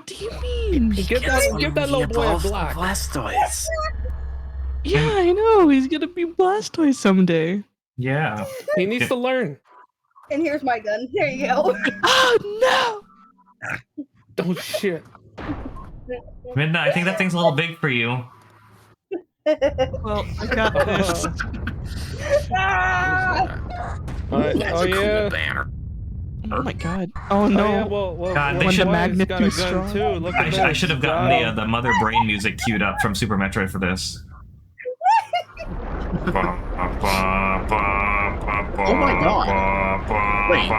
What do you mean? Give that little boy a block. Blastoise. Yeah, I know. He's gonna be Blastoise someday. Yeah. He needs to learn. And here's my gun. There you go. Oh Oh shit. Midna, I think that thing's a little big for you. no! Well, I got this. Oh yeah. Banner. Oh my god. Oh no. Oh, yeah, well, God, they When should- the magnet got a too gun strong. too. Look at I this. should have gotten the mother brain music queued up from Super Metroid for this. Oh my god. Wait.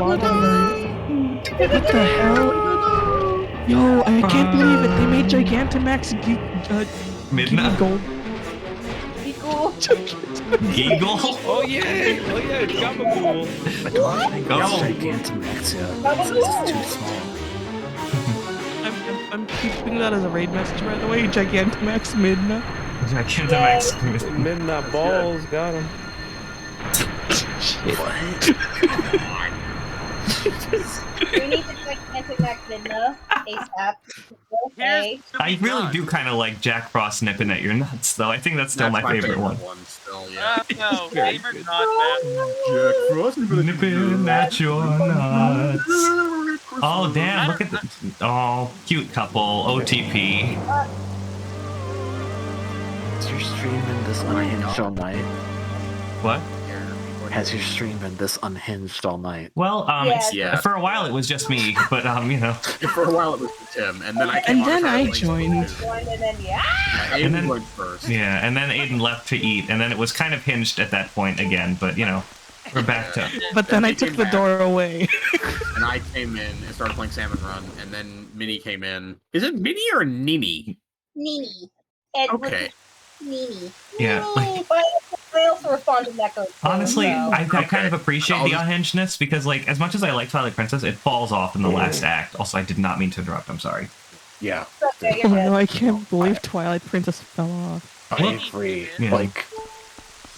What the hell? Yo, I can't believe it. They made Gigantamax Midna? Gold. Be cool. Eagle? Oh yeah. It's Gabagool. I don't think Oh. it's Gigantamax yet. It's too small. I'm keeping that as a raid message, by the way. Gigantamax Midna. Gigantamax. Midnight balls got him. What? We need to Gigantamax Midna ASAP. Okay. I really do kind of like Jack Frost nipping at your nuts, though. I think that's still my favorite one. Still, yeah. No, favorite not Jack Frost Nipping at your nuts. Oh, damn, look at the... Oh, cute couple. OTP. Has your stream been this unhinged all night? What? Has your stream been this unhinged all night? Well, Yeah. for a while it was just me, but, you know. For a while it was Tim, and then I And then I joined. One and then yeah. And then- went first. Yeah, and then Aiden left to eat, and then it was kind of hinged at that point again, but, you know, we're back to... But then I took the door away. And I came in and started playing Salmon Run, and then Minnie came in. Is it Minnie or Nini? Nini. And Okay. Nini. Yeah, Nini. But I also responded to Echo. Honestly, so. I kind of Okay. appreciate the unhingedness, because, like, as much as I like Twilight Princess, it falls off in the last act. Also, I did not mean to interrupt, I'm sorry. Yeah. Okay, Oh you're no, good. I can't believe Twilight Princess fell off. I agree. Yeah. Like,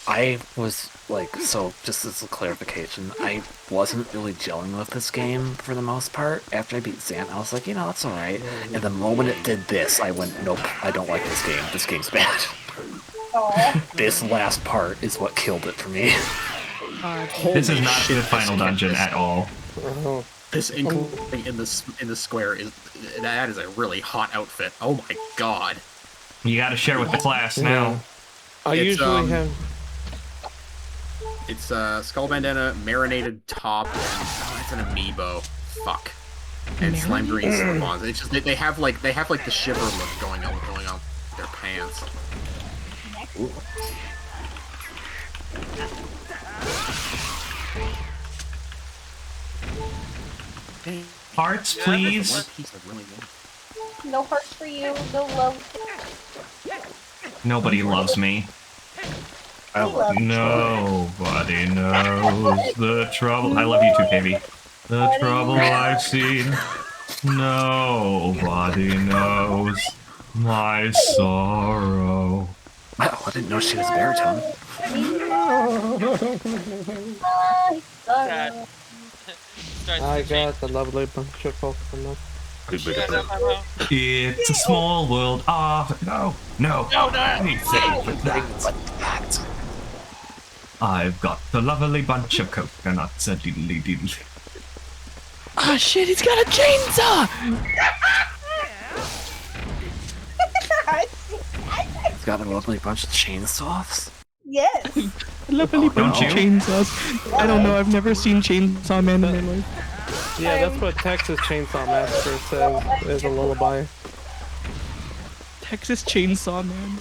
I was like, so just as a clarification, I wasn't really gelling with this game for the most part. After I beat Zant, I was like, you know, that's alright. And the moment it did this, I went, nope, I don't like this game. This game's bad. Aw. This last part is what killed it for me. This is not the final dungeon at all. Oh. This inkling in the square is a really hot outfit. Oh my god. You gotta share with the class now. I It's, usually have. It's skull bandana, marinated top, and it's an amiibo. Fuck. And slime green slip-ons. It's just they have like the shiver look going on with their pants. Ooh. Hearts, please. One piece I really want. No hearts for you. No love. Nobody loves me. I love you. Nobody knows the trouble. I love you too, baby. The trouble I've seen. Nobody knows my sorrow. Wow, I didn't know she was baritone. Sad. I got the lovely bunch of Pokemon. It's a small world. No. Anything but that. I've got the lovely bunch of coconuts. A diddly diddly. Ah shit, he's got a chainsaw! It's got a lovely bunch of chainsaws. Yes. A lovely bunch of you? chainsaws. I don't know, I've never seen Chainsaw Man in my life. Yeah, that's what Texas Chainsaw Massacre says is a lullaby. Texas Chainsaw Man.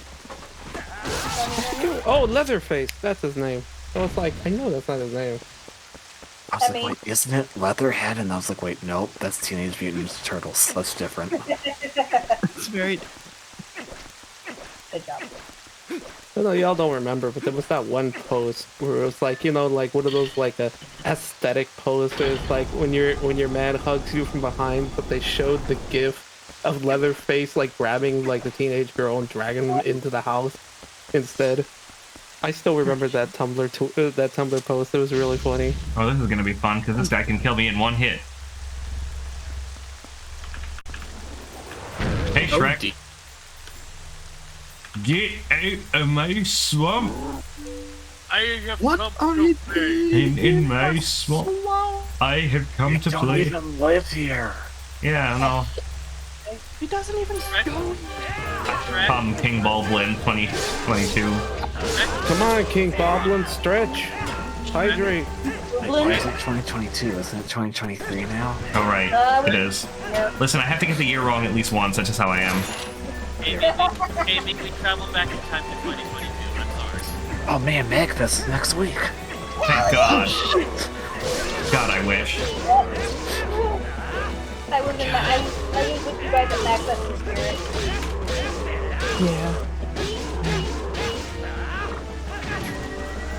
Oh, Leatherface, that's his name. I was like, I know that's not his name. I was like, wait, isn't it Leatherhead? And I was like, wait, nope, that's Teenage Mutant Ninja Turtles. That's different. It's very... Good job. I know y'all don't remember, but there was that one post where it was like, you know, like one of those like aesthetic posters, like when your man hugs you from behind, but they showed the gif of Leatherface like grabbing like the teenage girl and dragging him into the house instead. I still remember that Tumblr post. It was really funny. Oh, this is gonna be fun because this guy can kill me in one hit. Hey, Shrek. Get out of my swamp. I have What come are to you play. doing? In my swamp. I have come to Don't play. even live here. Yeah, no. He doesn't even go. Come, King Bulblin 2022. Come on, King Boblin, stretch, hydrate. Why is it 2022? Isn't it 2023 now? Oh, right. It is. Listen, I have to get the year wrong at least once. That's just how I am. Maybe we travel back in time to 2022. I'm sorry. Oh man, Meg, that's next week. Thank God. God, I wish. I was with you guys at Max Fest in spirit. Yeah.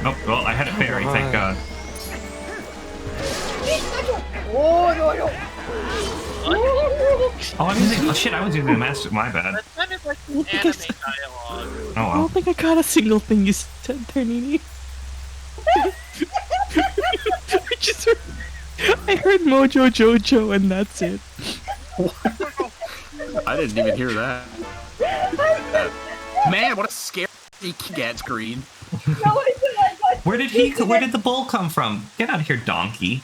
Nope, well, I had a fairy, thank God. Oh, I'm using. Oh, shit, I was using the master. My bad. That sounded like an anime dialogue. Oh, I well. don't think I caught a single thing you said there, Nini. I heard Mojo Jojo and that's it. I didn't even hear that. Man, what a scary cat screen. Where did the bull come from? Get out of here, donkey.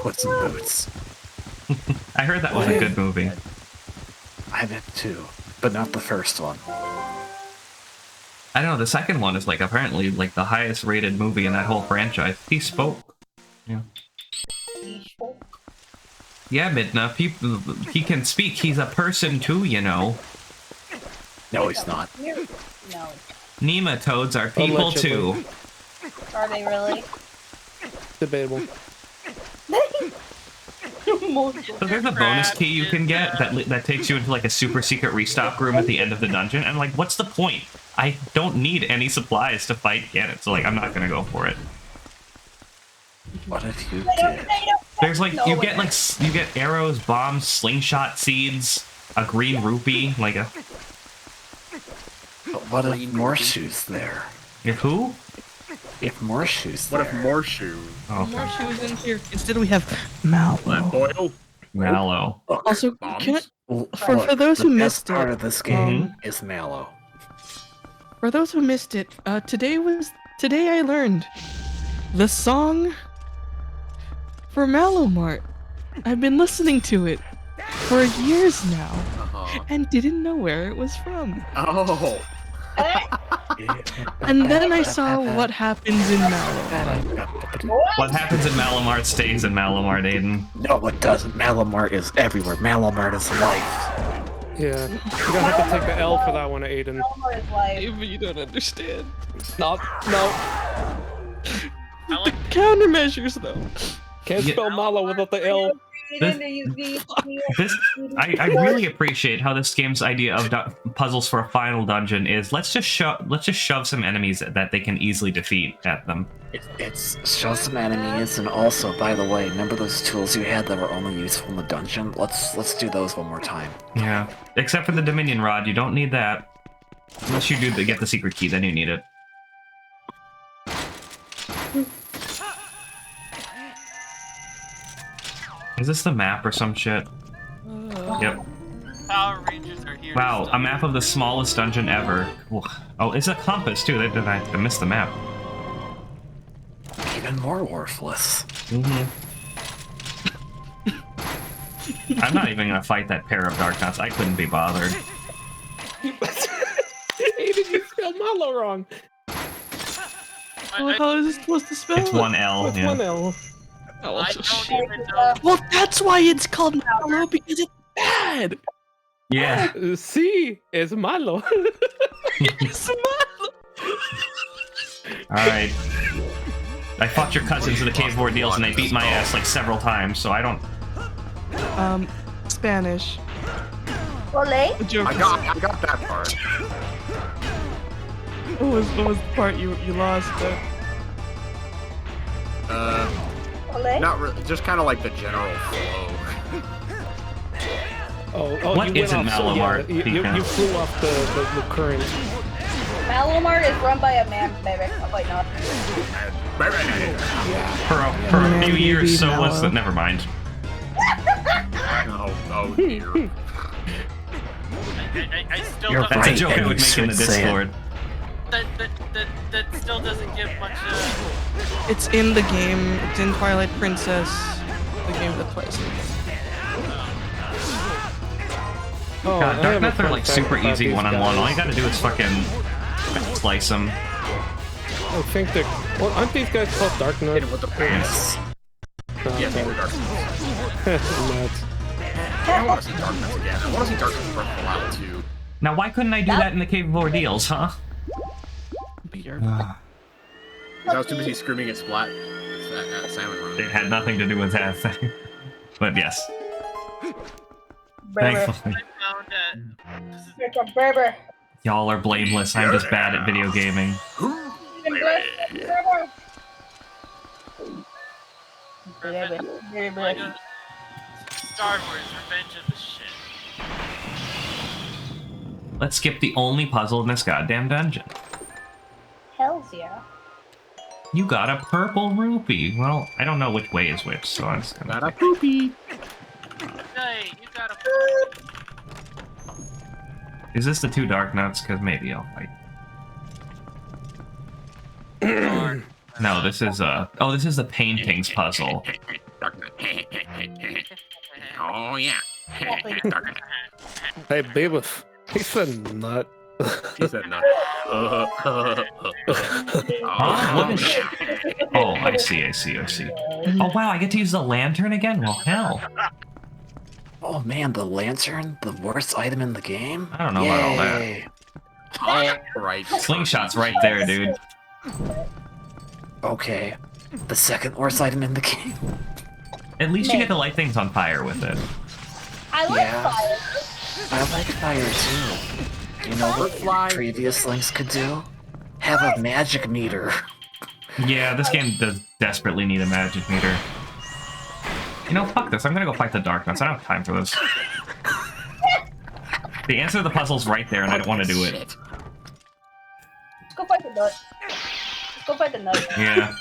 Puts in boots. I heard that was a good movie. I bet too, but not the first one. I don't know, the second one is like apparently like the highest rated movie in that whole franchise. He spoke. Yeah. Yeah, Midna, he can speak. He's a person too, you know. No, he's not. No. Nematodes are people too. Are they really? Debatable. So there's a bonus key you can get that takes you into like a super secret restock room at the end of the dungeon, and like, what's the point? I don't need any supplies to fight Ganon, so like, I'm not gonna go for it. What if you did? There's like, you get arrows, bombs, slingshot seeds, a green rupee, like a... But what if Morshu's there? If who? If Morshu's there. What if more shoes? Oh, More shoes in here. Instead we have Mallow. Oil? Mallow. Also, can I, Well, for those the who best missed part it, of this game is Mallow. for those who missed it, today I learned the song for Mallow Mart. I've been listening to it for years now and didn't know where it was from. Oh. And then I saw what happens in Mallow. What happens in Mallow Mart stays in Mallow Mart, Aiden. No, it doesn't. Mallow Mart is everywhere. Mallow Mart is life. Yeah, you're gonna have to take the L for that one, Aiden. But you don't understand. No. I like Countermeasures, though. Can't spell Malo without the L. I really appreciate how this game's idea of puzzles for a final dungeon is let's just shove some enemies that they can easily defeat at them. It's show some enemies, and also, by the way, remember those tools you had that were only useful in the dungeon? Let's do those one more time. Yeah, except for the Dominion Rod, you don't need that. Unless you get the secret key, then you need it. Is this the map or some shit? Yep. Power Rangers are here. Wow, a map of the smallest dungeon ever. Oh, it's a compass too. I missed the map. Even more worthless. I'm not even gonna fight that pair of Darknuts. I couldn't be bothered. Aiden, you spelled Malo wrong. Well, how is it supposed to spell? It's one L. It's Yeah. one L. Oh, I well, don't even know. well, that's why it's called Mallow, because it's bad. Yeah. C is Malo. It's Mallow. All right. I fought your cousins in the cave ordeals, and they beat my ass like several times. So I don't. Spanish. Ole? The joke I got that part. what was the part you lost? Ole? Not really, just kind of like the general flow. What you went isn't off, Malamar, you Pika? flew off the current. Malomar is run by a man, baby. Oh, wait, not. For a Man, few years, baby, so was Mallow. that. Never mind. Oh dear. I still You're don't. That's a right, joke I and would you make in the should say it. Discord. That still doesn't give much. It's in the game. It's in Twilight Princess. The game that plays in the game. Oh, God, I Dark have a Knights are fun like fact super about easy these one-on-one. All guys. you gotta do is fucking slice them. I think they're. Well, aren't these guys called Dark Hit Knights? him with the pants. Yeah, they were Dark Knights. Nuts. I want to see Dark Knights again. I want to see Dark Knights Breath of the Wild too. Now, why couldn't I do that in the Cave of Ordeals, huh? Because I was too busy screaming at Splat. Salmon Run. It had nothing to do with that thing. But yes, Berber. thankfully. I found that. It's a Berber. Y'all are blameless. I'm just bad at video gaming. Berber. Berber. Berber. Star Wars: Revenge of the Shit. Let's skip the only puzzle in this goddamn dungeon. Hells yeah. You got a purple rupee. Well, I don't know which way is which, so I'm just gonna... Got a poopy. Hey, you got a. Is this the two dark nuts? Because maybe I'll fight. No, this is oh, this is the paintings puzzle. Dark Knight. Oh yeah. Dark Knight. Hey, Beavis. He's a nut. He said no. Huh? What is... Oh, I see. Oh wow, I get to use the lantern again? Well, hell. Oh man, the lantern, the worst item in the game? I don't know about all that. Yay. Alright. Slingshot's right there, dude. Okay. The second worst item in the game? At least you get to light things on fire with it. I like Yeah. fire. I like fire too. You know what previous links could do? Have a magic meter. Yeah, this game does desperately need a magic meter. You know, fuck this. I'm gonna go fight the dark nuts. I don't have time for this. The answer to the puzzle's right there, and I don't want to do it. Let's go fight the nut. Let's go fight the nut. Yeah.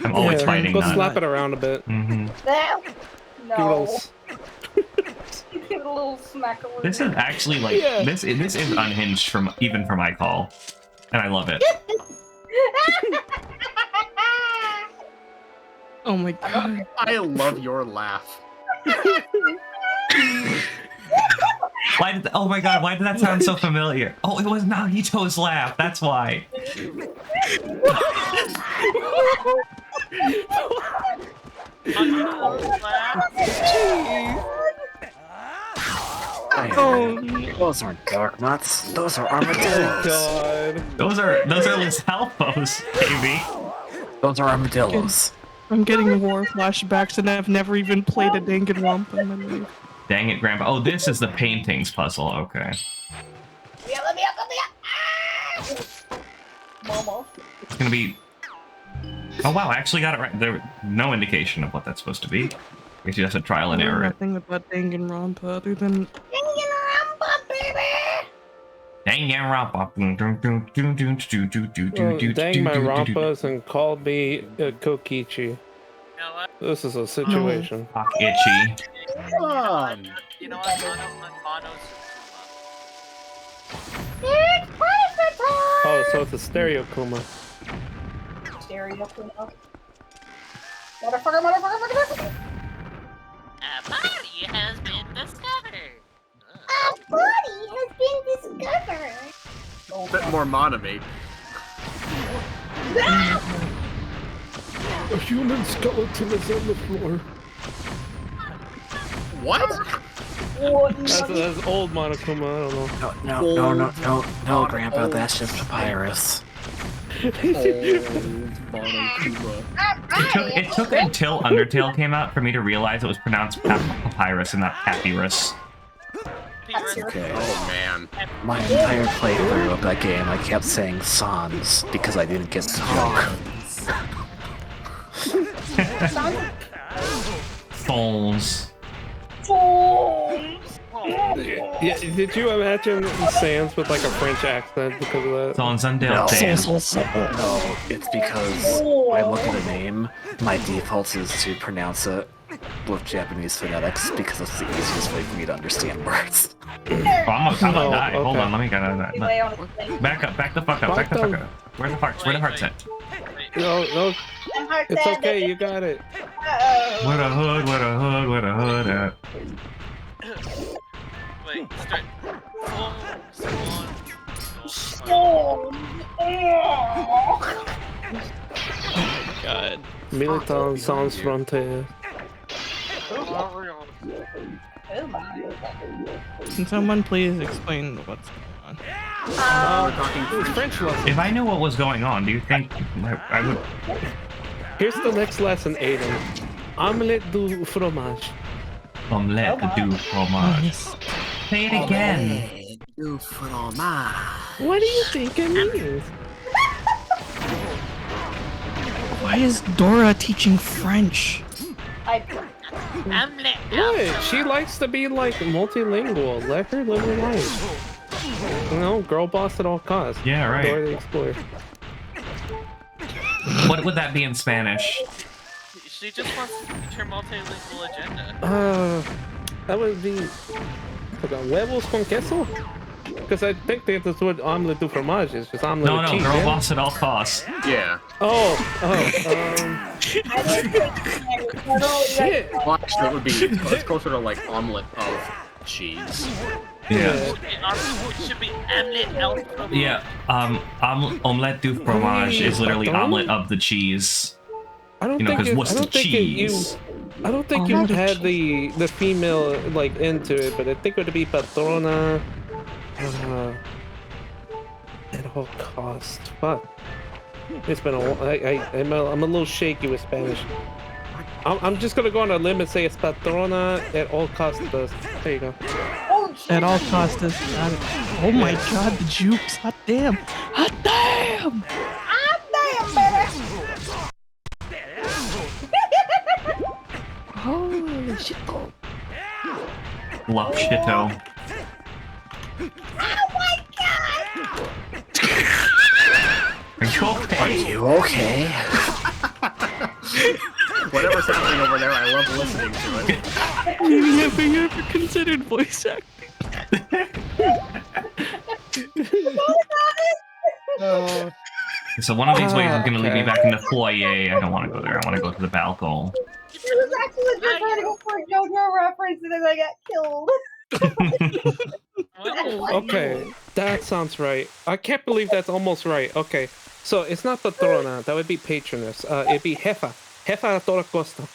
I'm always fighting Go nut. slap it around a bit. Mm-hmm. There. Give it a No. little Give it a little smack over This is actually like Yeah. this is unhinged from even for my call, and I love it. Oh my god. I love your laugh. Why did? Oh my god! Why did that sound so familiar? Oh, it was Nagito's laugh. That's why. Those aren't dark nuts. Those are armadillos. God. Those are Lizalfos, baby. Those are armadillos. I'm getting war flashbacks and I've never even played a Danganronpa in my life. Dang it, Grandpa. Oh, this is the paintings puzzle. Okay. Let me up. Momo. It's gonna be. Oh wow! I actually got it right. There, no indication of what that's supposed to be. I guess you have to trial and I know error it. nothing about Danganronpa other than Danganronpa, baby. Danganronpa. Well, dang my rampas and call me Kokichi. You know what? This is a situation. Fuck itchy. Come on. You know what? Mono's It's Christmas time. Oh, so it's a stereo Kuma. Stereo Kuno. Motherfucker. A body has been discovered. A body has been discovered. A bit more Monami. A human skeleton is on the floor. What? That's old Monokuma, I don't know. No, Grandpa, that's just papyrus. It took until Undertale came out for me to realize it was pronounced papyrus and not papyrus. Okay. Oh man. My entire playthrough of that game, I kept saying sans because I didn't get the joke. Foals. Yeah, did you imagine Sans with like a French accent because of that? Sans un del No. Dan. No, it's because when I look at a name, my default is to pronounce it with Japanese phonetics because that's the easiest way for me to understand words. Oh, I'm gonna Oh, die. Hold okay. on, let me get out of You that. lay on his thing. Back up, back the fuck up, back the fuck up. Where the hearts? Where the hearts at? No, Them hearts it's said okay, that- you got it. Uh-oh. Where the hood? Where the hood? Where the hood at? Wait, start. God. Militant sans frontières. Oh my. Can someone please explain what's going on? We're talking French lesson. If I knew what was going on, do you think I would? Here's the next lesson, Aiden. Omelette du fromage. Omelette du fromage. Say it again. What do you think it means? Why is Dora teaching French? What? She likes to be like multilingual. Let her live her life. You know, girl boss at all costs. Yeah, right. Dora the Explorer. What would that be in Spanish? She just wants to teach her multilingual agenda. That would be huevos con queso? Because I think that's what omelette du fromage is. Just omelette No, with no, cheese. girl yeah? boss at all costs. Yeah. Shit. Well, actually, it would be. It's closer to like omelet of cheese. Yeah. It should be omelette el fromage. Yeah. Omelette du fromage is literally omelet of the cheese. I don't You know, think because what's the cheese? I don't think you had the female like into it, but I think it would be patrona. At all cost. Fuck. It's been a while. I'm a little shaky with Spanish. I'm just gonna go on a limb and say it's patrona at all costs. There you go. At all costs, got it. Oh my god, the jukes. Hot damn. Hot damn! Holy shit. Love shito. Are you okay? Are you okay? Whatever's happening over there, I love listening to it. Have you ever considered voice acting? So one of these ways is gonna lead me back in the foyer. I don't want to go there. I want to go to the balcony. It was actually just trying to go for a JoJo reference and then I got killed. Okay, that sounds right. I can't believe that's almost right. Okay, so it's not patrona. That would be patroness. It'd be jefa. Jefa a toda costa.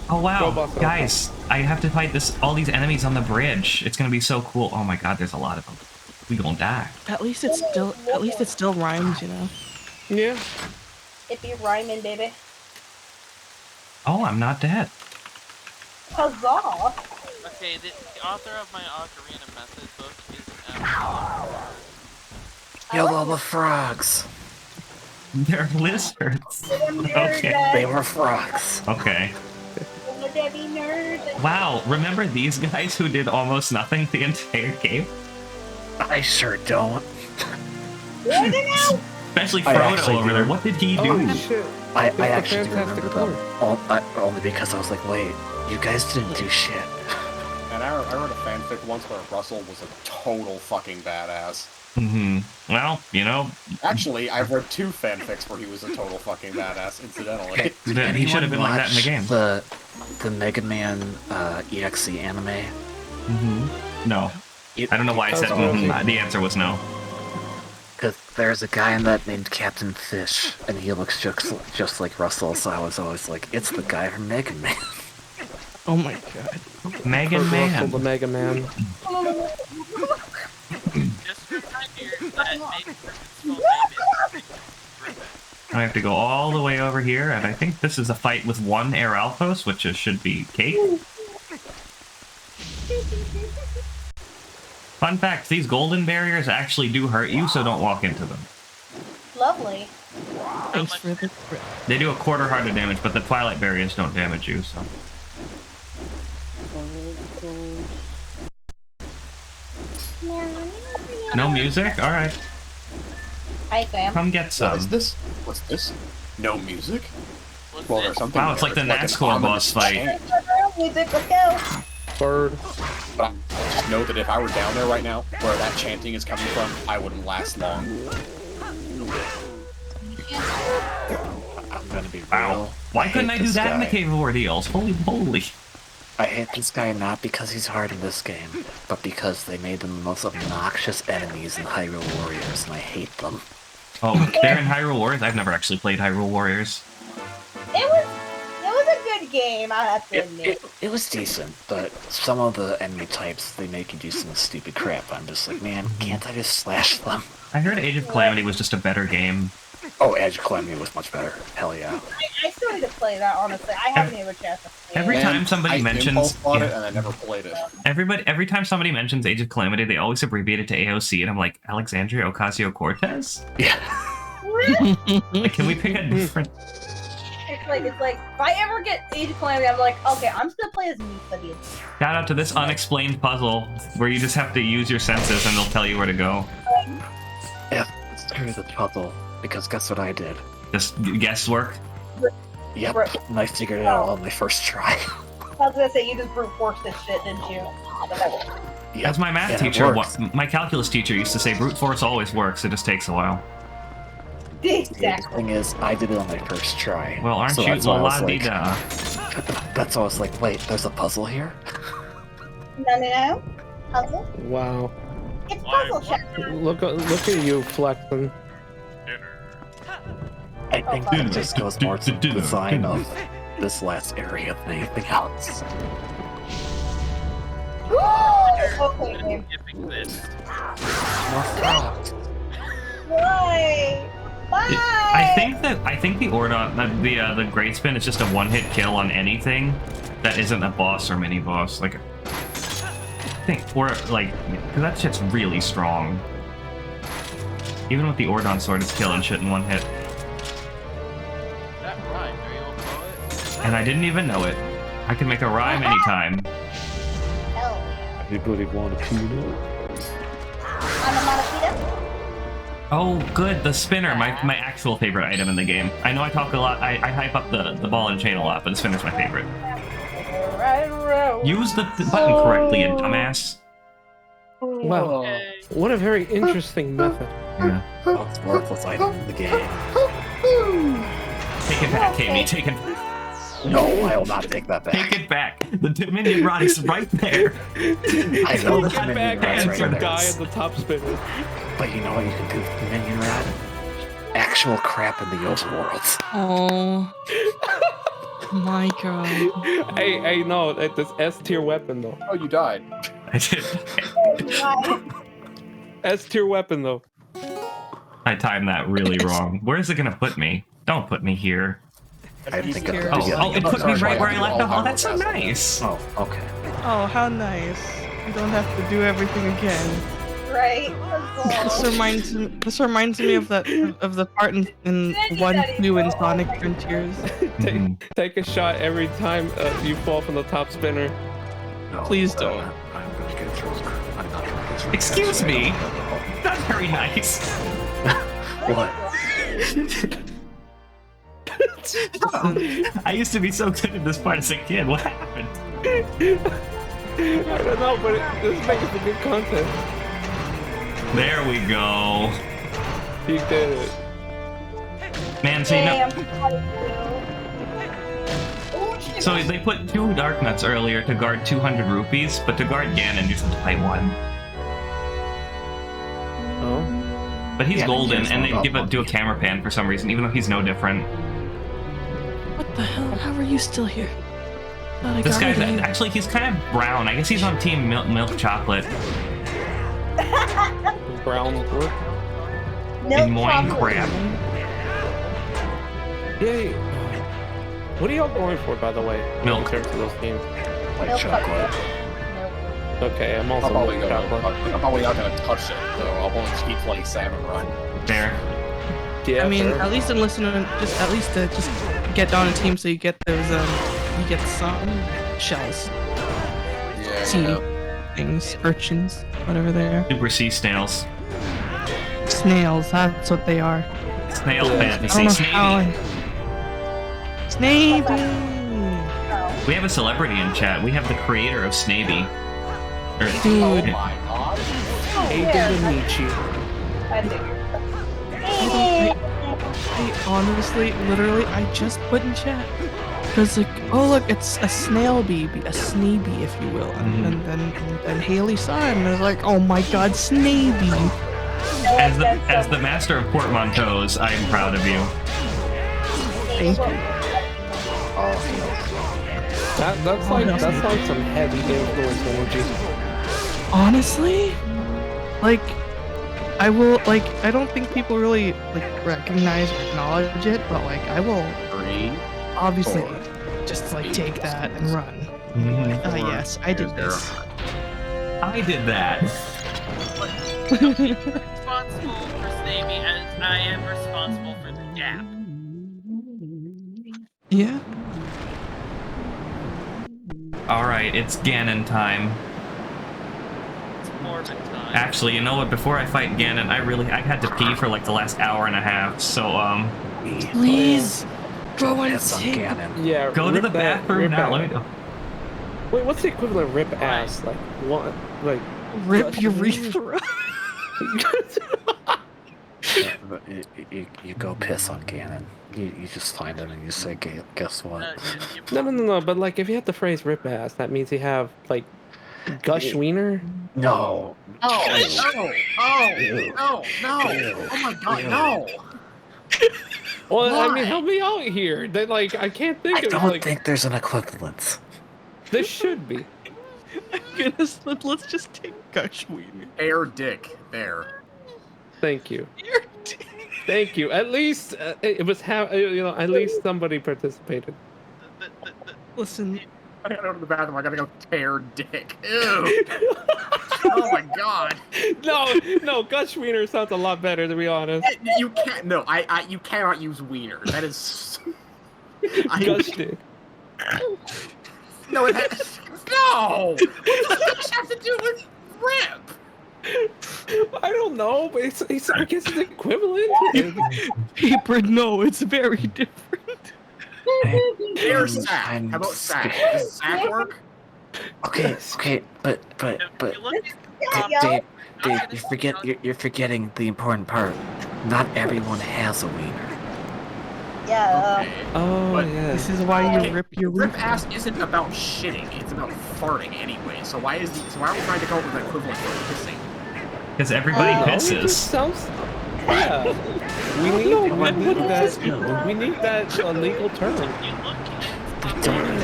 Oh wow, Robot. guys! I have to fight all these enemies on the bridge. It's gonna be so cool. Oh my god, there's a lot of them. We gonna die. At least it still rhymes, you know. Yeah. It be rhyming, baby. Oh, I'm not dead. Huzzah! Okay, the author of my Ocarina method book is You love the frogs. They're lizards. Okay. They were frogs. Okay. Debbie nerd. Wow, remember these guys who did almost nothing the entire game? I sure don't. Especially I Frodo actually over do. there. What did he do? Oh shit. I It's the actually do Fantastic remember them. Four. Only because I was like, wait, you guys didn't do shit. And I wrote a fanfic once where Russell was a total fucking badass. Mm-hmm. Well, you know, Actually, I've read 2 fanfics where he was a total fucking badass, incidentally. he should have been like that in the game. The Mega Man EXE anime. Mm-hmm. No. I don't know why I said mm-hmm. The answer was no. Because there's a guy in that named Captain Fish, and he looks just like Russell, so I was always like, it's the guy from Mega Man. Oh my god. Mega Russell Man. the Mega Man. just remind you that maybe I have to go all the way over here, and I think this is a fight with one Air Alphos, which should be cake. Fun fact, these golden barriers actually do hurt you, so don't walk into them. Lovely. Thanks for the They do a quarter heart of damage, but the Twilight barriers don't damage you, so... No music? Alright. Hi, Sam. Come get What some. is this? What's this? No music? What's Well, this? there's something. Wow, it's like the there. It's NASCAR an boss ominous fight. chant. Music, let's go. Bird. But I just know that if I were down there right now, where that chanting is coming from, I wouldn't last long. I'm gonna be Wow. real. Why couldn't hate I do this that in the guy. Cave of Ordeals? Holy moly. I hate this guy not because he's hard in this game, but because they made them the most obnoxious enemies in Hyrule Warriors, and I hate them. Oh, they're in Hyrule Warriors? I've never actually played Hyrule Warriors. It was a good game, I have to admit. It was decent, but some of the enemy types, they make you do some stupid crap. I'm just like, man, can't I just slash them? I heard Age of Calamity was just a better game. Oh, Edge Calamity was much better. Hell yeah. I still need to play that, honestly. I haven't even had a chance to play Every it. time somebody I mentions- impulse bought it yeah. and I never played it. Every time somebody mentions Age of Calamity, they always abbreviate it to AOC, and I'm like, Alexandria Ocasio-Cortez? Yeah. Like, can we pick a different... It's like, if I ever get Age of Calamity, I'm like, okay, I'm just gonna play as Misa. Shout out to this unexplained puzzle, where you just have to use your senses and they'll tell you where to go. Yeah, screw the puzzle, because guess what I did? Just guesswork. Yep, Right. and I figured it out on my first try. I was gonna say, you just brute force this shit, didn't you? Yep, As my math and it teacher, works. my calculus teacher used to say, brute force always works, it just takes a while. The Exactly. thing is, I did it on my first try. Well, aren't So you that's why I was like- la-la-dee-da? That's why I was like, wait, there's a puzzle here? No. Puzzle? Wow. It's puzzle check. Look at you flexing. I think Oh, that just goes more to the design of this last area than anything else. Okay, game. Skipping this. More frogs. Why? Why? I think the Ordon, the Great Spin is just a one-hit kill on anything that isn't a boss or mini-boss. Like, I think, or like, because that shit's really strong. Even with the Ordon sword, it's killing shit in one hit. That rhyme, are you able to follow it? And I didn't even know it. I can make a rhyme anytime. Hell yeah. Anybody want a peanut? Onomatopoeia? Oh, good, the spinner, my actual favorite item in the game. I know I talk a lot, I hype up the ball and chain a lot, but the spinner's my favorite. Use the button correctly, you dumbass. Wow. Okay. What a very interesting method. Yeah. Most worthless item in the game. Take it back, Amy, take it No, I will not take that back. Take it back. The Dominion Rod is right there. I know the Get Dominion back Rod's and right some there. guy at the top spinner. But you know what you can do with the Dominion Rod? Actual crap in the overworld. Oh my god. Hey, no, this S tier weapon though. Oh, you died. I did. S tier weapon though. I timed that really wrong. Where is it gonna put me? Don't put me here. I think of Here. the beginning. Oh, it put me right where I left off. Oh, All that's so Hyrule nice. Oh, okay. Oh, how nice. You don't have to do everything again. Right? This reminds me of the part in 1-2 in Sonic Frontiers. Mhm. Take a shot every time you fall from the top spinner. No, Please don't. I'm gonna get through. I'm not gonna get through. Excuse me? Not very nice. What? I used to be so good at this part as a kid. What happened? I don't know, but this is making for good content. There we go. You did it. Man, so you know, Damn. so they put 2 Dark Nuts earlier to guard 200 rupees, but to guard Ganon, you just have to pay 1. Oh. But he's Yeah, golden, he's and they not give it do a camera pan for some reason, even though he's no different. What the hell? How are you still here? Thought I This got guy's rid of you. actually, he's kind of brown. I guess he's on team milk chocolate Brown work. in Moin Crab. Yay. What are y'all going for, by the way? Milk. In terms of those teams. Like chocolate. Okay, I'm I'm also probably milk chocolate. not gonna touch it, though. I'll only keep playing Salmon Run. There. Yeah, I mean, sure. at least in listening, just get on a team so you get those you get some shells, Yeah, sea things, urchins, whatever they are. Super sea snails. snails. That's what they are. Snail Yeah. fan. I don't See, know Snavy. how. Snavy. We have a celebrity in chat. We have the creator of Snavy. Dude. Aiden Nietzsche. I figured. I honestly, literally, I just put in chat. Because, like, oh, look, it's a snail baby, a Snaby, if you will. And then Haley saw it and was like, oh my god, Snaby. As the master of portmanteaus, I am proud of you. Thank you. That's like some heavy influence energy. Honestly, like, I will, like, I don't think people really, like, recognize or acknowledge it, but, like, I will obviously just, like, take that and run. Yes, I did this. I did that. Responsible for Snavy as I am responsible for the gap. Yeah. Alright, it's Ganon time. It's Morbid time. Actually, you know what? Before I fight Ganon, I had to pee for like the last hour and a half, so, Please, go and Piss on take Ganon. Yeah. go to rip the that- bathroom rip now. that- Let me go. Wait, what's the equivalent of rip ass? Like what? Like rip urethra. Yeah, but you go piss on Ganon. You just find him and you say, guess what? no. But like, if you have the phrase "rip ass," that means you have like gush wiener. No. Oh my god, no! Well, I mean, Why? help me out here. Then like, I can't think I of don't like think there's an equivalence. this should be. Goodness, let's just take gush wiener. Air dick. There. Thank you. Thank you. At least it was at least somebody participated. Listen, I gotta go to the bathroom. I gotta go tear dick. Ew. Oh my god. No, gush wiener sounds a lot better, to be honest. You can't. No, you cannot use wiener. That is. Gush dick. No, it has. No. What does this have to do with rip? I don't know, but I guess it's equivalent. paper, no, it's very different. Air sack. How about sack? Does sack work? Okay, but If you look at Dave, you're forgetting the important part. Not everyone has a wiener. Yeah. Okay. Oh But yeah. This is why you Okay, rip your rip urethra. ass isn't about shitting. It's about farting anyway. So why are we trying to come up with an equivalent for pissing? Because everybody No, it just pisses. sounds. Yeah. We need that legal term. you look at We don't need a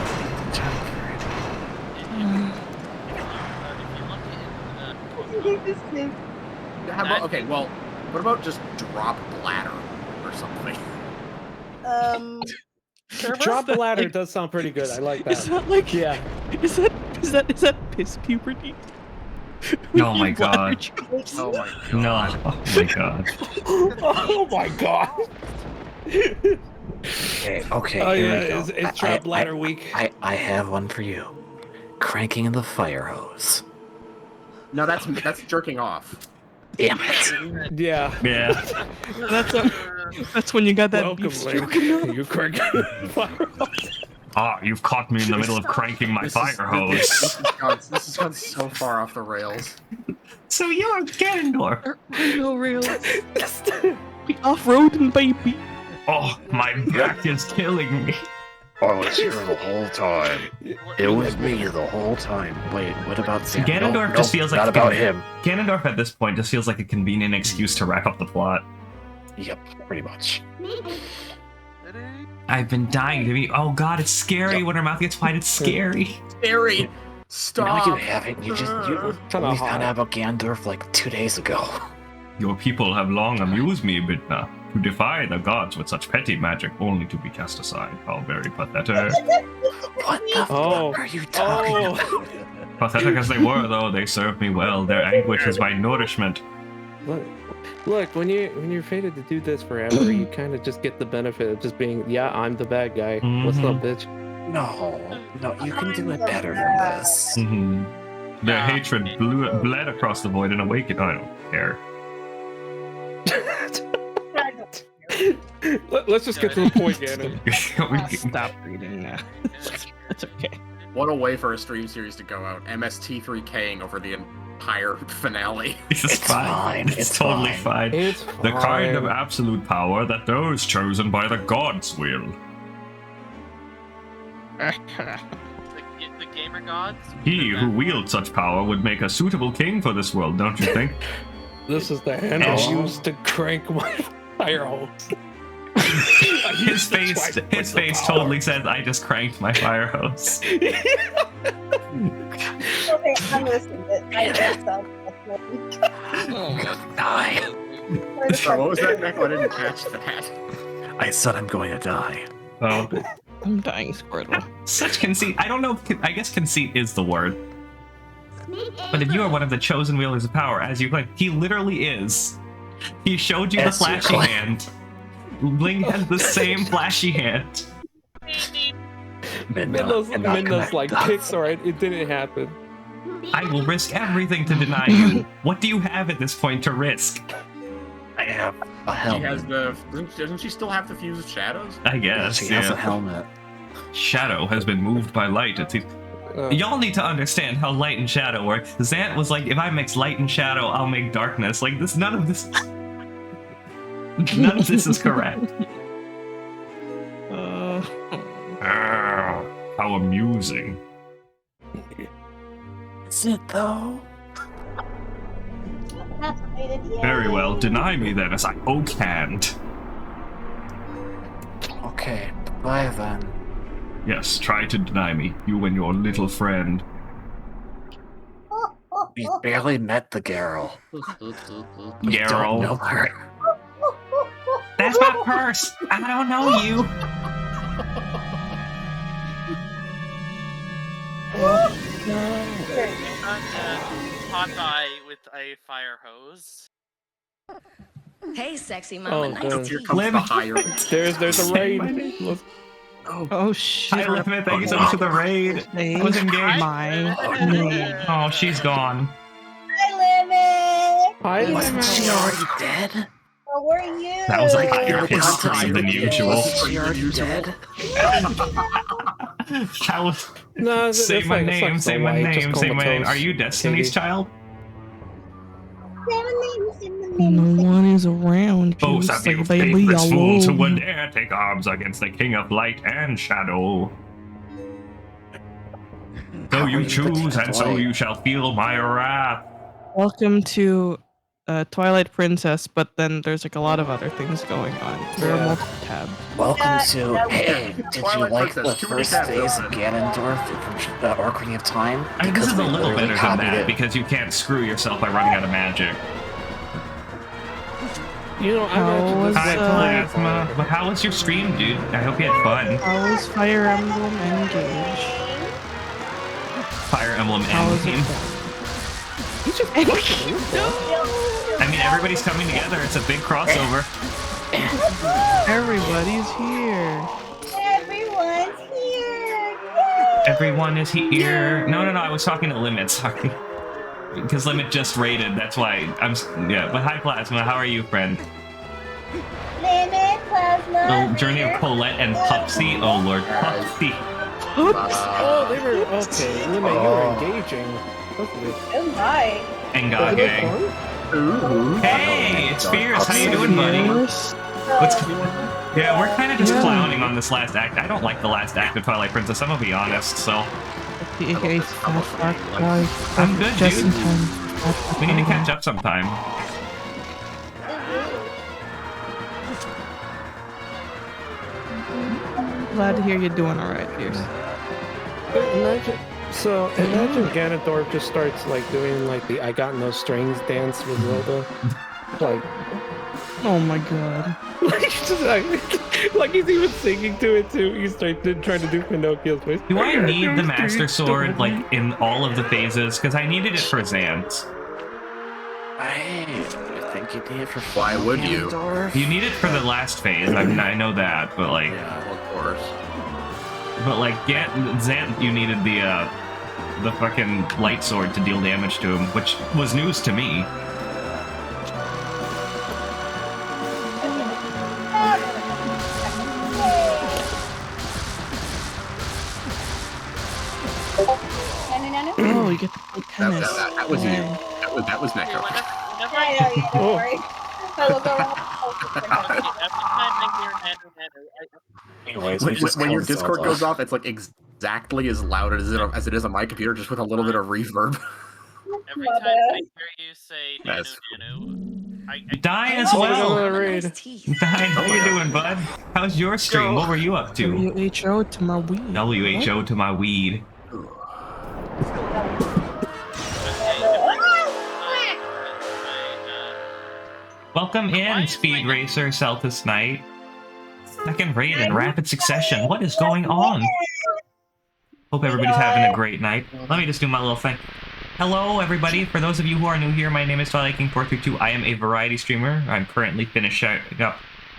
term for it. How about okay? Well, what about just drop bladder or something? Drop the ladder does sound pretty good. I like Is that. that like? Yeah. Is that piss puberty? Oh my god. Oh my god. No. Oh my god. Oh my god. Okay, Oh here yeah, we go. it's drop ladder week. I have one for you. Cranking the fire hose. No, that's jerking off. Damn it. Yeah. Yeah. That's when you got that Welcome, beef stroke. Link. You cranking fire hose. Ah, you've caught me in the middle of cranking my fire hose. This has gone so far off the rails. So you're Ganondorf. No real. Off-roading, baby. Oh, my back is killing me. I was here the whole time. It was me the whole time. Wait, what about Sam? Ganondorf just feels like not about him. Ganondorf at this point just feels like a convenient excuse to wrap up the plot. Yep, pretty much. I've been dying to be. Oh god, it's scary when her mouth gets wide. It's scary. Scary. Stop. No, you haven't. You Kinda we hot. found out about Ganondorf like 2 days ago. Your people have long amused me, Midna. To defy the gods with such petty magic only to be cast aside. How very pathetic. What the Oh. fuck are you talking Oh. about? Pathetic as they were, though, they served me well. Their anguish is my nourishment. Look, when you're fated to do this forever, you kind of just get the benefit of just being, yeah, I'm the bad guy. What's up, bitch? No, you can do it better than this. Their hatred bled across the void and awakened. I don't care. Let's just get to the point, Ganon. Stop reading now. It's okay. What a way for a stream series to go out. MST3King over the entire finale. It's fine. It's totally fine. It's The kind of fine. absolute power that those chosen by the gods will. The gamer gods. He who wields such power would make a suitable king for this world, don't you think? This is the hand I Oh. used to crank my fire hose. His face totally says, "I just cranked my fire hose." Okay, I'm listening to it. I guess so. Die. Sorry, what was that, Nick? I didn't catch that. I said I'm going to die. Oh, I'm dying, Squirtle. such conceit. I don't know. I guess conceit is the word. But if you are one of the chosen wielders of power, as you claim, he literally is. He showed you the As you flashy claim. hand. Bling has the same flashy hand. Midna's like, Pixar, it didn't happen. I will risk everything to deny you. What do you have at this point to risk? I have a She helmet. has the. Doesn't she still have the fuse of shadows? I guess. She has a Yeah. helmet. Shadow has been moved by light. Y'all need to understand how light and shadow work. Zant was like, if I mix light and shadow, I'll make darkness. Like this, none of this is correct. How amusing. Is it though? Very well, deny me then, as I can't. Okay, bye then. Yes, try to deny me, you and your little friend. We barely met the Garl. We don't Garl. know her. That's my purse. I don't know you. Hot eye with a fire hose. Hey, sexy Oh, mama, nice damn. tea. Here comes Lim. the higher. There's a Say my raid. name. Let's- Oh shit. Hi, Limit. Thank you so much for the raid. I was engaged. My name. Oh, she's gone. Hi, Lemon. Hi, Wasn't she already dead? How were you? That was like Higher higher history history than usual. Wasn't she already dead? That was... No, Say my name, say my name, say my name. Are you Destiny's Katie. child? No one is around. Both Just of you like baby faithless fools who alone. would dare take arms against the King of Light and Shadow. So you choose, and so you shall feel my wrath. Welcome to Twilight Princess, but then there's like a lot of other things going on. There are multiple tabs. Welcome to. Hey, did you Twilight like the Princess, too many first tabs days of open. Ganondorf from Ocarina of Time? I mean, this Because is a we little literally better than copied that, it. because you can't screw yourself by running out of magic. You know, I How imagine this was, is Hi, like Plasma. But how was your stream, dude? I hope you had fun. How was Fire Emblem Engage? Fire Emblem How was it? Endgame. I mean, everybody's coming together. It's a big crossover. Everybody's here. Everyone's here. Yay! Everyone is here. No, I was talking to Limit, sorry. Because Limit just raided, that's why yeah. But hi, Plasma, how are you, friend? Lemon, Plasma. The Journey of Colette and Pupsy? Oh, Lord. Pupsy. Oh, they were okay. Lima, you were engaging. Oh my. Engage. Hey, it's Fierce. How you doing, buddy? Yes. Yeah, we're kind of just clowning on this last act. I don't like the last act of Twilight Princess, I'm gonna be honest, so... PK I'm good, just in dude. time. We need to catch up sometime. Glad to hear you're doing alright, Pierce. Imagine Ganondorf just starts like doing like the I got no strings dance with Zelda. Like, Oh my god. like he's even singing to it too. He's trying to do Pinocchio's voice. Do I need the Master Sword, like, in all of the phases? Because I needed it for Zant. I think you need it for. Why would you? Ganondorf. You need it for the last phase, I mean, I know that, but like... Yeah, of course. But like, Zant, you needed the fucking light sword to deal damage to him, which was news to me. we get to play tennis. That was you. Yay. That was Neko. Whenever I know, yeah, don't worry. I look around. Oh, every time I hear Nano, Anyways, we just When your killed Discord Zelda. goes off, it's like exactly as loud as it is on my computer, just with a little bit of reverb. every My time bad. I hear you say Nano, Yes. Nano, Dine as Oh, we got well. another raid. Dine, how you doing, bud? How's your stream? What were you up to? WHO to my weed. WHO to my weed. Welcome in, Speed Racer, Celtis Knight. Second raid in rapid succession. What is going on? Hope everybody's having a great night. Let me just do my little thing. Hello, everybody. For those of you who are new here, my name is Twilight King 432. I am a variety streamer. I'm currently finishing up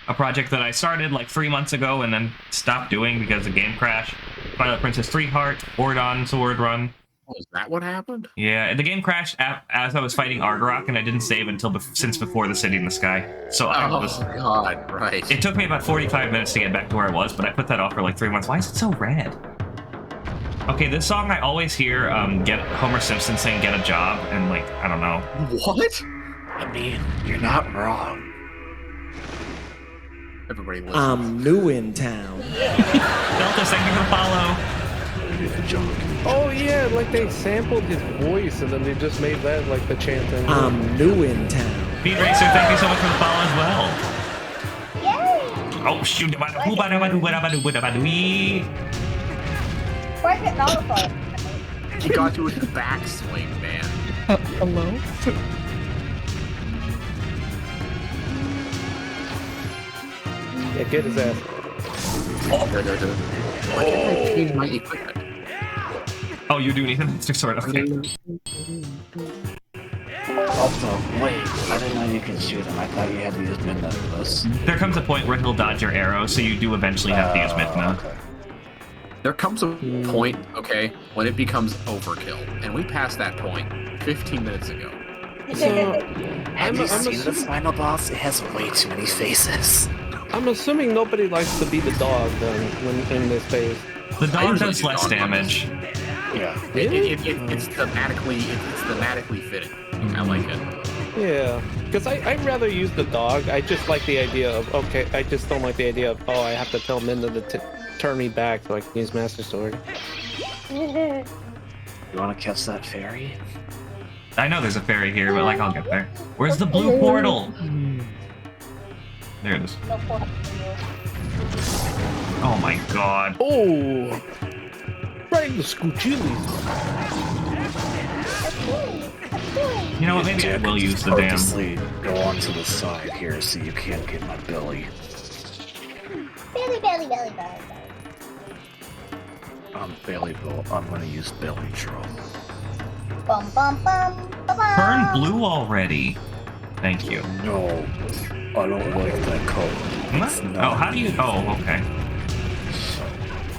a project that I started like 3 months ago and then stopped doing because the game crashed. Twilight Princess 3 Heart, Ordon, Sword Run. Is that what happened? Yeah, the game crashed as I was fighting Argarok, and I didn't save until since before the City in the Sky. So I was. Oh God, right. It took me about 45 minutes to get back to where I was, but I put that off for like 3 months. Why is it so red? Okay, this song I always hear get Homer Simpson saying "Get a Job," and like I don't know. What? I mean, you're not wrong. Everybody listens. I'm new in town. Deltas, thank you for the follow. Oh yeah, like they sampled his voice and then they just made that like the chanting. I'm new in town. Speed Racer, thank you so much for the follow as well. Yay! Oh shoot! Why is it not a fun? He got you with his backswing, man. Hello? Yeah, get his ass. Why can't I change my equipment? Oh, you do need an extra sword. Okay. Also, wait, I didn't know you could shoot him. I thought you had to use Midna for this. There comes a point where he'll dodge your arrow, so you do eventually have to use Midna. Okay. There comes a point, okay, when it becomes overkill, and we passed that point 15 minutes ago. Have you seen assu- this final boss? It has way too many faces. I'm assuming nobody likes to be the dog then when in this phase. The I dog usually does do less dog damage. Yeah. It's thematically fitting. I like it. Yeah, because I'd rather use the dog. I just like the idea of, okay, I just don't like the idea of, oh, I have to tell Midna to turn me back so I can use Master Sword. You want to catch that fairy? I know there's a fairy here, but like I'll get there. Where's the blue portal? There it is. Oh my god. Oh! Right in the scoochilies. You know what, maybe I will use the damn... Purposely go onto the side here so you can't get my belly. Belly, belly, belly, belly. I'm gonna use belly troll. Bum, bum, bum, bum, bum. Turn blue already. Thank you. No, I don't like that color. It's Oh, not how do you... Oh, okay.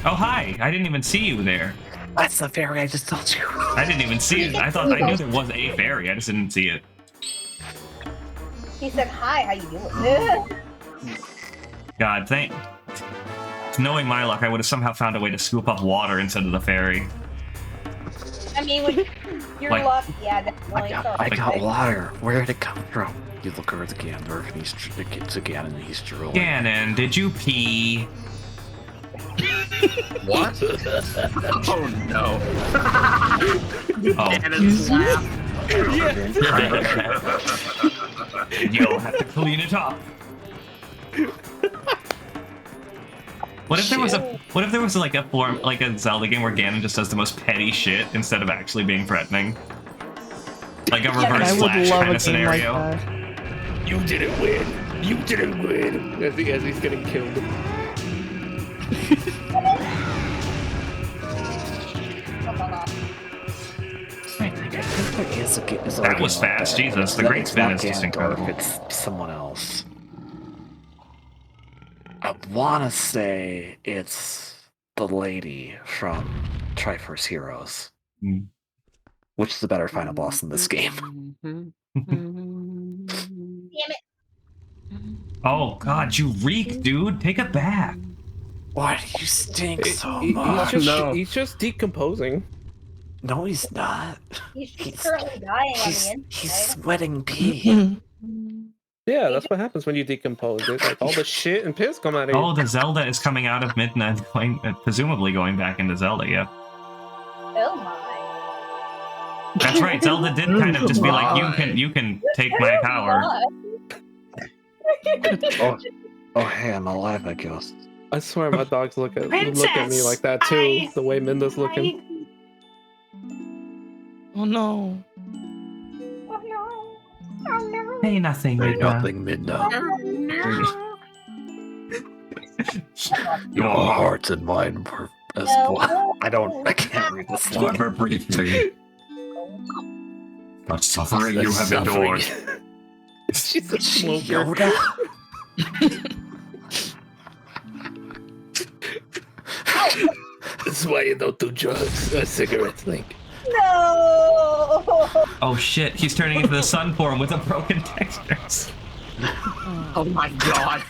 Oh, hi! I didn't even see you there. That's the fairy I just told you. I didn't even see it. I thought I knew there was a fairy. I just didn't see it. He said, hi, how you doing? God, knowing my luck, I would have somehow found a way to scoop up water instead of the fairy. I mean, with your Like- luck, yeah, definitely. I got water. Where did it come from? You look over the Ganondorf and he's Ganon and he's drooling. Ganon, did you pee? What? Oh no. Oh. Ganon's laugh. You'll have to clean it up. What if there was like a form, like a Zelda game where Ganon just does the most petty shit instead of actually being threatening? Like a reverse I would Flash love kind a of game like scenario. that. You didn't win. You didn't win. As he's getting killed. That was fast, Jesus. The great spin is just incredible. It's someone else. I wanna say it's the lady from Triforce Heroes. Hmm. Which is the better final boss in this game? Damn it. Oh god, you reek, dude. Take it back. Why do you stink so He's much? just, No. he's just decomposing. No, he's not. He's currently dying on the inside. He's sweating pee. Yeah, that's what happens when you decompose it. Like all the shit and piss come out of you. Oh, the Zelda is coming out of Midna and going, presumably going back into Zelda, yeah. Oh my. That's right, Zelda did kind of just be like, you can take my power. Oh, hey, I'm alive, I guess. I swear my dogs look at me like that too. The way Minda's looking. Oh no. Oh no. Oh no. Hey, nothing, Say Midna. nothing, Midna. Your No. heart and mine were as No. one. I can't read this line. Never briefly. But suffering The you have suffering. endured. She's a Is she smoker. Yoda? This is why you don't do drugs or cigarettes, Link. No. Oh shit, he's turning into the sun form with a broken textures. Oh my god.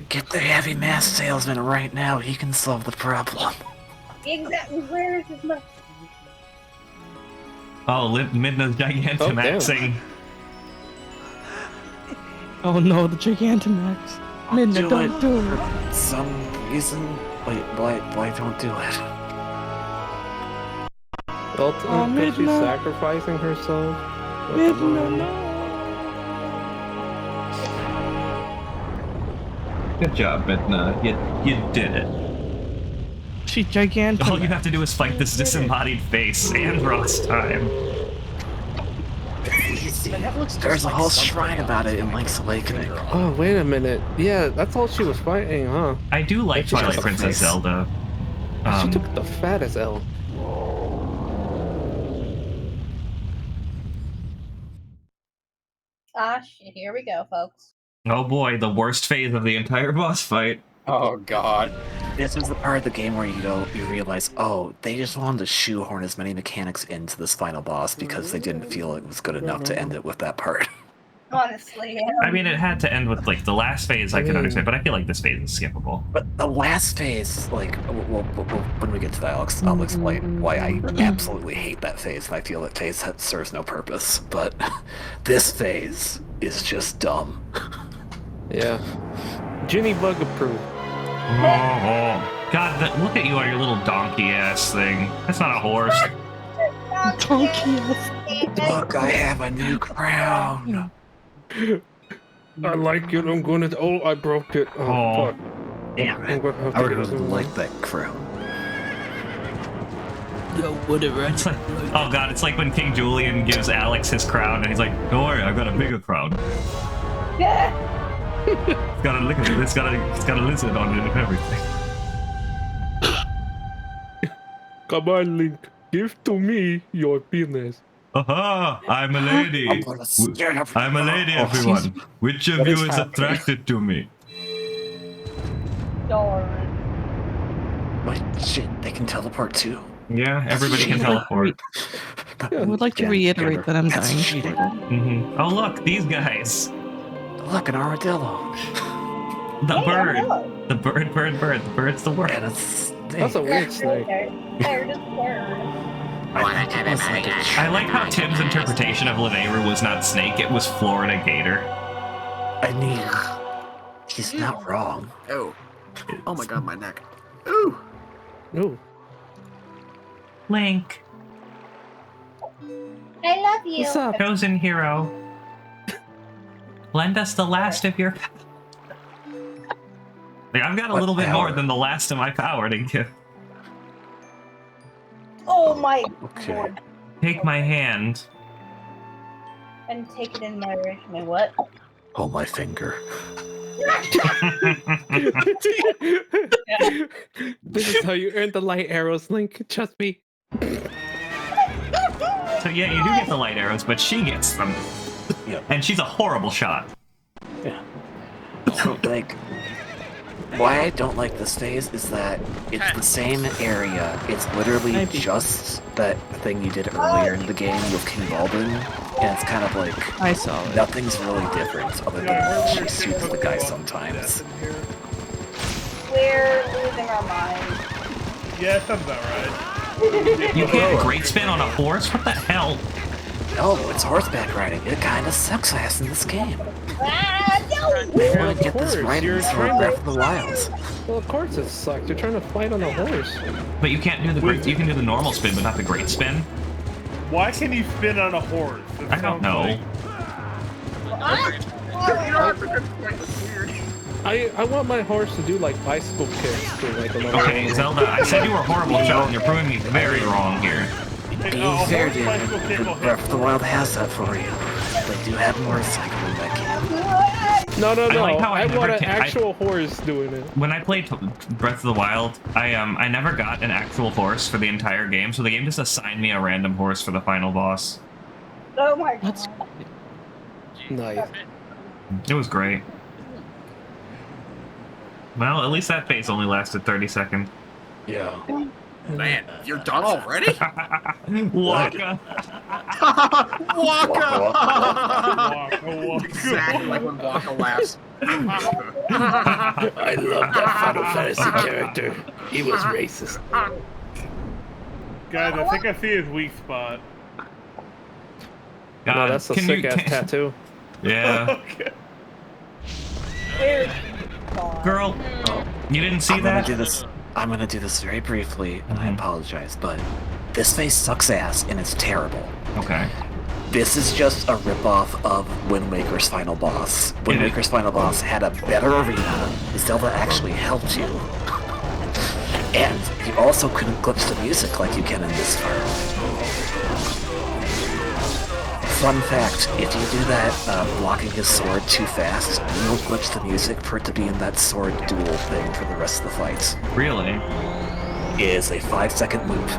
Get the heavy mask salesman right now. He can solve the problem. Exactly. Where is his money? Oh, Midna's Gigantamaxing. Oh no, the Gigantamax. Midna, Do don't it. do it. For some reason, wait, why don't do it? Ultimately, she's Midna. sacrificing herself. What the Midna, mind? no. Good job, Midna. You did it. She Gigantamax. All you have to do is fight this disembodied face and Ross time. There's a whole shrine about it in Link's Awakening. Oh, wait a minute. Yeah, that's all she was fighting, huh? I do like She Twilight just- Princess Zelda. She took the fattest L. Ah, shit. Here we go, folks. Oh boy, the worst phase of the entire boss fight. Oh god. This is the part of the game where you realize, oh, they just wanted to shoehorn as many mechanics into this final boss because they didn't feel it was good enough to end it with that part. Honestly. I mean, it had to end with, like, the last phase I can understand, but I feel like this phase is skippable. But the last phase, like, when we get to that, I'll explain why I absolutely hate that phase, and I feel that phase serves no purpose. But this phase is just dumb. Yeah. Ginny Bug approved. Oh, God, look at you on your little donkey-ass thing. That's not a horse. Look, I have a new crown. I like it. I'm gonna. Oh, I broke it. Oh, Oh. fuck. Damn I'm it. gonna have I to really get some. like that crown. Yo, whatever. It's like, oh God, it's like when King Julian gives Alex his crown, and he's like, "Don't worry, I've got a bigger crown. It's got a look at it. It's got a lizard on it and everything." Come on, Link. Give to me your penis. Aha! I'm a lady. I'm a lady, everyone. Which of you is attracted to me? Darn. Wait, shit, they can teleport too? Yeah, everybody can teleport. I would like to reiterate that I'm That's dying. cheating. Oh look, these guys. Look, an armadillo. The Hey, bird. armadillo. The bird. The bird's the word. And a snake. That's a weird snake. They're just bird. I like how Tim's interpretation of Leveru was not snake, it was Florida gator. I mean, he's not wrong. Oh. Oh my god, my neck. Ooh. Ooh. Link, I love you. What's up? chosen hero. Lend us the last of your Like, I've got a What little bit power? more than the last of my power to give. Oh my Okay. lord. Take my hand. And take it in nourishment. What? Oh, my finger. This is how you earn the light arrows, Link. Trust me. So yeah, you do get the light arrows, but she gets them. Yeah. And she's a horrible shot. Yeah. So, like, why I don't like this phase is that it's the same area. It's literally just that thing you did earlier in the game with King Baldwin, and it's kind of like I saw it. nothing's really different other than she shoots the guy sometimes. We're losing our minds. Yeah, that sounds about right. You can't great spin on a horse? What the hell? No, it's horseback riding. It kind of sucks ass in this game. No! We Well, want of to get this course, right in you're this trying Breath to- of the Wilds. Well, of course it sucks. You're trying to fight on a horse. But you can't do the great. You can do the normal spin, but not the great spin. Why can you spin on a horse? That I don't sounds know. like- I want my horse to do like bicycle kicks to like a little. Okay, Zelda, I said you were horrible, Joe, and you're proving me very wrong here. Hey, Being a fair, horse bicycle kick David, will Breath hit. of the Wild has that for you. They do have motorcycle in that game. No. I like how I I never want an can- actual horse doing it. When I played Breath of the Wild, I never got an actual horse for the entire game, so the game just assigned me a random horse for the final boss. Oh my god. That's Nice. It was great. Well, at least that phase only lasted 30 seconds. Yeah. Man, you're done already? Waka! Waka! Exactly like when Waka laughs. I love that Final Fantasy character. He was racist. Guys, I think I see his weak spot. God, No, that's a can sick you- ass tattoo. Yeah. Okay. Weird. Girl, you didn't see I'm gonna that? do this. I'm gonna do this very briefly, and I apologize, but this face sucks ass, and it's terrible. Okay. This is just a ripoff of Wind Waker's final boss. Wind It is. Waker's final boss had a better arena. Zelda actually helped you. And you also couldn't glitch the music like you can in this part. Fun fact, if you do that blocking his sword too fast, you'll glitch the music for it to be in that sword duel thing for the rest of the fights. Really? It is a 5-second loop.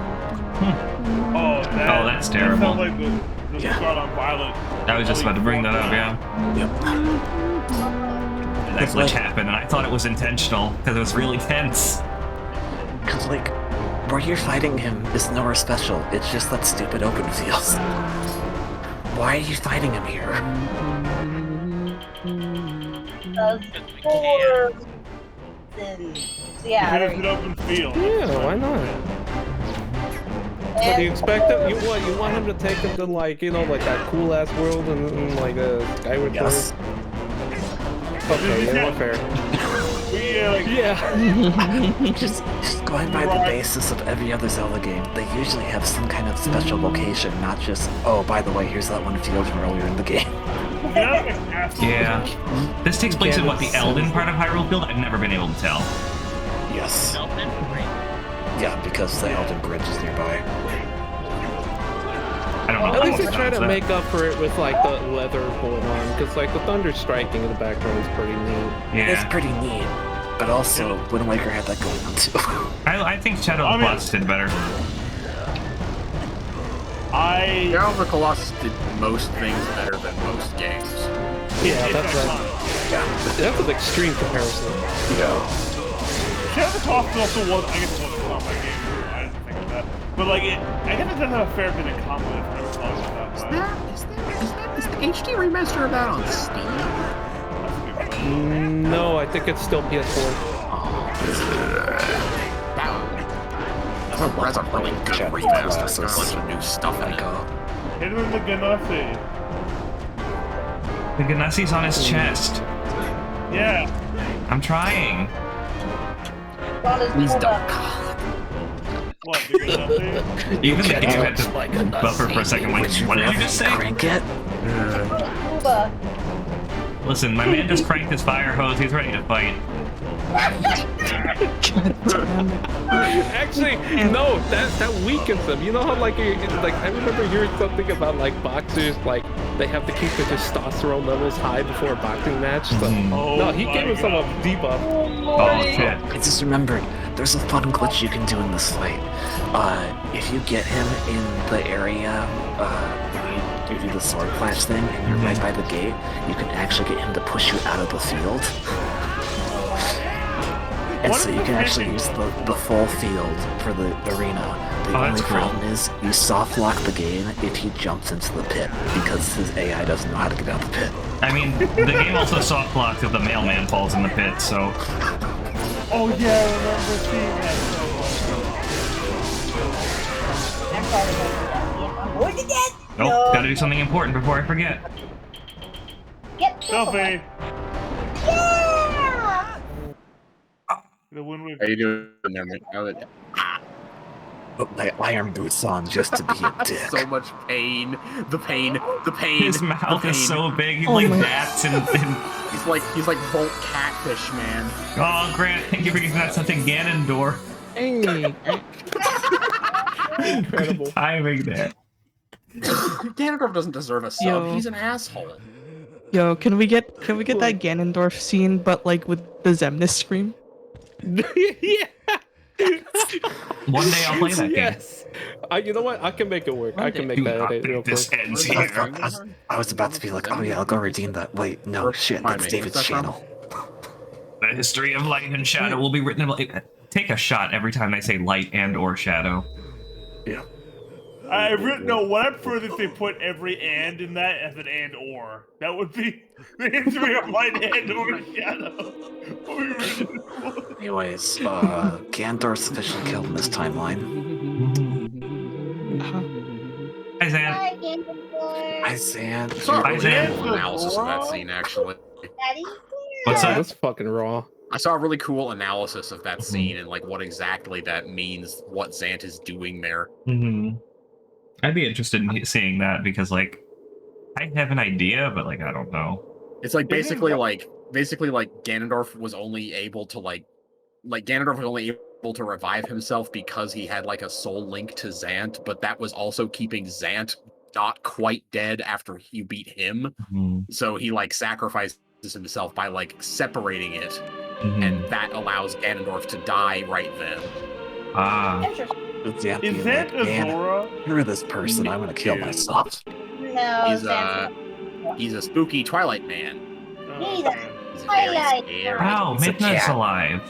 Oh, that's terrible. That sounds like the Yeah. spot on Violet. I was just about to bring that up, yeah. Yep. That glitch happened, and I thought it was intentional, because it was really tense. Cause like, where you're fighting him is nowhere special, it's just that stupid open field. Why are you fighting him here? Yeah. It is an open field. Yeah, why not? What do you expect him? You want him to take him to like like that cool ass world and like a Skyward Yes. Sword? Okay, yeah, not fair. Yeah. Just going by the basis of every other Zelda game, they usually have some kind of special location, not just, oh, by the way, here's that one field from earlier in the game. Yeah. This takes place in, what, the Elden part of Hyrule Field? I've never been able to tell. Yes. Yeah, because the Elden Bridge is nearby. I don't know. At least how they try to that. make up for it with like the leather going on, because like the thunder striking in the background is pretty neat. It's Yeah. pretty neat, but also, Wind Waker had that going on too. I think Shadow of the Colossus did better. Shadow of the Colossus did most things better than most games. Yeah, that's an extreme comparison. Yeah. Shadow of the Colossus also was, I guess, was not my game. I didn't think of that. But like, I guess it doesn't have a fair bit in common with Shadow of the Colossus that way. Is the HD remaster of that on Steam? No, I think it's still PS4. That's a really good remaster. It's got a bunch of new stuff in it. Hit him in the Ganassi. The Ganassi's on his chest. Yeah. I'm trying. Please don't. What, the Ganassi? Even the game had to buffer for a second. Like, what did you just say? Crank it? Listen, my man just cranked his fire hose. He's ready to fight. Actually, no, that weakens them. You know how like I remember hearing something about like boxers, like they have to keep their testosterone levels high before a boxing match. So, no, he gave himself a debuff. Oh shit. I just remembered, there's a fun glitch you can do in this fight. If you get him in the area, when you do the sword clash thing, and you're right by the gate, you can actually get him to push you out of the field. And so you can actually use the full field for the arena. The only problem is you soft lock the game if he jumps into the pit, because his AI doesn't know how to get out the pit. I mean, the game also soft blocks if the mailman falls in the pit, so. Oh yeah, I remember seeing that. I'm going to get. Nope, gotta do something important before I forget. Get Selfie. Yeah. The one with. How you doing there, man? Put my iron boots on just to be a dick. So much pain. The pain. The pain. His mouth is so big, he Oh like my- bats and He's like Bolt Catfish, man. oh, Grant, thank you for giving that something Ganondorf. Hey. Incredible. Good timing there. Ganondorf doesn't deserve a sub. Yo. He's an asshole. Yo, can we get that Ganondorf scene, but like with the Zemnis scream? Yeah. One day I'll play that game. Yes. You know what? I can make it work. I can make Do that not edit real think this quick. ends I here. was about to be like, oh yeah, I'll go redeem that. Wait, no, shit, Remind that's me, David's what's that channel. The history of light and shadow will be written about. Take a shot every time they say light and or shadow. Yeah. No, what I prefer if they put every and in that as an and or. That would be the history of light and or shadow. Anyways, Ganondorf's officially killed in this timeline. Hi, Zan. Hi, Ganondorf. Hi, Zan. I saw a Hi, really Zan. cool analysis of that scene, actually. Daddy. What's Oh, that? that's fucking raw. I saw a really cool analysis of that scene and like what exactly that means, what Zant is doing there. Mm-hmm. I'd be interested in seeing that because, like, I have an idea, but like, I don't know. It's like basically like Ganondorf was only able to like Ganondorf was only able to revive himself because he had like a soul link to Zant, but that was also keeping Zant not quite dead after you beat him. Mm-hmm. So he like sacrifices himself by like separating it, Mm-hmm. and that allows Ganondorf to die right then. Ah, Interesting. Zan Is being that like, man, Azora? you're this person, I'm gonna kill myself. No, He's a spooky Twilight man. He's Oh, a He's Twilight. very scary. wow, It's a Midna's cat. alive.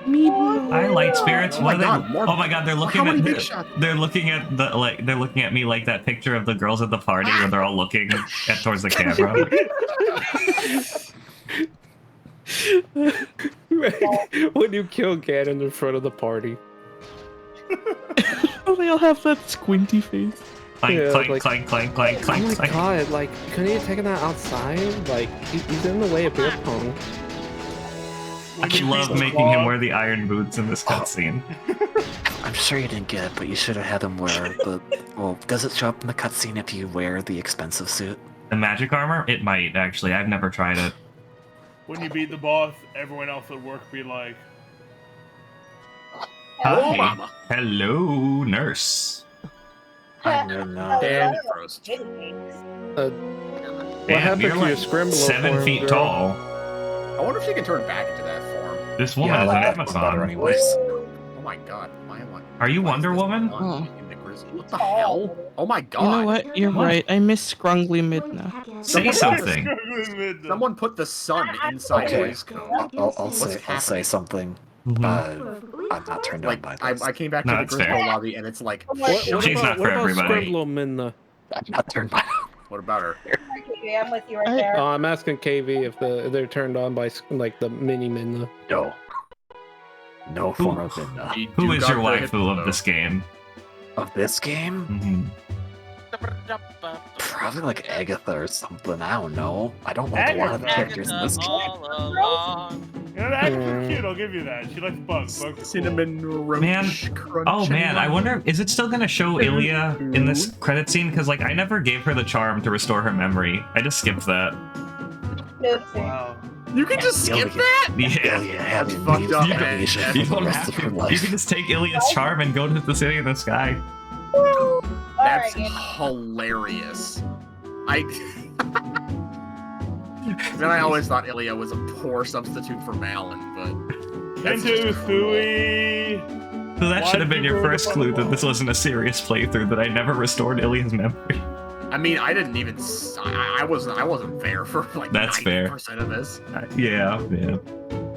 Midna. I light spirits. Oh What my are God, they? more- Oh my God, they're How looking many at big shots? they're looking at the like they're looking at me like that picture of the girls at the party where they're all looking at towards the camera. When you kill Ganon in front of the party. Oh, they all have that squinty face. Clank, Yeah, clank, like- clank, clank, clank, Oh clank, my clank. god, like, couldn't you have taken that outside? Like, he's in the way of beer pong. I love making him wear the iron boots in this cutscene. I'm sure you didn't get it, but you should have had him wear the. Well, does it show up in the cutscene if you wear the expensive suit? The magic armor? It might actually. I've never tried it. When you beat the boss, everyone else at work be like, Oh, Hi. mama. Hello, nurse. I don't know. Damn, gross. What Damn, happened you're to your like scramble 7 form, feet girl? tall. I wonder if she can turn back into that form. This woman Yeah, I is like an that one better Amazon. anyways. Oh my god, why am I? Are you why is Wonder this Woman? one in the grizzly? What the hell? Oh my god. You know what? You're What? right. I miss Scrungly Midna. Say something. Someone put the sun inside Okay. Grayskull. I'll say happening? something. Mhm. I'm not turned on Like, by I this. came back No, to the that's fair. Grayskull lobby and it's like, She's not for everybody. Scramble Midna? I'm not turned by. what about her? I'm with you right there. I'm asking KV if they're turned on by like the mini Midna. No. No form of Midna. You Who do is got your the waifu hit, of though. this game? Of this game? Mm-hmm. Probably like Agatha or something. I don't know. I don't like a lot of the characters in this game. all along. You know, that's cute, I'll give you that. She likes bugs. Bugs are cool. Cinnamon roach Man, crunch. oh man, I wonder, is it still gonna show Ilya in this credit scene? Because like I never gave her the charm to restore her memory. I just skipped that. Wow. You can just skip that? Yeah. Ilya had That's fucked up, amnesia man. for You the don't rest have of her to. life. You can just take Ilya's charm and go to the city in the sky. That's hilarious. Man, I always thought Ilya was a poor substitute for Malin, but that's Into just cool. Fui. So that should have been your Why'd you first go to clue that Buffalo? this wasn't a serious playthrough, that I never restored Ilya's memory. I mean, I didn't even. I wasn't there for like That's fair. 90% of this. Yeah.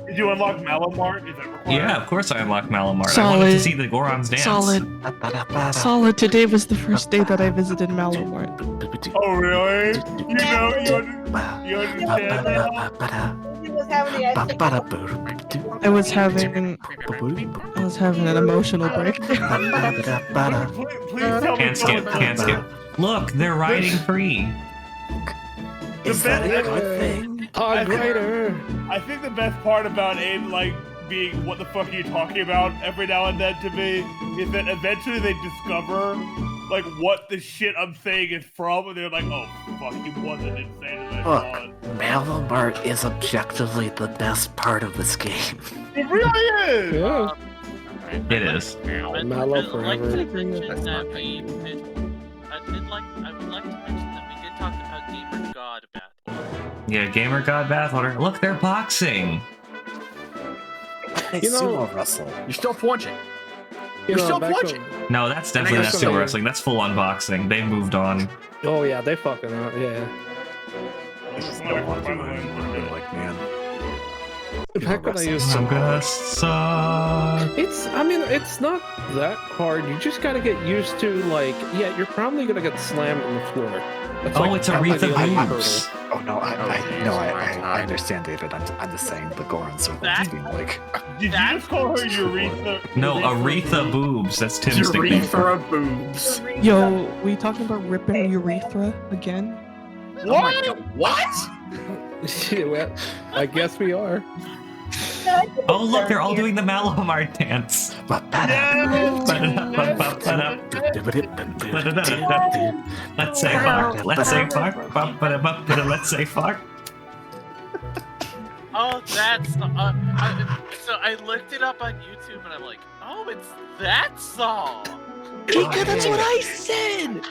Did you unlock Malamart? Is that required? Yeah, of course I unlocked Malamart. I Solid. wanted to see the Gorons dance. Solid. Solid. Today was the first day that I visited Malamart. Oh, really? You understand now? He was having the I was having an emotional breakdown. Please tell me. Can't skip, can't skip. Look, they're riding free. Is that a good thing? I think the best part about Abe, like, being what the fuck are you talking about every now and then to me is that eventually they discover like what the shit I'm saying is from, and they're like, oh fuck, he wasn't insane as I Look, thought. Malomart is objectively the best part of this game. It really is! Yeah. It is. Mallow I'd like forever. to mention That's that not I would like to mention that we did talk about Gamer God Bathwater. Yeah, Gamer God Bathwater. Look, they're boxing. They You know- sumo wrestle. You're still flinching. You You're know, still back flinching. No, that's definitely I not guess sumo so. wrestling. That's full unboxing. They've moved on. Oh yeah, they fucking are. Yeah. I just don't want to do it. Like, man. Back when I used I'm to. gonna suck. I mean, it's not that hard. You just gotta get used to, like, yeah, you're probably gonna get slammed on the floor. That's Oh, like it's probably Aretha the only Boobs. hurdle. Oh no, I Jeez, understand, David. I'm just saying the Goron circle is being like. Did you just call her Urethra? No, Aretha Boobs. That's Tim's nickname. Urethra boobs. Yo, we talking about ripping urethra again? Oh my God. What? Yeah, well, I guess we are. Oh, look, they're all doing the Malomar dance. Let's say fuck. Let's say fuck. Let's say fuck. Oh, that's so I looked it up on YouTube and I'm like, oh, it's that song. Kika, that's what I said!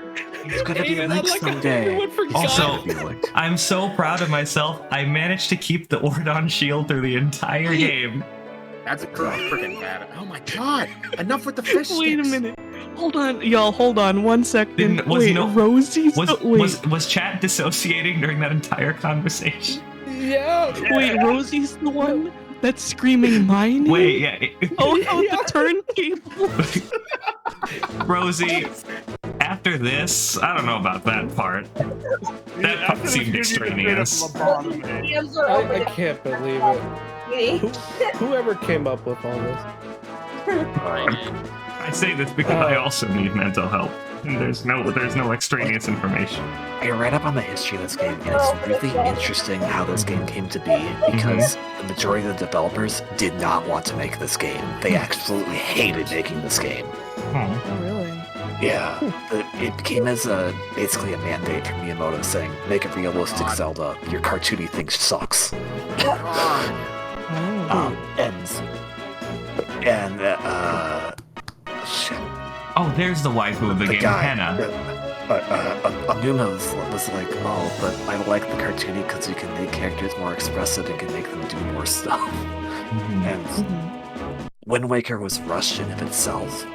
He's gonna be David, linked I'd like to someday. everyone forgot. Also, Be linked. I'm so proud of myself. I managed to keep the Ordon shield through the entire game. That's freaking bad. Oh my God. Enough with the fish sticks. Wait a minute. Hold on, y'all. Hold on 1 second. Didn't- was Wait, no- Rosie's. Was was chat dissociating during that entire conversation? Yeah. Wait, Rosie's the one that's screaming my name? Wait, yeah. Oh no, the turntable. Rosie, after this, I don't know about that part. That part seemed extraneous. DMs are open. I can't believe it. Whoever came up with all this. I say this because I also need mental help. And there's no extraneous information. I read up on the history of this game, and it's really interesting how this game came to be because the majority of the developers did not want to make this game. They absolutely hated making this game. Oh, really? Yeah, it came as basically a mandate from Miyamoto saying, make a realistic Zelda. Your cartoony thing sucks. Shit. Oh, there's the waifu of the game, guy, Hannah. Anuma was like, oh, but I like the cartoony because you can make characters more expressive and can make them do more stuff. And Wind Waker was rushed in of itself,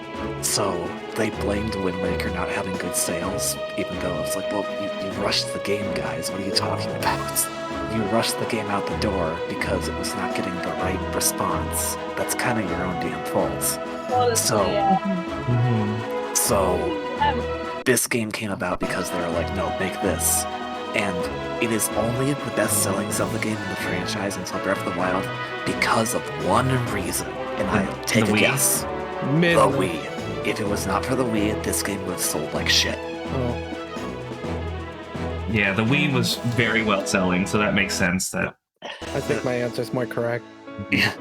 so they blamed Wind Waker not having good sales, even though it was like, well, you rushed the game, guys. What are you talking about? You rushed the game out the door because it was not getting the right response. That's kind of your own damn fault. So this game came about because they were like, no, make this. And it is only the best-selling Zelda game in the franchise until Breath of the Wild because of one reason. And I take a Wii? guess. The Wii. If it was not for the Wii, this game would have sold like shit. Oh. Yeah, the Wii was very well selling, so that makes sense. That I think my answer's more correct. Yeah.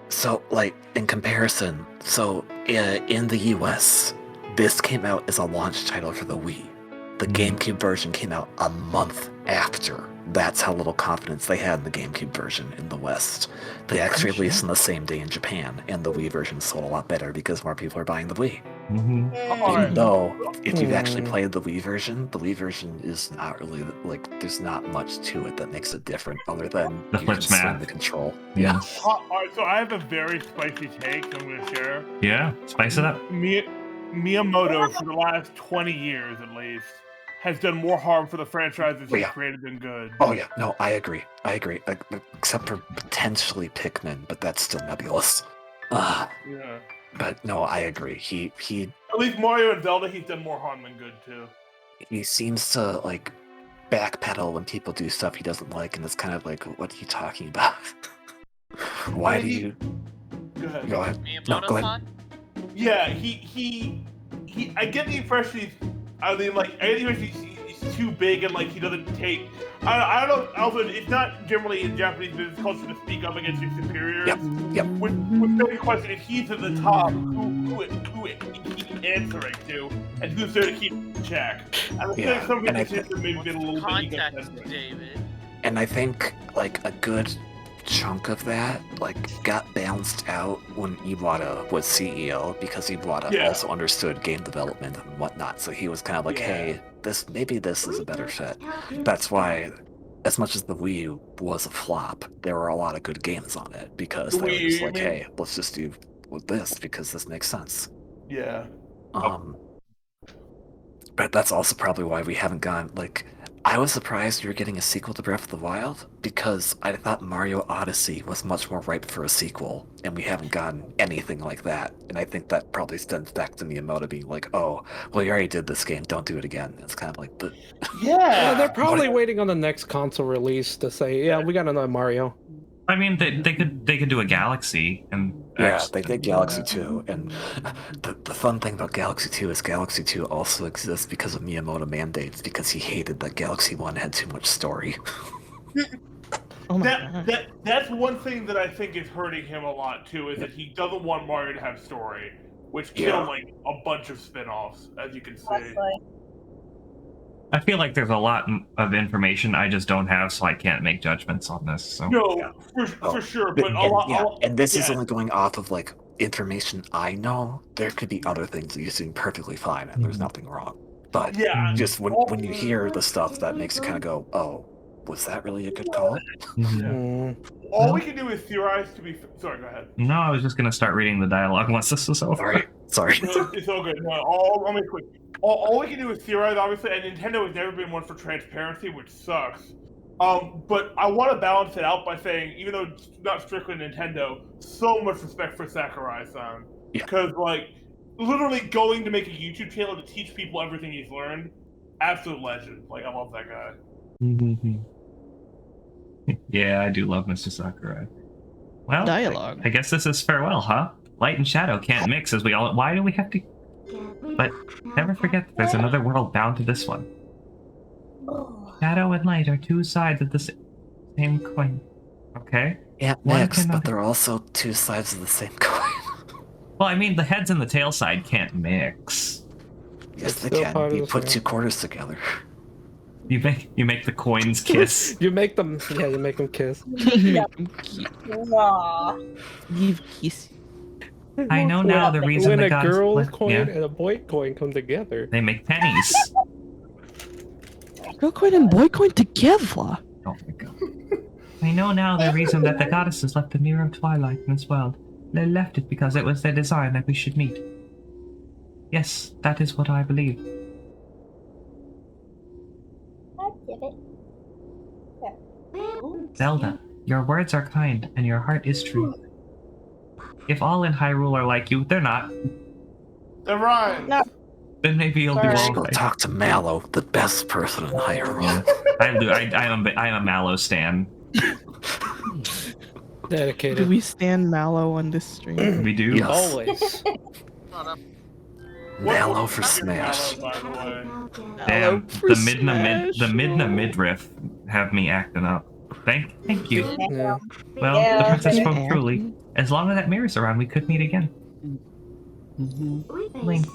So, like, in comparison, in the US, this came out as a launch title for the Wii. The GameCube version came out a month after. That's how little confidence they had in the GameCube version in the West. They actually released on the same day in Japan, and the Wii version sold a lot better because more people are buying the Wii. Even though, if you've actually played the Wii version is not really, like, there's not much to it that makes it different other than The you flip can swing smash. the control. Yeah. Alright, so I have a very spicy take I'm going to share. Yeah, spice it up. Miyamoto, for the last 20 years at least, has done more harm for the franchises he's created than good. Oh yeah, no, I agree. Except for potentially Pikmin, but that's still nebulous. Yeah. But no, I agree. He At least Mario and Zelda, he's done more harm than good too. he seems to like backpedal when people do stuff he doesn't like, and it's kind of like, what are you talking about? Why do you? Go ahead. Go ahead. No, go ahead. Yeah, he I get the impression I get the impression he's too big and like he doesn't take. I don't know. Also, it's not generally in Japanese business culture to speak up against your superiors. Yep. With the question, if he's at the top, who he answering to, and who's there to keep check? And I think some of his decisions maybe been a little bit Context, David. And I think like a good chunk of that got balanced out when Iwata was CEO, because Iwata also understood game development and whatnot, so he was kind of like, hey, this is a better fit. That's why, as much as the Wii U was a flop, there were a lot of good games on it, because they were just like, hey, let's just do with this because this makes sense. Yeah. But that's also probably why we haven't gone I was surprised you were getting a sequel to Breath of the Wild, because I thought Mario Odyssey was much more ripe for a sequel, and we haven't gotten anything like that. And I think that probably stems back to Miyamoto being like, oh, well, you already did this game, don't do it again. It's kind of like, but... Yeah, they're probably waiting on the next console release to say, yeah, we got another Mario. I mean, they could do a Galaxy, and they did Galaxy 2, and the fun thing about Galaxy 2 is Galaxy 2 also exists because of Miyamoto mandates, because he hated that Galaxy 1 had too much story. That's one thing that I think is hurting him a lot too, is that he doesn't want Mario to have story, which killed a bunch of spin-offs, as you can see. I feel like there's a lot of information I just don't have, so I can't make judgments on this. So. No, for sure, but and this is only going off of information I know. There could be other things that you're doing perfectly fine, and there's nothing wrong. But just when you hear the stuff, that makes you kind of go, oh, was that really a good call? All we can do is theorize to be... Sorry, go ahead. No, I was just going to start reading the dialogue once this was over. Sorry. No, it's all good. No, I'll make it quick. All we can do is theorize, obviously, and Nintendo has never been one for transparency, which sucks. But I want to balance it out by saying, even though it's not strictly Nintendo, so much respect for Sakurai-san. Because, literally going to make a YouTube channel to teach people everything he's learned, absolute legend. I love that guy. Yeah, I do love Mr. Sakurai. Well, dialogue. I guess this is farewell, huh? Light and shadow can't mix, as we all... Why do we have to... But never forget that there's another world bound to this one. Shadow and light are two sides of the same coin. Okay? Yeah, mix, but they're also two sides of the same coin. Well, I mean, the heads and the tail side can't mix. Yes, they can. You put two quarters together. You make the coins kiss. You make them kiss. Give kiss. I know now the reason when the a gods girl coin and a boy coin come together, they make pennies. Girl coin and boy coin together. Oh my god. I know now the reason that the goddesses left the mirror of Twilight in this world. They left it because it was their design that we should meet. Yes, that is what I believe. I get it. Zelda, your words are kind and your heart is true. If all in Hyrule are like you, they're not. They're right. No. Then maybe you'll do all right. Talk to Mallow, the best person in Hyrule. I'm a Mallow stan. Dedicated. Do we stand Mallow on this stream? We do. Yes. Always. Mallow for Smash. Damn, the Midna midriff have me acting up. Thank you. Yeah. Well, the princess spoke truly. As long as that mirror's around, we could meet again. Link.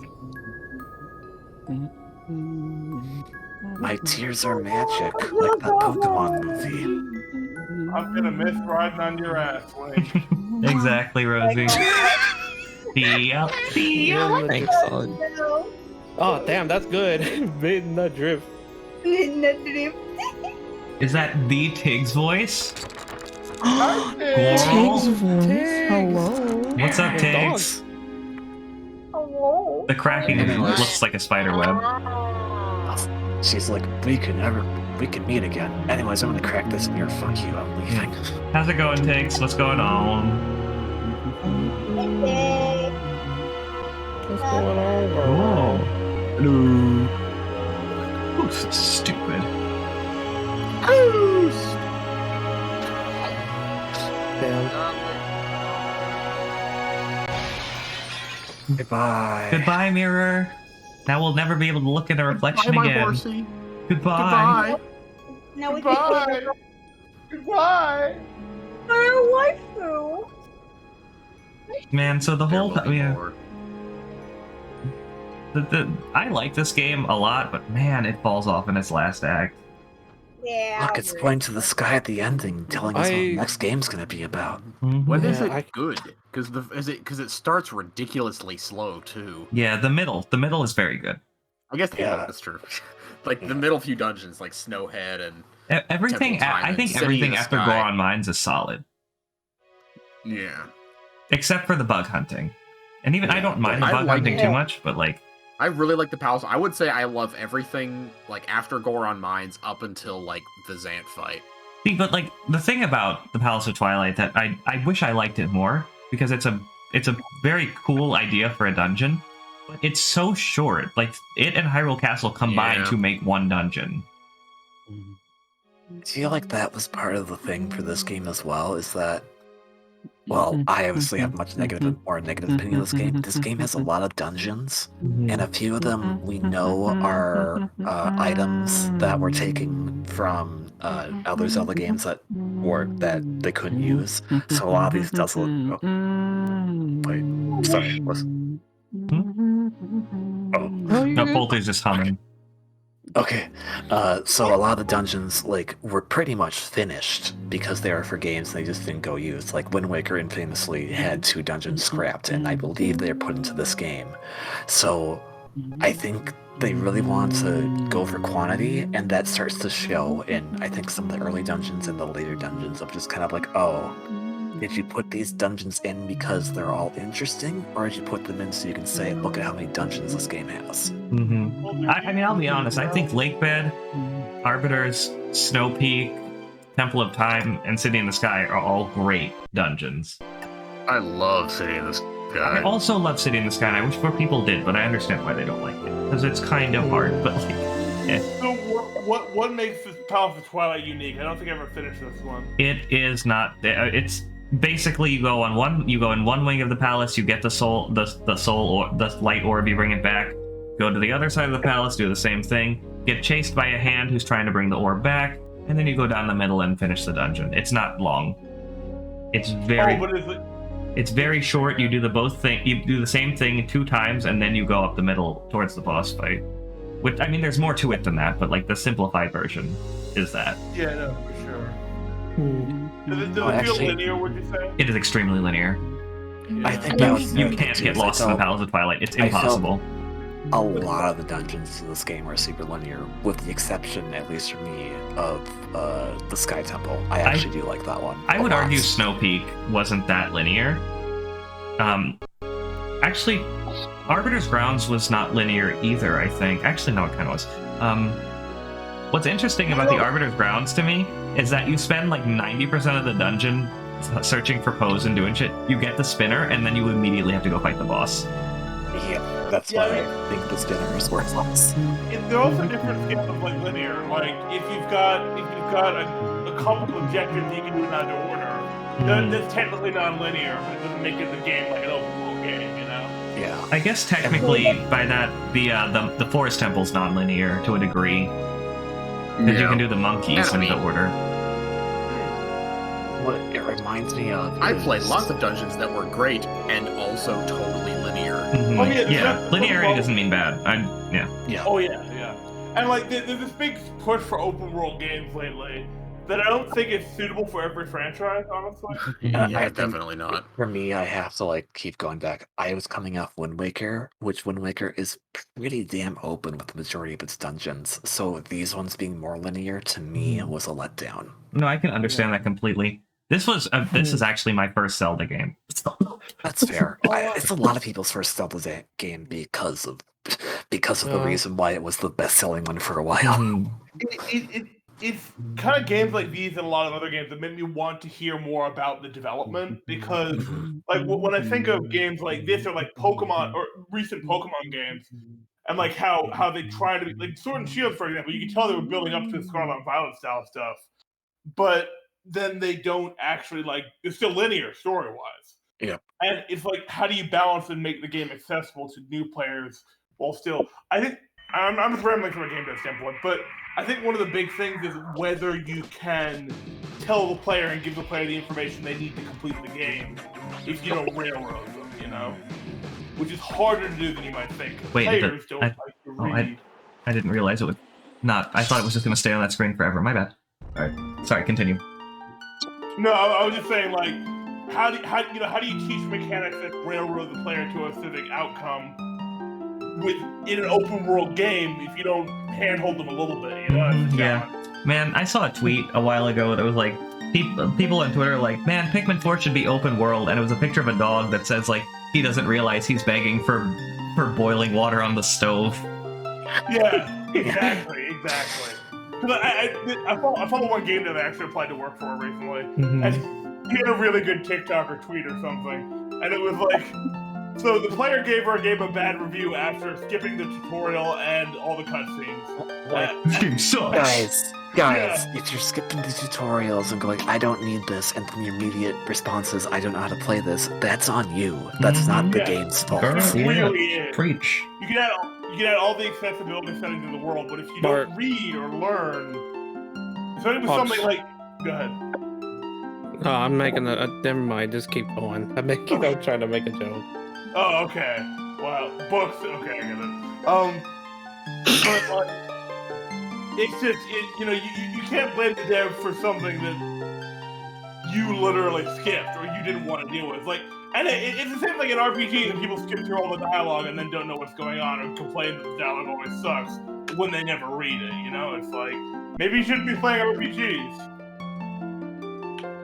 My tears are magic, like that Pokemon movie. I'm gonna miss riding on your ass, Link. Exactly, Rosie. Feel. Thanks, son. Oh, damn, that's good. Midna drift. Is that the Tig's voice? Tig's voice. Hello. What's up, Tiggs? Hello. The cracking looks like a spider web. She's like, we can meet again. Anyways, I'm gonna crack this mirror. Fuck you, I'm leaving. How's it going, Tiggs? What's going on? What's going on, bro? Oh. Hello. Ooh, so stupid. Goodbye. Goodbye, mirror. Now we'll never be able to look at a reflection Goodbye, my again. horsey. Goodbye. Now we Goodbye. Goodbye. My waifu. Man, so the whole There will be more. I like this game a lot, but man, it falls off in its last act. Yeah. Look, it's pointing to the sky at the ending, telling us what the next game's gonna be about. When is Yeah, it good? Because it starts ridiculously slow too. Yeah, the middle is very good. I guess Yeah. that's true. Like the middle few dungeons, like Snowhead and Everything, Temple Time I and think City everything in the after Sky. Goron Mines is solid, yeah. except for the bug hunting. And even I don't mind the I bug like hunting it. too much, but like, I really like the Palace. I would say I love everything like after Goron Mines up until like the Zant fight. see, but like the thing about the Palace of Twilight that I wish I liked it more, because it's a very cool idea for a dungeon, but it's so short. Like it and Hyrule Castle combined Yeah. to make one dungeon. I feel like that was part of the thing for this game as well, is that, well, I obviously have more negative opinion of this game. This game has a lot of dungeons, and a few of them we know are items that were taken from other Zelda games that they couldn't use. So a lot of these does look. Oh, wait, sorry. No, Bolter's just humming. Okay, so a lot of the dungeons were pretty much finished because they were for games they just didn't go use. Like Wind Waker infamously had 2 dungeons scrapped, and I believe they're put into this game. So I think they really want to go for quantity, and that starts to show in I think some of the early dungeons and the later dungeons of just kind of like, oh, did you put these dungeons in because they're all interesting, or did you put them in so you can say, look at how many dungeons this game has? I mean, I'll be honest. I think Lakebed, Arbiters, Snow Peak, Temple of Time, and City in the Sky are all great dungeons. I love City in the Sky. I also love City in the Sky, and I wish more people did, but I understand why they don't like it. Because it's kind of hard, but like, yeah. So what makes this Palace of Twilight unique? I don't think I ever finished this one. It is not. It's basically you go in one wing of the palace, you get the soul, or the light orb, you bring it back. Go to the other side of the palace, do the same thing. Get chased by a hand who's trying to bring the orb back, and then you go down the middle and finish the dungeon. It's not long. It's very. Oh, but is it? It's very short. You do You do the same thing 2 times, and then you go up the middle towards the boss fight. Which, I mean, there's more to it than that, but like the simplified version is that. Yeah, no, for sure. Does it feel linear? Would you say? It is extremely linear. Yeah. I think that was You can't get lost in the Palace of Twilight. It's impossible. A lot of the dungeons in this game are super linear, with the exception, at least for me, of the Sky Temple. I actually do like that one. I would argue Snow Peak wasn't that linear. Actually, Arbiter's Grounds was not linear either, I think. Actually, no, it kind of was. What's interesting about the Arbiter's Grounds to me is that you spend like 90% of the dungeon searching for pose and doing shit. You get the spinner, and then you immediately have to go fight the boss. Yeah, that's why I think the spinner is worthless. There are also different scales of like linear. Like if you've got a couple objectives you can do in either order, that's technically non-linear, but it doesn't make it the game like an open world game, you know? Yeah. I guess technically by that the Forest Temple's non-linear to a degree. Because you can do the monkeys in the order. What it reminds me of I played lots of dungeons that were great and also totally linear. Oh, yeah, linearity doesn't mean bad. Yeah. Oh yeah. And like there's this big push for open world games lately that I don't think is suitable for every franchise, honestly. Yeah, definitely not. For me, I have to keep going back. I was coming off Wind Waker, which Wind Waker is pretty damn open with the majority of its dungeons. So these ones being more linear to me was a letdown. No, I can understand that completely. This is actually my first Zelda game. That's fair. It's a lot of people's first Zelda game because of the reason why it was the best-selling one for a while. It's kind of games like these and a lot of other games that make me want to hear more about the development, because like when I think of games like this or like Pokemon or recent Pokemon games, and like how they try to be like Sword and Shield, for example, you can tell they were building up to the Scarlet and Violet style stuff, but then they don't actually like. It's still linear story wise. Yeah. And it's like, how do you balance and make the game accessible to new players while still? I think I'm just rambling from a game dev standpoint, but I think one of the big things is whether you can tell the player and give the player the information they need to complete the game if you don't railroad them, you know? Which is harder to do than you might think. Wait, Players don't like to read. I didn't realize it would not. I thought it was just going to stay on that screen forever. My bad. All right. Sorry, continue. No, I was just saying, like, how do you teach mechanics that railroad the player to a specific outcome in an open world game if you don't handhold them a little bit, you know? Yeah. Man, I saw a tweet a while ago that was like, people on Twitter are like, man, Pikmin 4 should be open world, and it was a picture of a dog that says, like, he doesn't realize he's begging for boiling water on the stove. Yeah, exactly. Because I follow one game that I actually applied to work for recently, and he had a really good TikTok or tweet or something, and it was like, so the player gave our game a bad review after skipping the tutorial and all the cutscenes. Game sucks. Guys, if you're skipping the tutorials and going, I don't need this, and then your immediate response is, I don't know how to play this, that's on you. That's not the game's fault. It really is. Preach. You can add all the accessibility settings in the world, but if you don't read or learn, so it was something like, go ahead. Oh, I'm making a never mind. Just keep going. I'm trying to make a joke. Oh, okay. Wow. Books. Okay, I get it. But it's just you can't blame the dev for something that you literally skipped or you didn't want to deal with. Like, and it's the same thing in RPG that people skip through all the dialogue and then don't know what's going on or complain that the dialogue always sucks when they never read it. You know, it's like maybe you shouldn't be playing RPGs.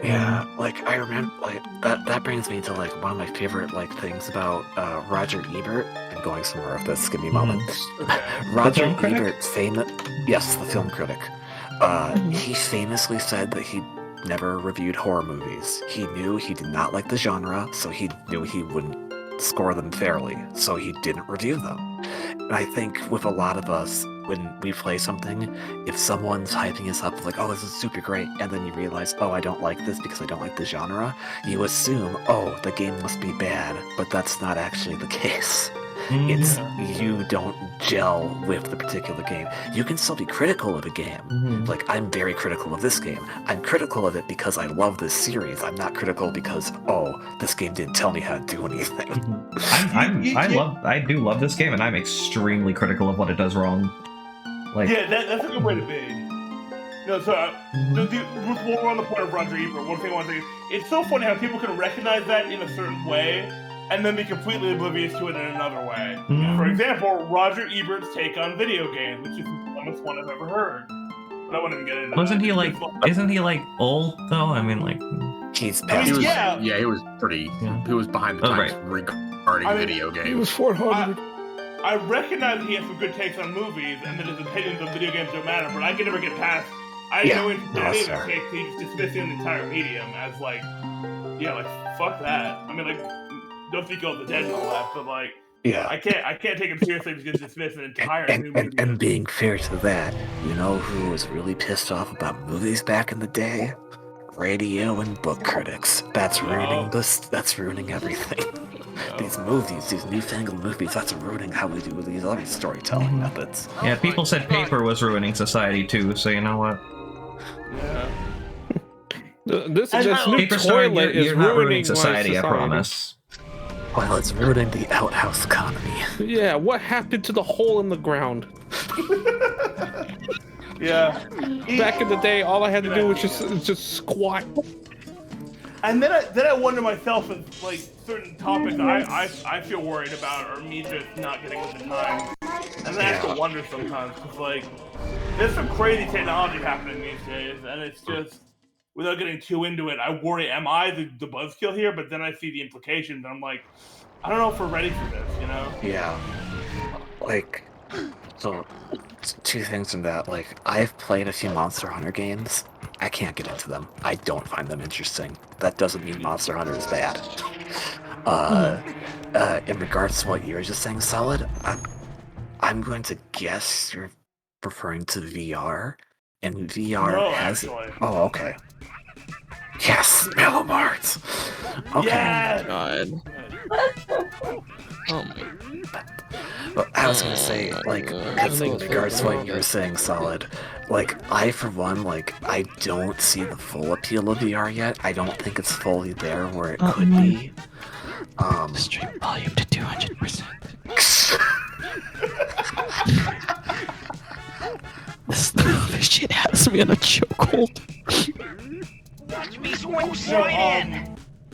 Yeah, like, I remember, like, that brings me to, like, one of my favorite, like, things about Roger Ebert. I'm going somewhere with this, give me a moment. Roger Ebert, yes, the film critic. He famously said that he never reviewed horror movies. He knew he did not like the genre, so he knew he wouldn't score them fairly, so he didn't review them. And I think with a lot of us, when we play something, if someone's hyping us up like, oh, this is super great, and then you realize, oh, I don't like this because I don't like the genre, you assume, oh, the game must be bad, but that's not actually the case. It's you don't gel with the particular game. You can still be critical of a game. Like, I'm very critical of this game. I'm critical of it because I love this series. I'm not critical because, oh, this game didn't tell me how to do anything. I do love this game, and I'm extremely critical of what it does wrong. Like, yeah, that's a good way to be. No, so we're on the point of Roger Ebert. One thing I want to say is, it's so funny how people can recognize that in a certain way, and then be completely oblivious to it in another way. For example, Roger Ebert's take on video games, which is the dumbest one I've ever heard. But I wouldn't even get into Wasn't that. he like? Isn't he like old though? I mean, like, he's past. He was pretty. Yeah. He was behind the times regarding video games. He was 400. I recognize that he has some good takes on movies, and that his opinions on video games don't matter. But I can never get past. I know in any of his takes, he's dismissing the entire medium as like, like fuck that. I mean, like, don't speak of the dead and all that, but like, I can't take him seriously because he's dismissing an entire new medium. And being fair to that, you know who was really pissed off about movies back in the day? Radio and book critics. That's ruining this. That's ruining everything. These movies, these newfangled movies, that's ruining how we do these other storytelling methods. Yeah, people said paper was ruining society too, so you know what? This new paper story, toilet you're is not ruining ruining society, I promise. Well, it's ruining the outhouse economy. Yeah, what happened to the hole in the ground? Back in the day, all I had to do was just squat. And then I wonder myself if like certain topics I feel worried about are me just not getting with the times. And then I have to wonder sometimes because like there's some crazy technology happening these days, and it's just without getting too into it, I worry, am I the buzzkill here? But then I see the implications, and I'm like, I don't know if we're ready for this, you know? Yeah. Like, so, two things from that. Like, I've played a few Monster Hunter games. I can't get into them. I don't find them interesting. That doesn't mean Monster Hunter is bad. In regards to what you were just saying, Solid, I'm going to guess you're referring to VR. And VR has... actually. Oh, okay. Yes, Malomart. Okay. Yes! God. Oh my. But I was gonna say, like, in regards to what you were saying, Solid, like, I, for one, like, I don't see the full appeal of VR yet. I don't think it's fully there where it could be. Stream volume to 200%. This shit has me in a chokehold.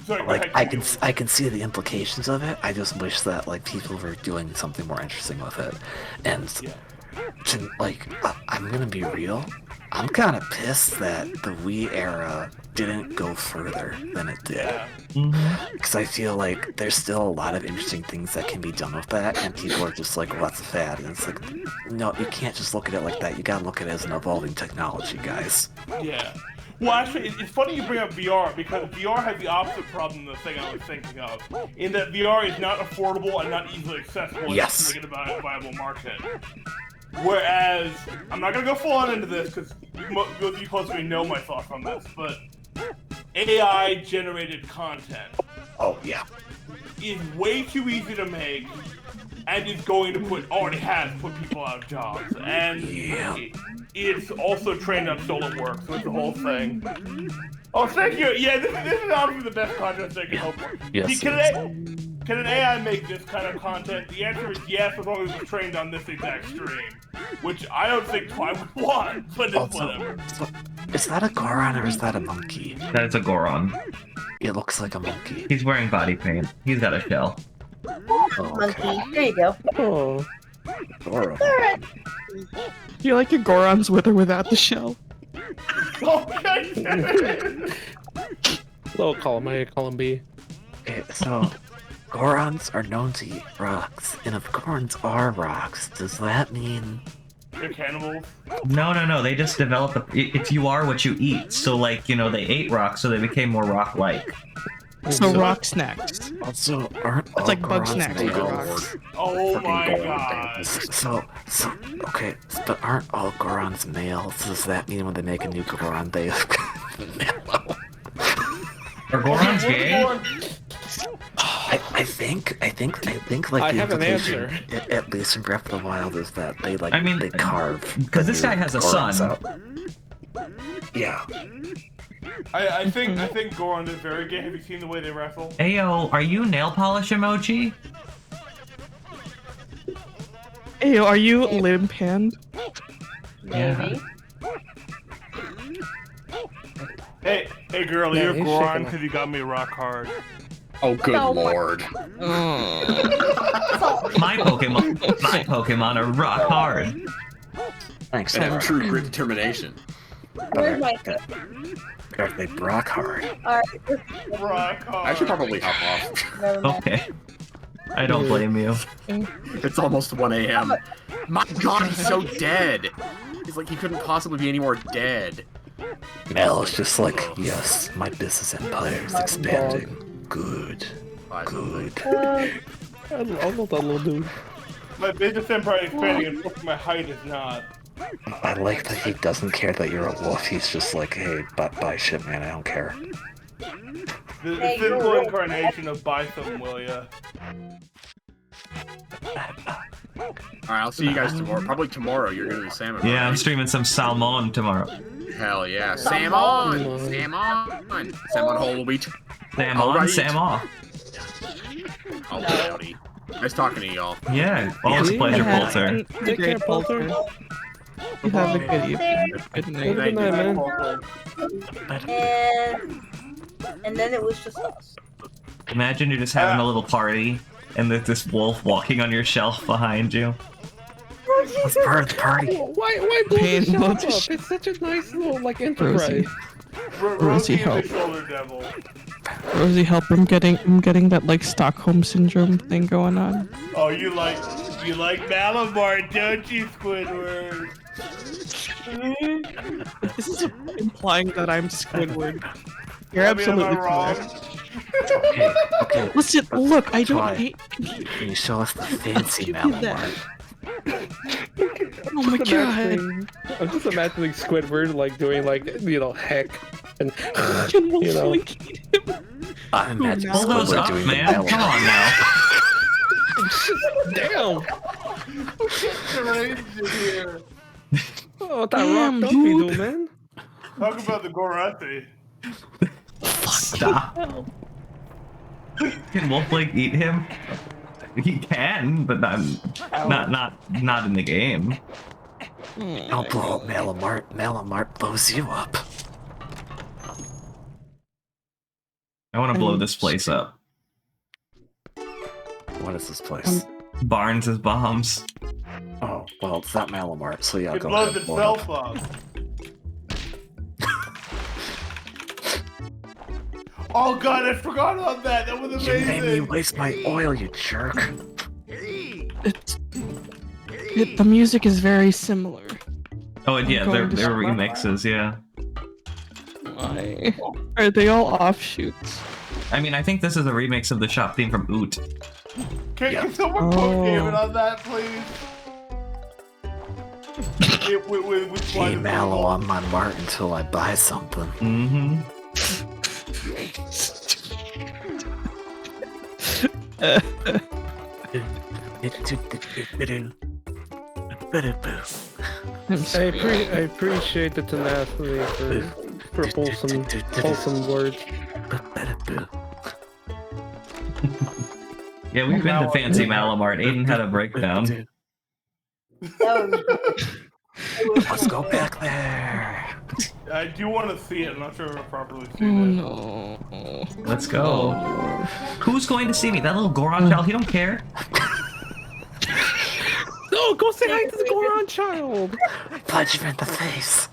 Sorry, Like, I can see the implications of it. I just wish that, like, people were doing something more interesting with it. And, to, like, I'm gonna be real. I'm kind of pissed that the Wii era didn't go further than it did. Because I feel like there's still a lot of interesting things that can be done with that, and people are just like, well, that's a fad. And it's like, no, you can't just look at it like that. You gotta look at it as an evolving technology, guys. Yeah. Well, actually, it's funny you bring up VR, because VR has the opposite problem than the thing I was thinking of, in that VR is not affordable and not easily accessible Yes. to make it a viable market. Whereas, I'm not going to go full on into this, because those of you close to me know my thoughts on this, but AI-generated content Oh, yeah. is way too easy to make, and is going to already has put people out of jobs. And it's also trained on stolen work, so it's the whole thing. Oh, thank you! Yeah, this is obviously the best content I can hope for. Yes, See, can an AI make this kind of content? The answer is yes, as long as it's trained on this exact stream. Which I don't think Twilight would want, but it's whatever. Is that a Goron or is that a monkey? That is a Goron. It looks like a monkey. He's wearing body paint. He's got a shell. Monkey. There you go. Oh. Goron. Alright. Do you like your Gorons with or without the shell? Okay. Low column A, column B. Okay, so, Gorons are known to eat rocks, and if Gorons are rocks, does that mean... They're cannibals. No. They just developed if you are what you eat. So, like, you know, they ate rocks, so they became more rock-like. So rock snacks. Also, aren't all It's like bug Gorons snacks male? with rocks. Oh my Fucking god. So, okay, but aren't all Gorons male? So does that mean when they make a new Goron, they male? Are Gorons gay? I think like I the have an implication, answer. at least in Breath of the Wild, is that they like they carve. Because this guy has a son. Out. Yeah. I think Goron is very gay. Have you seen the way they wrestle? Ayo, are you nail polish emoji? Hey, are you limp hand? Maybe. Hey girl, Yeah, you're he's Goron shaking because you got me rock hard. Oh, good No, lord. My Pokemon are rock hard. Thanks. And have Laura. true grit determination. Where's my Are they Brock hard? Alright. Rock hard. I should probably hop off. Never mind. Okay. I don't blame you. It's almost 1 a.m. My god, he's so dead. He's like, he couldn't possibly be any more dead. Mel is just like, yes, my business empire is expanding. Good. Good. I love that little dude. My business empire is expanding and fucking my height is not. I like that he doesn't care that you're a wolf. He's just like, hey, buy shit, man. I don't care. The Hey, physical you're- incarnation of buy something, will ya? Alright, I'll see you guys tomorrow. Probably tomorrow you're gonna do salmon. Yeah, I'm right? streaming some salmon tomorrow. Hell yeah. Salmon! Salmon! Salmon whole wheat. Salmon, Alright. salmon. Oh, howdy. Nice talking to y'all. Yeah, always a pleasure, Yeah, Poulter. and Take care, great Poulter. You have a good evening. Good Have a night. good night, man. And then it was just us. Imagine you're just having a little party, and there's this wolf walking on your shelf behind you. What's part of the party? Why blow Pain the shelf up? motion. It's such a nice little, like, enterprise. Rosie is help. the shoulder devil. Rosie, help! I'm getting that like Stockholm syndrome thing going on. Oh, you like Malamar, don't you, Squidward? This is implying that I'm Squidward. You're I mean, am I absolutely wrong? correct. Okay. Listen, look, I don't Try. hate. Can you show us the fancy Give me Malamar? that. Oh my god! I'm just imagining Squidward, like, doing, like, you know, heck. and Can Wolf you know. Link eat him? I imagine Pull those Squidward up, doing man. the melon. Come on now. Damn! Deranged in here. Oh, what that Damn, rock dumpy dude. do, man? Talk about the Gorati. Stop. Can Wolf Link eat him? He can, but not in the game. Don't blow up Malamart. Malamart blows you up. I want to blow this place up. What is this place? Barnes' bombs. Oh, well, it's not Malamart, so yeah, It go blows ahead. blow it up. itself up. Oh god, I forgot about that. That was You made me amazing. waste my oil, you jerk. The music is very similar. Oh, and yeah, they're going to remixes, yeah. Why? Are they all offshoots? I mean, I think this is a remix of the shop theme from Oot. Can someone quote David on that, please? With Hey, Mallow, I'm on Mart until I buy something. Mm-hmm. I appreciate the tenacity for wholesome words. Yeah, we've been to Fancy Malamart. Aiden had a breakdown. Let's go back there. I do want to see it. I'm not sure if I've properly Oh seen it. no. Let's go. Who's going to see me? That little Goron child? He don't care. No, go say hi to the Goron child. Punch him in the face.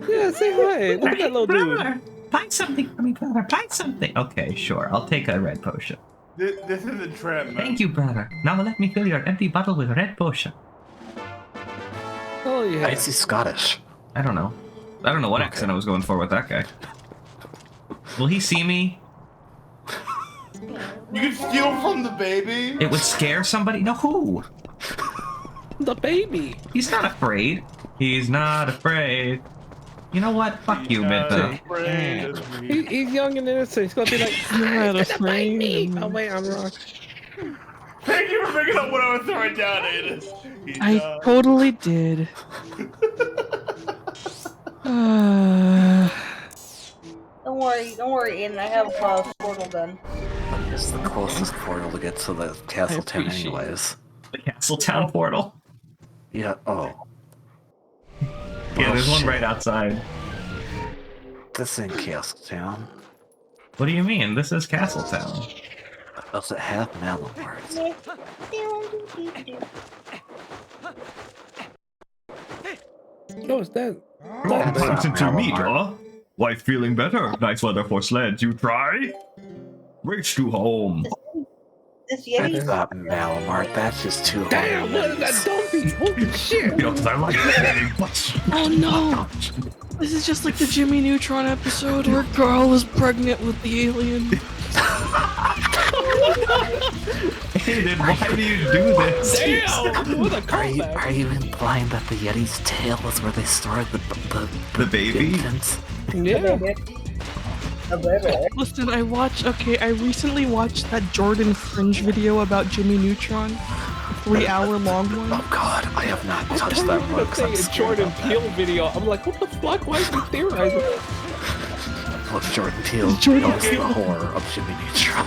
Yeah, say hi. Look at that little dude. Brother, find something for me, brother. Find something. Okay, sure. I'll take a red potion. This is a trend, man. Thank you, brother. Now let me fill your empty bottle with red potion. Oh yeah. Why is he Scottish? I don't know. I don't know what accent I was going for with that guy. Will he see me? You can steal from the baby. It would scare somebody? No, who? The baby. He's not afraid. He's not afraid. You know what? Fuck you, Midna. He's young and innocent. He's gonna be like, Not afraid. oh wait, I'm wrong. Thank you for picking up what I was throwing down, Aiden. I totally did. Don't worry, Aiden. I have a portal gun. It's the closest portal to get to the castle town appreciate anyways. The Castle Town portal? Yeah, oh. Yeah, there's one shit. right outside. This ain't Castle Town. What do you mean? This is Castle Town. Does it have Malamarts? No, it's that. That's not Something to meet, Malamart. huh? Wife feeling better. Nice weather for sleds. You try? Reach to home. This That's Yeti. not Malamart. That's just too Damn, what is that dumpy? Holy shit. You know, 'cause I like getting butts. Oh no! This is just like the Jimmy Neutron episode where Carl was pregnant with the alien. Aiden, why do you do this? Damn! What a callback. Are you implying that the Yeti's tail is where they store The baby? infants? Yeah. Listen, I recently watched that Jordan Fringe video about Jimmy Neutron. A 3-hour-long one. Oh god, I have not I touched thought that you were one because I'm saying a scared Jordan about that. Peele video. I'm like, what the fuck? Why is he theorizing? Well, Jordan Peele Jordan knows the Peele. horror of Jimmy Neutron.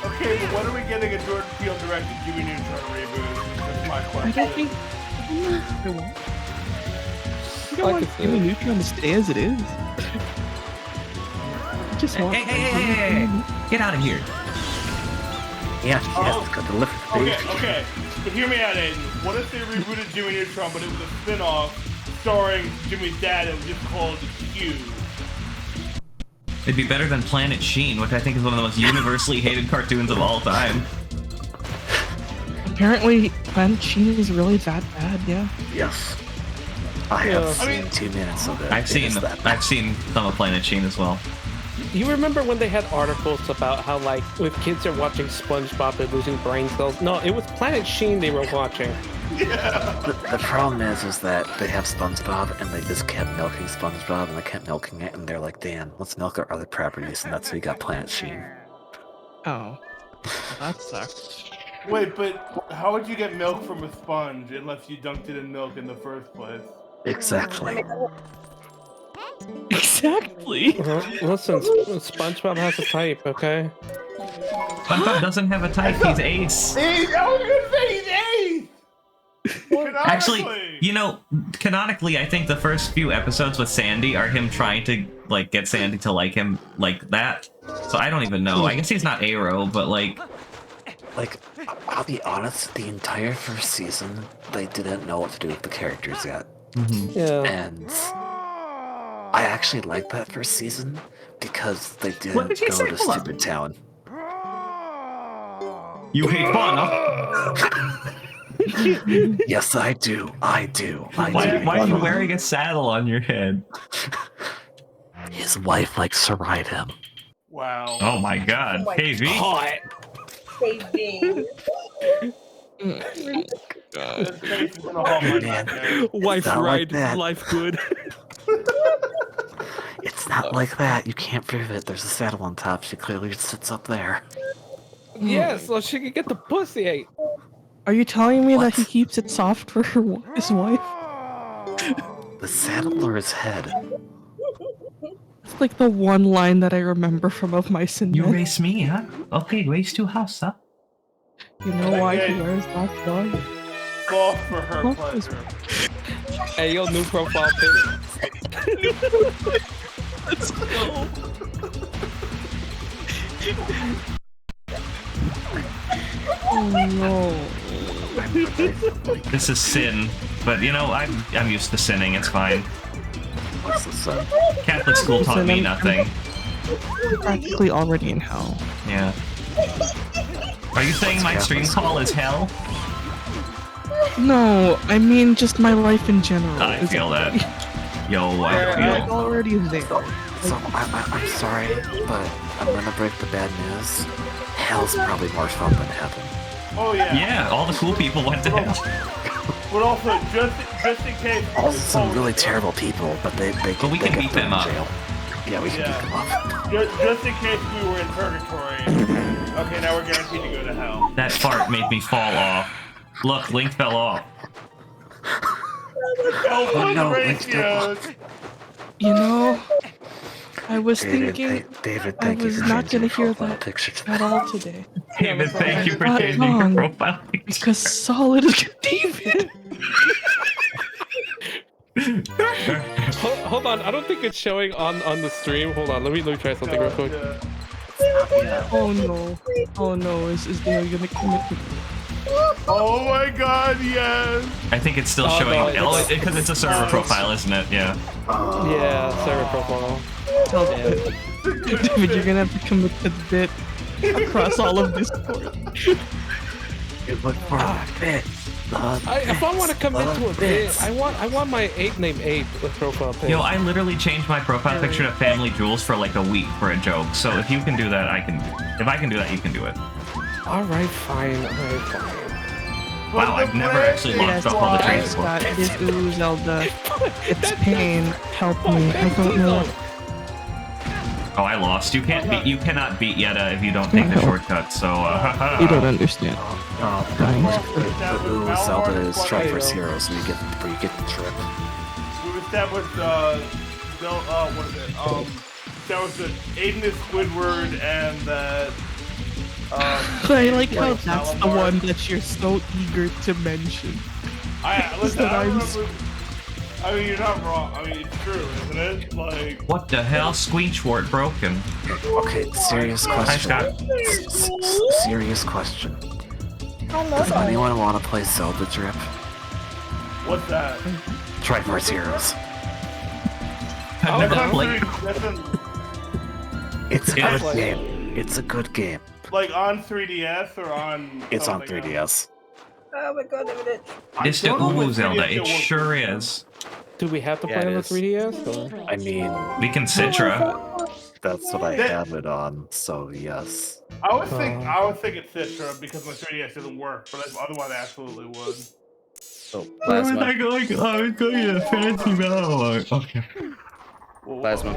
Okay, but when are we getting a Jordan Peele directed Jimmy Neutron reboot? That's my I question. don't think. I don't want Jimmy Neutron to stay as it is. I just want. Hey. Get out of here. Yeah, Oh. yes, got the lift. Okay. But hear me out, Aiden. What if they rebooted Jimmy Neutron, but it was a spin-off starring Jimmy's dad and it was just called Q? It'd be better than Planet Sheen, which I think is one of the most universally hated cartoons of all time. Apparently, Planet Sheen is really that bad, yeah. Yes. I have I mean- seen 2 minutes of it. I've It seen is that bad. some of Planet Sheen as well. You remember when they had articles about how, like, if kids are watching SpongeBob, they're losing brain cells? No, it was Planet Sheen they were watching. The problem is that they have SpongeBob and they just kept milking SpongeBob and they kept milking it and they're like, Dan, let's milk our other properties, and that's how you got Planet Sheen. Oh, that sucks. Wait, but how would you get milk from a sponge unless you dunked it in milk in the first place? Exactly. Exactly. Listen, SpongeBob has a type, okay? SpongeBob doesn't have a type. He's Ace. I was gonna say he's Ace! Actually, you know, canonically, I think the first few episodes with Sandy are him trying to, like, get Sandy to like him like that. So I don't even know. I guess he's not Aero, but, like... Like, I'll be honest, the entire first season, they didn't know what to do with the characters yet. Yeah. And I actually liked that first season because they didn't go to Stupid Town. You hate fun, huh? Yes, I do. I do. Why are you wearing a saddle on your head? His wife likes to ride him. Wow. Oh my god. KV. Hot. Baby. Man, Wife not like ride, that. life good. It's not like that. You can't prove it. There's a saddle on top. She clearly sits up there. Yeah, so she can get the pussy ate. Are you telling me that he keeps it soft for his wife? The saddle or his head? It's like the one line that I remember from Of Mice and You Men. race me, huh? Okay, race to house, huh? You know why he wears that dog? Fall for her pleasure. Hey, yo, new profile pic. Let's go. Oh no. This is sin, but you know, I'm used to sinning, it's fine. What's the sun? Catholic school taught me nothing. I'm practically already in hell. Yeah. Are you saying my stream call is hell? No, I mean just my life in general. I feel that. Yo, I'm I like feel... already there. So I'm sorry, but I'm gonna break the bad news. Hell's probably more fun than heaven. Oh yeah. Yeah, all the cool people went to hell. But also, just in case. Also, some really terrible people, but they But we can beat them up. Jail. Yeah, we can beat them up. Just in case we were in purgatory. Okay, now we're guaranteed to go to hell. That fart made me fall off. Look, Link fell off. Oh no, ratios. You know, I was David, thinking David, I thank you was for not changing gonna your hear profile that picture to at all today. David, thank you for Not changing your wrong, profile picture. because Solid is David. Hold on, I don't think it's showing on the stream. Hold on, let me try something real quick. Oh no. Oh no, is Dale gonna commit to Oh my god, yes. I think it's still Oh, showing. no, Oh, because it's a server profile, isn't it? Yeah. Yeah, server profile. tell David, you're gonna have to commit to the bit across all of Discord. You look for a bit. If I want to commit to a bit, I want my ape named Ape profile pic. Yo, I literally changed my profile picture to Family Jewels for like a week for a joke. So if you can do that, I can. If I can do that, you can do it. Alright, fine. Alright, fine. Wow, I've never actually locked up all the trains before. Scott, it is ooh, Zelda. It's pain. Help me. I don't know. Oh, I lost. You cannot beat Yetta if you don't take the shortcut. So, You don't understand. The Zelda is Triforce Heroes, where you get the trip. We established, what is it? That was the Aiden is Squidward and that. I like how that's the one that you're so eager to mention. Listen, I remember. I mean, you're not wrong. I mean, it's true, isn't it? Like. what the hell? Squeechwort broken. Okay, serious Hi, question. Scott. Serious question. Does anyone want to play Zelda Drip? What's that? Triforce Heroes. I've That's never on played. It's a Yeah. good game. It's a good game. Like on 3DS or on. It's on something 3DS. else? Oh my god, David. It's the don't know Ooh what Zelda. 3DS It sure is. Do we have to Yeah, play it on the is. 3DS? Or? I mean, We can Citra. That's what I That- have it on, so yes. I would think it's Citra because my 3DS doesn't work, but otherwise I absolutely would. Oh, Why was Plasma. I going to fancy Mallow? Okay. Plasma.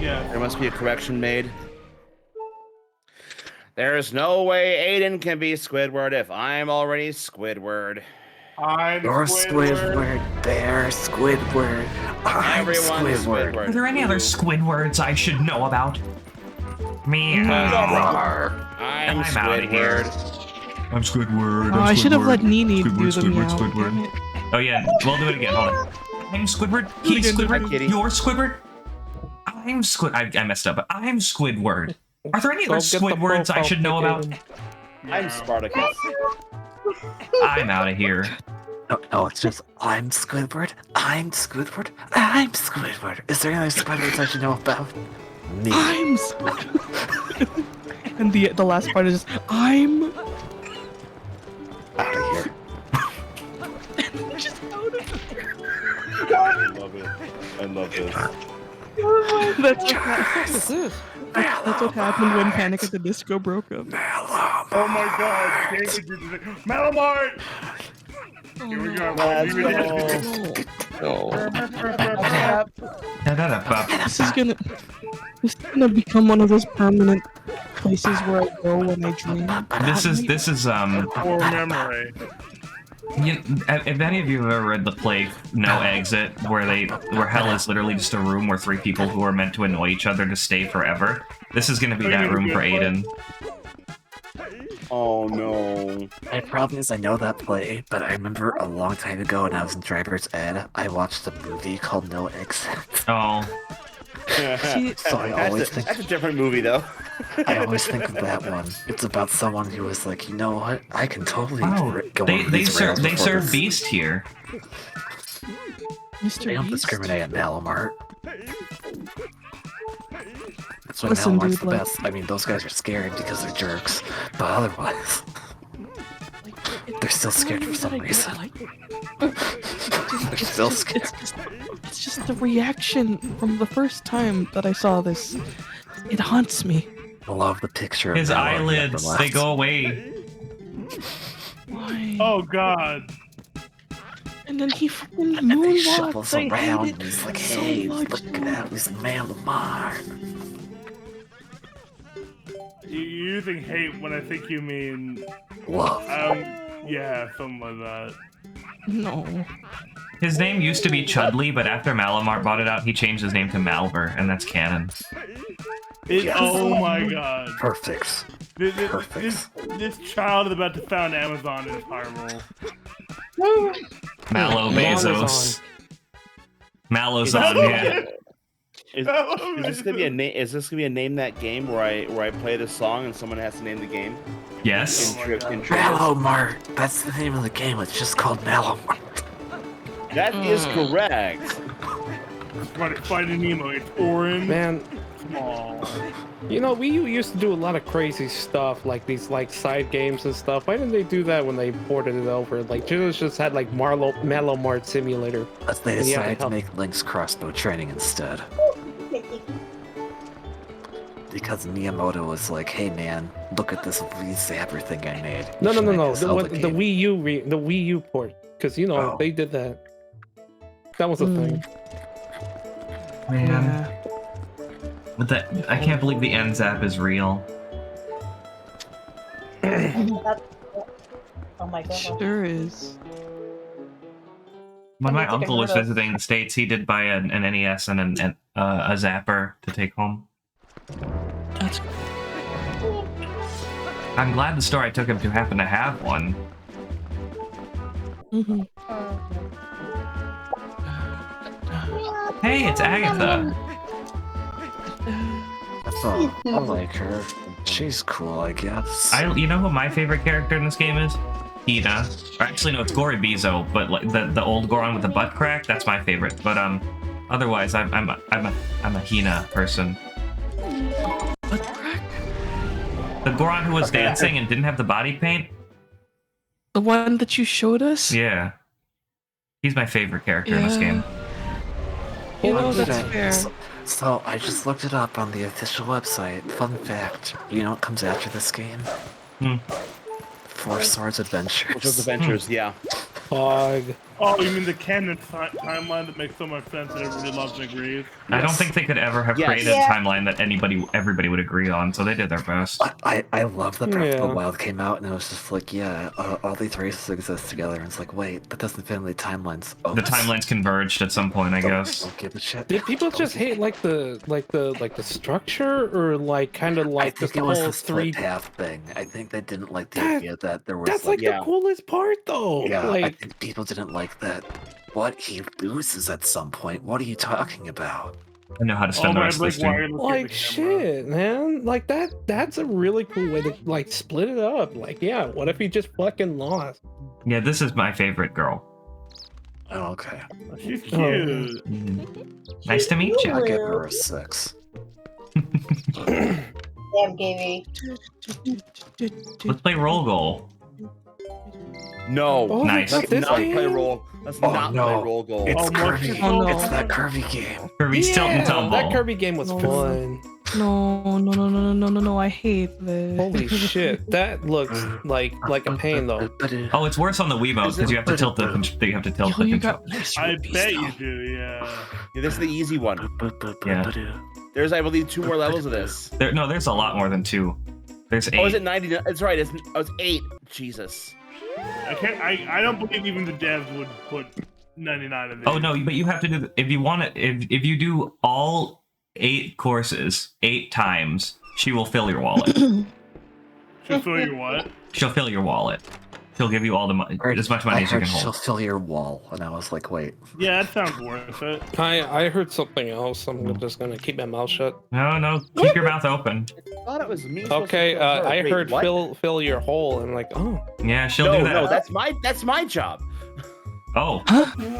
Yeah. There must be a correction made. There's no way Aiden can be Squidward if I'm already Squidward. I'm You're Squidward. They're Squidward. I'm Everyone's Squidward. Are there any other Squidwards I should know about? Meow. I'm I'm outta here. Squidward. I'm Squidward. Oh, I should have let Nini do the meow. Squidward. Damn it. Oh yeah, we'll do it again. Hold on. I'm Squidward. He's Again, Squidward. Kitty. You're Squidward. I'm Squid. I messed up. I'm Squidward. Are there any other Go get the Squidwards I should know about? Aiden. I'm Spartacus. I'm out of here. No, it's just I'm Squidward. I'm Squidward. I'm Squidward. Is there any other Squidwards I should know about? Me. I'm and the last part is just I'm Out of here. just out of here. I love it. I love this. That's what happened when Panic at the Disco broke up. Oh my god, David did the Malamart! Here we go. This is gonna become one of those permanent places where I go when I dream. This is Poor memory. if any of you have ever read the play No Exit, where hell is literally just a room where three people who are meant to annoy each other to stay forever, this is gonna be that room for Aiden. Oh no. My problem is I know that play, but I remember a long time ago when I was in driver's ed, I watched a movie called No Exit. Oh. So I always think that's a different movie though. I always think of that one. It's about someone who was like, you know what? I can totally go on They these rails serve before this." Beast here. They don't discriminate at Malamart. That's why Listen, Malamart's dude, the like- best. I mean, those guys are scared because they're jerks, but otherwise, they're still scared for some reason. They're still scared. It's just the reaction from the first time that I saw this. It haunts me. I love the picture of His Mallow on the upper eyelids, left. they go away. Why? Oh god. And then he fucking And then he moonwalks. shuffles I around hate and it he's like, so hey, much. look at that, this Malamart. You're using hate when I think you mean Love. yeah, something like that. No. His name used to be Chudley, but after Malamart bought it out, he changed his name to Malver, and that's canon. Yes. Oh my god. Perfect. This child is about to found Amazon in Hyrule. Mallow Bezos. Mallow's on, yeah. Is this gonna be a name? Is this gonna be a name that game where I play the song and someone has to name the game? Yes. Malamart. That's the name of the game. It's just called Malamart. That is correct. Finding Nemo. It's orange. Man, Small. you know, we used to do a lot of crazy stuff, like these like side games and stuff. Why didn't they do that when they ported it over? Like, just had like Malomart Simulator. But they And you have decided to help- make Link's crossbow training instead. Because Miyamoto was like, hey man, look at this Zapper thing I made. No. Should make a The Zelda Wii game." U, the Wii U port, because you know Oh. they did that. That was a thing. Man. But that, I can't believe the NZAP is real. Oh my god. Sure is. When my I need to uncle was get rid of- visiting the States, he did buy an NES and a Zapper to take home. That's I'm glad the store I took him to happened to have one. mm-hmm. Hey, it's Agatha. I like her. She's cool, I guess. You know who my favorite character in this game is? Hina. Or actually, no, it's Goribizo, but like the old Goron with the butt crack. That's my favorite. But otherwise, I'm a Hina person. Butt crack? The Goron who was dancing and didn't have the body paint. The one that you showed us? Yeah, he's my favorite character in this game. You know, that's fair. So I just looked it up on the official website. Fun fact, you know what comes after this game? Four Swords Adventures. Which was Adventures, yeah. Fog. Oh, you mean the canon timeline that makes so much sense and everybody loves and agrees? I don't think they could ever have created a timeline that everybody would agree on, so they did their best. I love that Breath of the Wild came out, and it was just like, all these races exist together, and it's like, wait, that doesn't fit in the timelines. Oh, the timelines converged at some point, I guess. Don't give a shit. Did people just hate like the structure, or like kind of like I think the it was whole the split path thing. I think they didn't like the idea that there was. That's like the coolest part, though. Yeah, like, I think people didn't like that. What, he loses at some point? What are you talking about? I know how to spend the rest of this game. Like shit, man. Like that's a really cool way to like split it up. Like, yeah, what if he just fucking lost? Yeah, this is my favorite girl. Oh, okay. She's cute. Nice to meet you. I'll give her a 6. Damn, Gaby. Let's play roll goal. No. Oh, Nice. Let's not play roll. Let's not play roll goal. It's Oh, Kirby. oh, no. It's that Kirby game. Kirby's Tilt and Tumble. That Kirby game was fun. No, I hate this. Holy shit, that looks like a pain though. Oh, it's worse on the Wiimote because you have to tilt the control. I bet you do, yeah. This is the easy one. Yeah. There's, I believe, 2 more levels of this. There's a lot more than 2. There's 8. Oh, is it 90? It's right. It's 8. Jesus. I don't believe even the devs would put 99 in there. Oh no, but you have to do if you want it. If you do all 8 courses 8 times, she will fill your wallet. She'll fill your what? She'll fill your wallet. She'll give you all the money, as much money as you can hold. She'll fill your wall, and I was like, wait. Yeah, that sounds worth it. I heard something else. I'm just gonna keep my mouth shut. No, keep your mouth open. I thought it was me. Okay, I Wait, heard what? fill your hole, and I'm like, oh. Yeah, she'll do that. No, that's my job. Oh,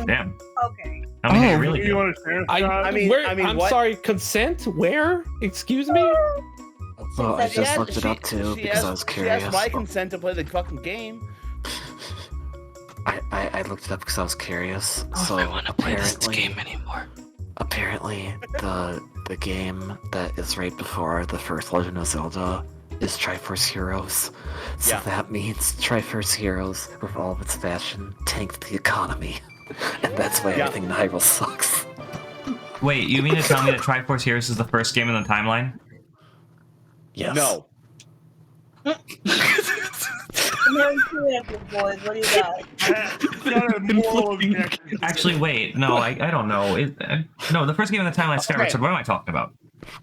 damn. Okay. How many really You want to share, Scott? I'm what? sorry. Consent? Where? Excuse me? Well, I just looked it She- up too she because asked- I was She curious. asked my consent to play the fucking game. I looked it up because I was curious. So I want to play this apparently- game anymore. Apparently, the game that is right before the first Legend of Zelda is Triforce Heroes. So Yeah. that means Triforce Heroes, with all of its fashion, tanked the economy. And that's why Yeah. everything in Hyrule sucks. Wait, you mean to tell me that Triforce Heroes is the first game in the timeline? Yes. No. Boys, what do you got? Actually, wait. No, I don't know. No, the first game in the timeline is Skyward Sword. What am I talking about?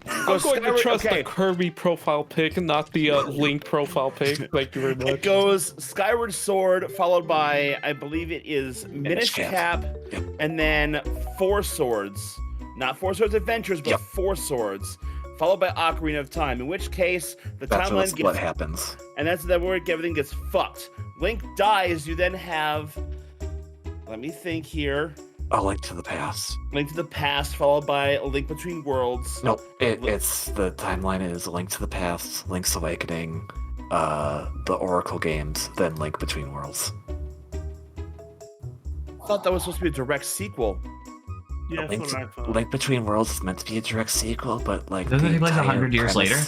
I'm going to trust the Kirby profile pic and not the Link profile pic. Thank you very much. It goes Skyward Sword, followed by, I believe it is Minish Cap, and then 4 Swords. Not 4 Swords Adventures, but 4 Swords, followed by Ocarina of Time. In which case, the timeline gets what happens. And that's where everything gets fucked. Link dies. You then have. Let me think here. A Link to the Past. Link to the Past, followed by A Link Between Worlds. Nope, it's the timeline is Link to the Past, Link's Awakening, the Oracle games, then Link Between Worlds. I thought that was supposed to be a direct sequel. Yeah, that's what I thought. Link Between Worlds is meant to be a direct sequel, but like Doesn't it take place entire 100 years later?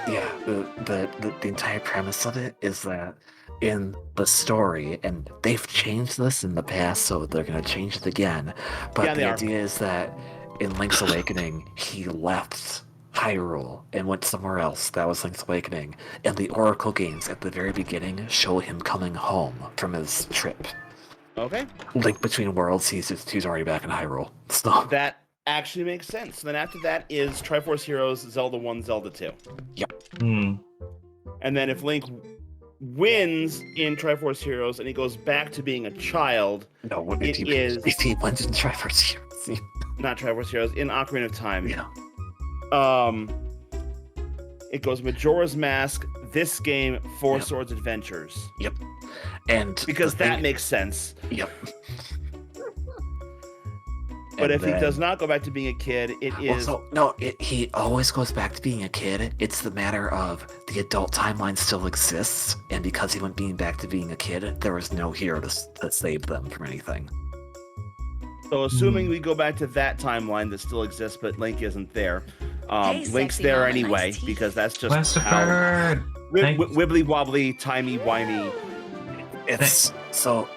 Yeah, the entire premise of it is that in the story, and they've changed this in the past, so they're gonna change it again. But Yeah, they the are. idea is that in Link's Awakening, he left Hyrule and went somewhere else. That was Link's Awakening. And the Oracle games at the very beginning show him coming home from his trip. Okay. Link Between Worlds, he's already back in Hyrule. So That actually makes sense. Then after that is Triforce Heroes, Zelda 1, Zelda 2. Yep. And then if Link wins in Triforce Heroes and he goes back to being a child, no, it is if he wins in Triforce Heroes. not Triforce Heroes, in Ocarina of Time. Yeah. It goes Majora's Mask, this game, 4 Swords Adventures. Yep. And because that makes sense. Yep. But And if he then- does not go back to being a kid, it is. He always goes back to being a kid. It's the matter of the adult timeline still exists, and because he went back to being a kid, there was no hero to save them from anything. So assuming we go back to that timeline that still exists, but Link isn't there. Hey, Link's sexy there mama, anyway nice teeth. because that's just Westerford. wibbly wobbly, timey wimey. It's so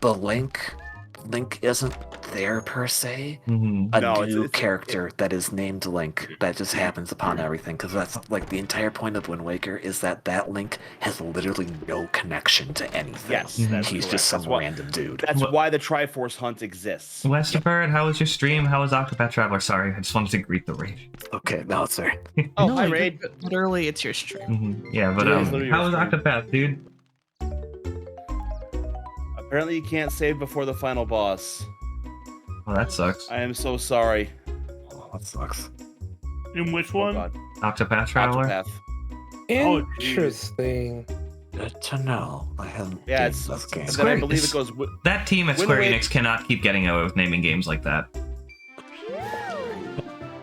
the Link isn't there per se. Mm-hmm. A No, new it's character that is named Link that just happens upon everything, because that's like the entire point of Wind Waker is that Link has literally no connection to anything. Yes, Mhm. that's He's correct. just some That's why- random dude. That's What- why the Triforce hunt exists. Westerford, how was your stream? How was Octopath Traveler? Sorry, I just wanted to greet the raid. Okay, no, it's fair. Oh, no, hi, you Raid. did it early. It's your stream. Mm-hmm. Yeah, but Yeah, it's literally how was your stream. Octopath, dude? Apparently, you can't save before the final boss. Well, that sucks. I am so sorry. Oh, that sucks. In which Oh, one? God. Octopath Traveler. Octopath. Oh, geez. Interesting. Good to know. I haven't Yeah, played it's this game. and then I Square- believe it goes. That team at Wind Square Waker- Enix cannot keep getting away with naming games like that.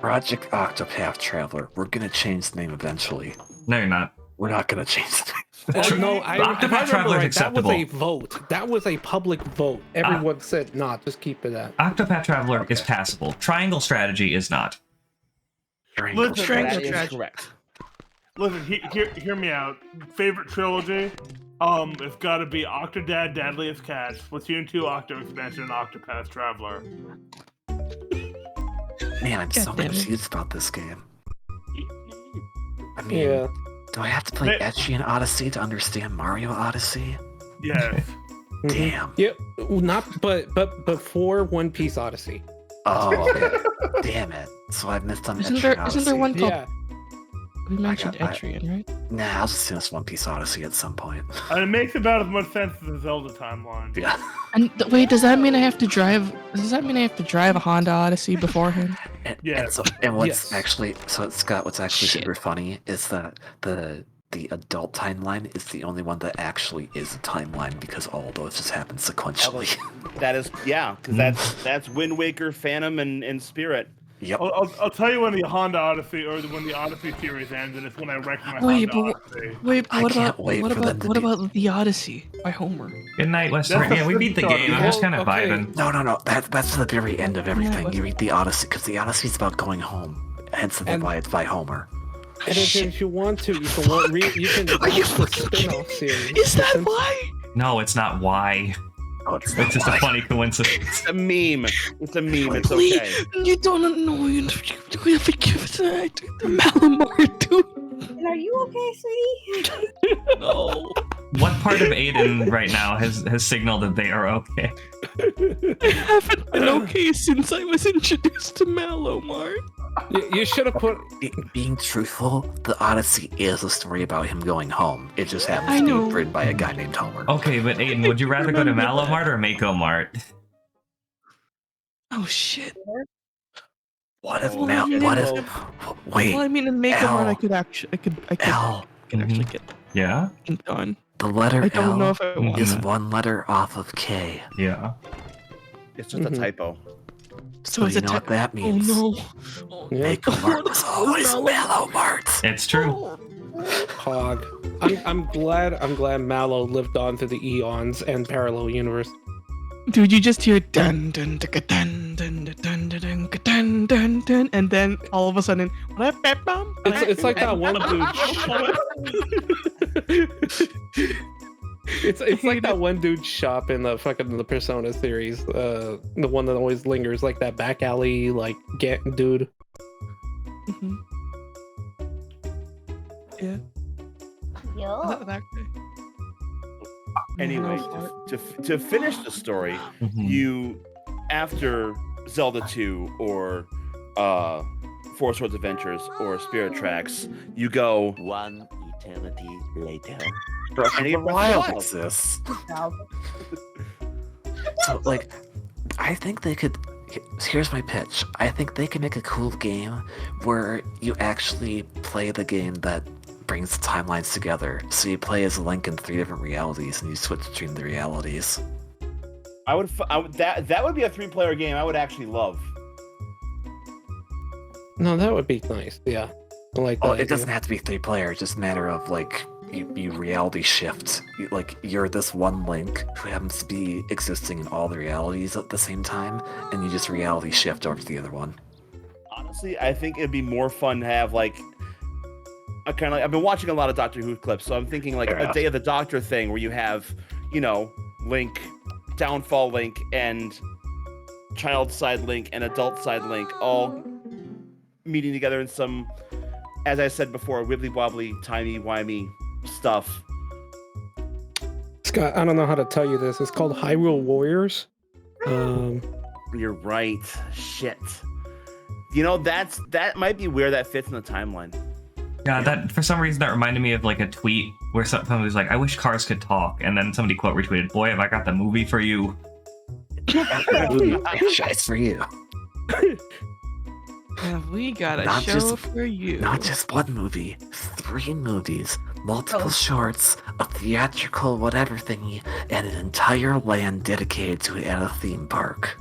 Project Octopath Traveler. We're gonna change the name eventually. No, you're not. We're not gonna change the name. No, Octopath if I remember Traveler is right, that was acceptable. a vote. That was a public vote. Everyone said, "Nah, just keep it at." Octopath Traveler is passable. Triangle Strategy is not. Listen, Triangle That is Strategy. correct. Listen, hear me out. Favorite trilogy? It's got to be Octodad, Deadliest Catch, Splatoon 2, Octo Expansion, and Octopath Traveler. Man, I'm so God damn it. confused about this game. I mean, Yeah. do I have to play Hey. Echian Odyssey to understand Mario Odyssey? Yes. Mhm. Damn. Yeah, not but before One Piece Odyssey. Oh, okay. Damn it. So I missed on Isn't Echian there Odyssey. isn't there one called? Yeah. We mentioned I- Etrian, right? Nah, I'll just finish One Piece Odyssey at some point. And it makes about as much sense as the Zelda timeline. Yeah. And wait, does that mean I have to drive? Does that mean I have to drive a Honda Odyssey beforehand? And, Yes. and what's Yes. actually so Scott, what's actually Shit. super funny is that the adult timeline is the only one that actually is a timeline because all those just happen sequentially. That is, yeah, because that's Wind Waker, Phantom, and Spirit. Yep. I'll tell you when the Honda Odyssey or when the Odyssey series ends, and it's when I wreck my Wait, Honda but Odyssey. wait, I what can't about wait what for them about to what do- about the Odyssey by Homer? Good night, Westerford. That's Yeah, we beat the start. game. I'm just kind of Okay. vibing. No. That's the very end of everything. what- You read the Odyssey because the Odyssey's about going home. Hence And- why it's by Homer. And if you want to, you can you can Are you watch the fucking spin-off series. Is that Since- why? No, it's not why. Oh, it's It's just a why. funny coincidence. It's a meme. It's a meme. It's Please, okay. you don't know. You have to give it to the Malamar, dude. And are you okay, sweetie? No. What part of Aiden right now has signaled that they are okay? I haven't been okay since I was introduced to Malamar. You should have put. Being truthful, the Odyssey is a story about him going home. It just I happens to know. be written by a guy named Homer. Okay, but Aiden, would you rather go to Remember that. Malomart or Mako Mart? Oh shit. What if Well, Mal? I mean, What in- if? Wait, Well, I mean, in Malamar, Al. I could actually, I could L. actually get Yeah? ink done. The letter I don't know L if I want is that. one letter off of K. Yeah. It's just a Mhm. typo. So So it's you a know what that Oh means? no. Oh, Yeah. Mako Mart was always Malomart. It's true. Hog. I'm glad Mallow lived on through the eons and parallel universe. Dude, you just hear dun dun dun dun dun dun dun dun dun dun dun, and then all of a sudden, It's like that one dude. It's like that one dude shop in the Persona series, the one that always lingers, like that back alley dude. Mhm. Yeah. Yo. That guy. Anyway, to finish the story, Mhm. you after Zelda 2 or Four Swords Adventures or Spirit Tracks, you go One eternity later. for any Wild Wild. exists. So, like, I think they could. Here's my pitch. I think they can make a cool game where you actually play the game that brings the timelines together. So you play as Link in 3 different realities, and you switch between the realities. I would that would be a 3-player game I would actually love. No, that would be nice. Yeah, I like that. Oh, idea. it doesn't have to be 3-player. It's just a matter of like you reality shift. Like you're this one Link who happens to be existing in all the realities at the same time, and you just reality shift over to the other one. Honestly, I think it'd be more fun to have like a kind of like I've been watching a lot of Doctor Who clips, so I'm thinking like a Day of the Doctor thing where you have, you know, Link, Downfall Link, and Child Side Link and Adult Side Link all meeting together in some, as I said before, wibbly wobbly, timey-wimey stuff. Scott, I don't know how to tell you this. It's called Hyrule Warriors. You're right. Shit. You know, that might be where that fits in the timeline. Yeah, that for some reason that reminded me of like a tweet where somebody was like, "I wish cars could talk," and then somebody quote retweeted, "Boy, have I got the movie for you." Franchise for you. Have we got a Not show just- for you? Not just one movie, 3 movies, multiple shorts, a theatrical whatever thingy, and an entire land dedicated to it at a theme park.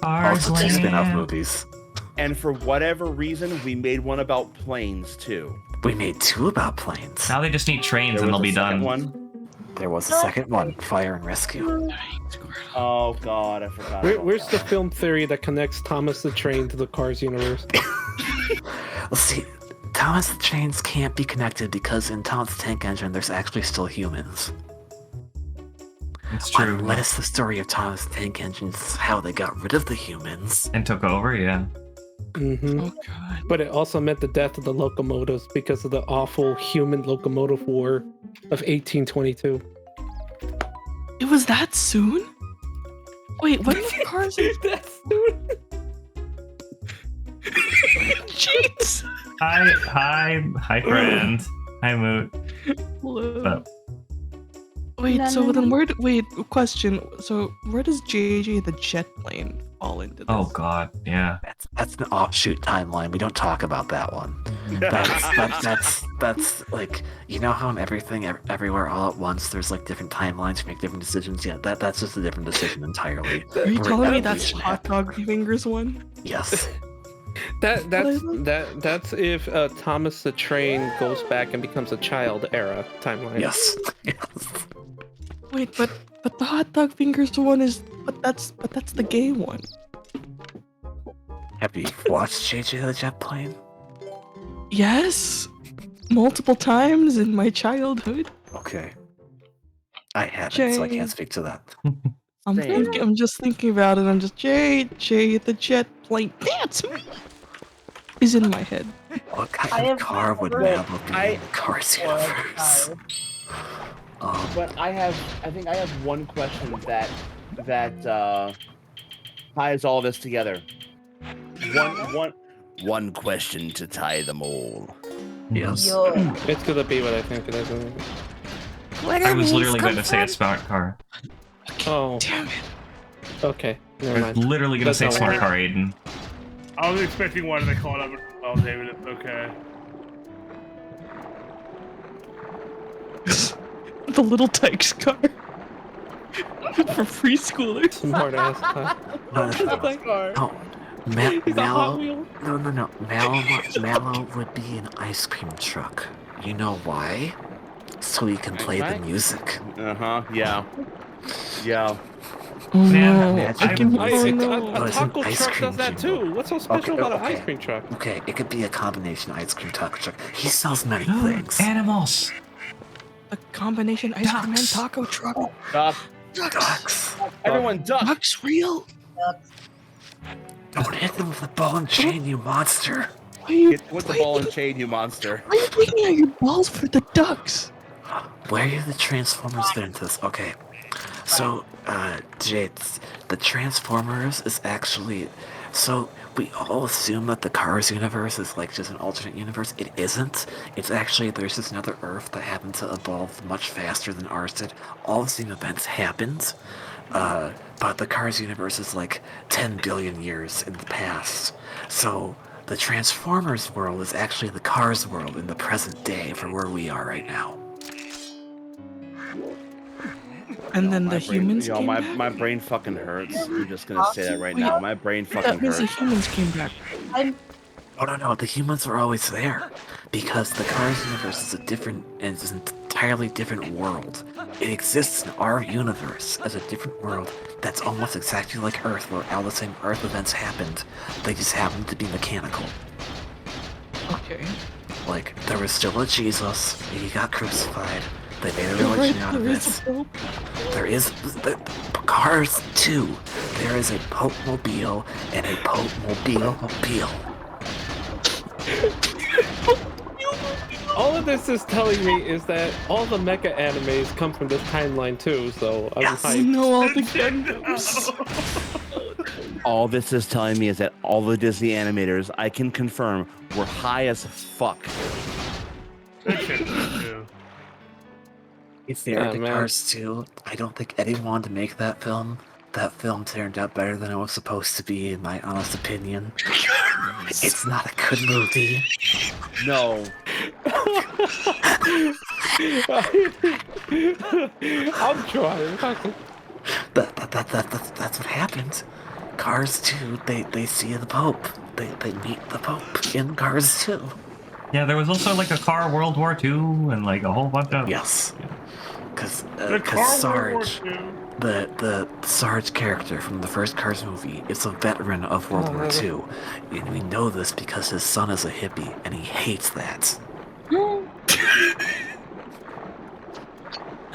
Also 2 spin-off movies. And for whatever reason, we made one about planes too. We made 2 about planes. Now they just need trains There and they'll was be a second done. one. There was a second one, Fire and Rescue. Oh god, I forgot. Where's the film theory that connects Thomas the Train to the Cars universe? Let's see. Thomas the Trains can't be connected because in Thomas the Tank Engine, there's actually still humans. It's true. Unless the story of Thomas the Tank Engine is how they got rid of the humans. And took over, yeah. Mm-hmm. Oh god. But it also meant the death of the locomotives because of the awful human locomotive war of 1822. It was that soon? Wait, when were cars? That soon? Jeez. Hi, friend. Hi, Moot. Hello. Wait, so then question. So where does JJ the jet plane fall into this? Oh god, yeah. That's an offshoot timeline. We don't talk about that one. That's like, you know how in everything, everywhere, all at once, there's like different timelines, you make different decisions. Yeah, that's just a different decision entirely. Are you telling me that's Every- Hot Dog Fingers one? Yes. That's if Thomas the Train goes back and becomes a child era timeline. Yes. Wait, but the Hot Dog Fingers one is that's the gay one. Have you watched JJ the Jet Plane? Yes, multiple times in my childhood. Okay. I haven't, so I can't speak to that. I'm just thinking about it. I'm just JJ the jet plane. That's me. Is in my head. What kind of car would Mabel be in the Cars universe? But I think I have one question that ties all this together. One question to tie them all. Yes. It's gonna be what I think it is. Isn't it? I was literally going to say a smart car. Oh. Damn it. Okay. Never I mind. was literally going to say That's smart not car, Aiden. I was expecting one and they called up. Oh, David, it's okay. The little Tykes car for preschoolers. Smart ass car. No. No. Mallow would be an ice cream truck. You know why? So he can play the music. Yeah. Yeah. Oh no! Imagine I can. A it's an taco ice truck cream does that jingle. too. What's so special about an ice cream truck? Okay, it could be a combination ice cream taco truck. He sells many things. Animals. A combination ice cream and taco truck. Ducks. Everyone duck. Ducks real. Don't hit them with the ball and chain, you monster. Why are you Get with the ball and chain, you monster. Why are you taking out your balls for the ducks? Where are the Transformers fit into this? Okay, so, Jade, the Transformers is actually... So, we all assume that the Cars universe is like just an alternate universe. It isn't. It's actually, there's just another Earth that happened to evolve much faster than ours did. All the same events happened, but the Cars universe is like 10 billion years in the past. So, the Transformers world is actually the Cars world in the present day for where we are right now. And then the humans came back? My brain fucking hurts. I'm just gonna say that right now. My brain fucking That means hurts. the humans came back. Oh no, the humans were always there. Because the Cars universe is an entirely different world. It exists in our universe as a different world that's almost exactly like Earth, where all the same Earth events happened. They just happened to be mechanical. Okay. Like, there was still a Jesus, and he got crucified. They made a religion out of it. There is the Cars 2. There is a Pope Mobile and a Pope Mobile. All of this is telling me is that all the mecha animes come from this timeline too, so I'm hyped. know all the Gundams. All this is telling me is that all the Disney animators, I can confirm, were high as fuck. If they are the Cars 2, I don't think anyone wanted to make that film. That film turned out better than it was supposed to be, in my honest opinion. It's not a good movie. No. I'm trying. That's what happened. Cars 2, they see the Pope. They meet the Pope in Cars 2. Yeah, there was also like a car World War II and like a whole bunch of... Yes. Because World Sarge, War II. the Sarge character from the first Cars movie is a veteran of World War II. And we know this because his son is a hippie, and he hates that. I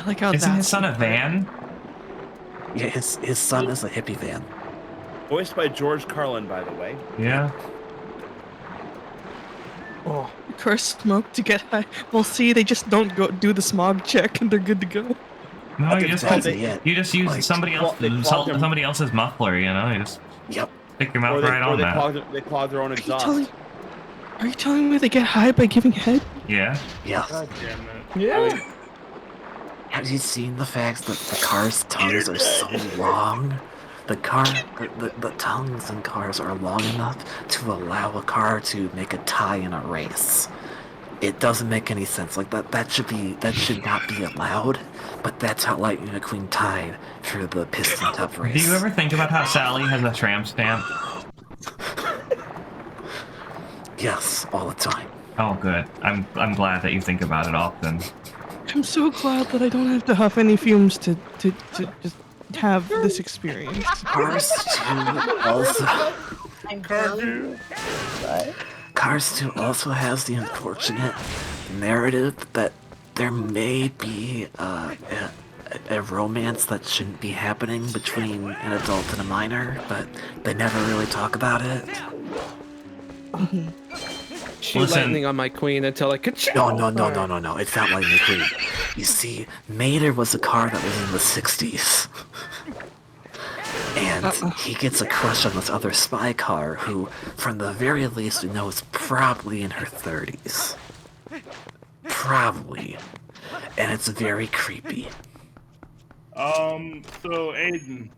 like how Isn't his son a van? Yeah, his son is a hippie van. Voiced by George Carlin, by the way. Yeah. Oh, curse smoke to get high. Well, see, they just don't go do the smog check and they're good to go. No, you just use Like, somebody else's muffler, you know? You just stick your mouth right on that. They clog their own exhaust. Are you telling me they get high by giving head? Yeah. Yeah. God damn it. Yeah. Have you seen the fact that the Cars' tongues are so long? The tongues in Cars are long enough to allow a car to make a tie in a race. It doesn't make any sense. Like that should not be allowed. But that's how Lightning McQueen tied for the Piston Cup race. Do you ever think about how Sally has a tramp stamp? Yes, all the time. Oh, good. I'm glad that you think about it often. I'm so glad that I don't have to huff any fumes to just have this experience. Cars 2 also... Cars 2 also has the unfortunate narrative that there may be a romance that shouldn't be happening between an adult and a minor, but they never really talk about it. Shoot lightning on my queen until I could. No. It's not Lightning McQueen. You see, Mater was a car that was in the 60s. And he gets a crush on this other spy car who, from the very least, we know is probably in her 30s. Probably. And it's very creepy. So Aiden.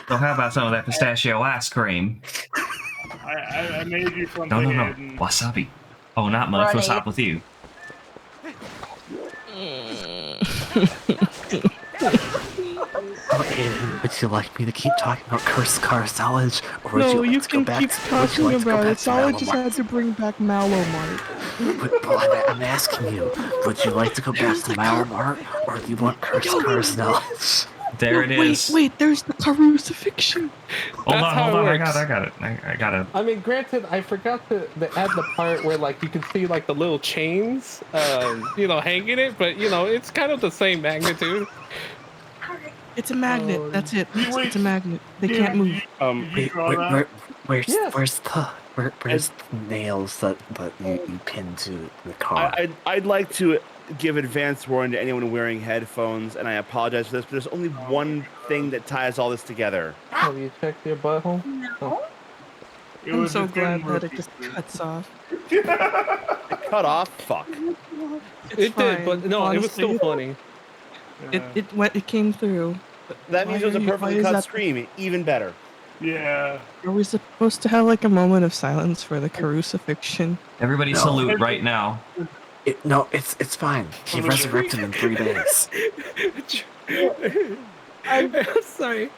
So how about some of that pistachio ice cream? I made you something. No. Aiden. Wasabi. Oh, not much. What's up with you? Oh, Aiden, would you like me to keep talking about cursed car salvage, or would No, you like you to can go back keep to, talking would you like to go about back it. to Solid just Malomart? had to bring back Malomart. But I'm asking you, would you like to go back to Malomart, or do you want cursed car salvage? There it is. Wait, there's the crucifixion. Hold on. I works. got it. I mean, granted, I forgot to add the part where like you can see like the little chains, hanging it, but it's kind of the same magnitude. It's a magnet. That's it. It's a magnet. They can't move. Where's the nails that you pin to the car? I'd like to give advance warning to anyone wearing headphones, and I apologize for this, but there's only one thing that ties all this together. Have you checked your butthole? No. I'm so glad that it just cuts off. It cut off? Fuck. It did, but no, it was still funny. It came through. That means it was a perfectly cut scream. Even better. Yeah. Are we supposed to have like a moment of silence for the crucifixion? Everybody salute right now. It's fine. He resurrected in 3 days. I'm sorry.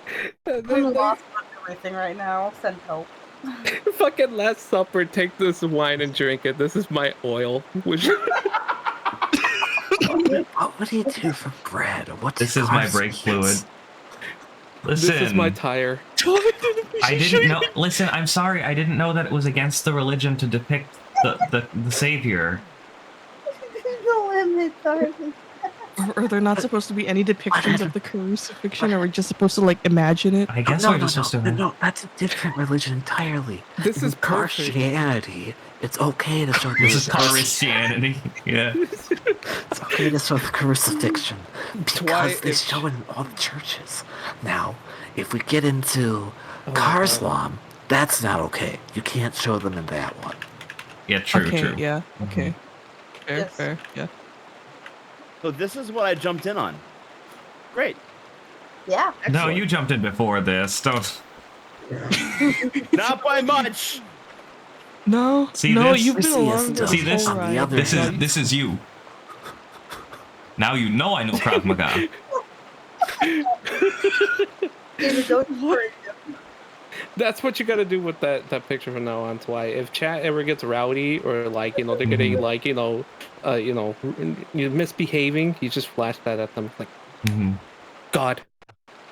I'm lost on everything right now. Send help. Fucking Last Supper, take this wine and drink it. This is my oil. Which... What would he do for bread? What This is my brake fluid. Listen. This is my tire. I didn't know. Listen, I'm sorry. I didn't know that it was against the religion to depict the savior. No limit, darling. Are there not supposed to be any depictions of the crucifixion, or are we just supposed to like imagine it? I guess we're just supposed to. No, that's a different religion entirely. This is Christianity. It's okay to show. This is Christianity. Yeah. It's okay to show the crucifixion because they if- show it in all the churches. Now, if we get into Karslam, that's not okay. You can't show them in that one. Yeah, true, Okay, true. yeah, okay. Fair, Yes. fair, yeah. So this is what I jumped in on. Great. Yeah. No, Excellent. you jumped in before this. Don't. Not by much. No, See no, this? you've been See along this? See this? whole ride. This is you. Now you know I know Krav Maga. That's what you gotta do with that picture from now on, Twy. If chat ever gets rowdy or like, you know, they're getting like, you know, you're misbehaving, you just flash that at them like, God.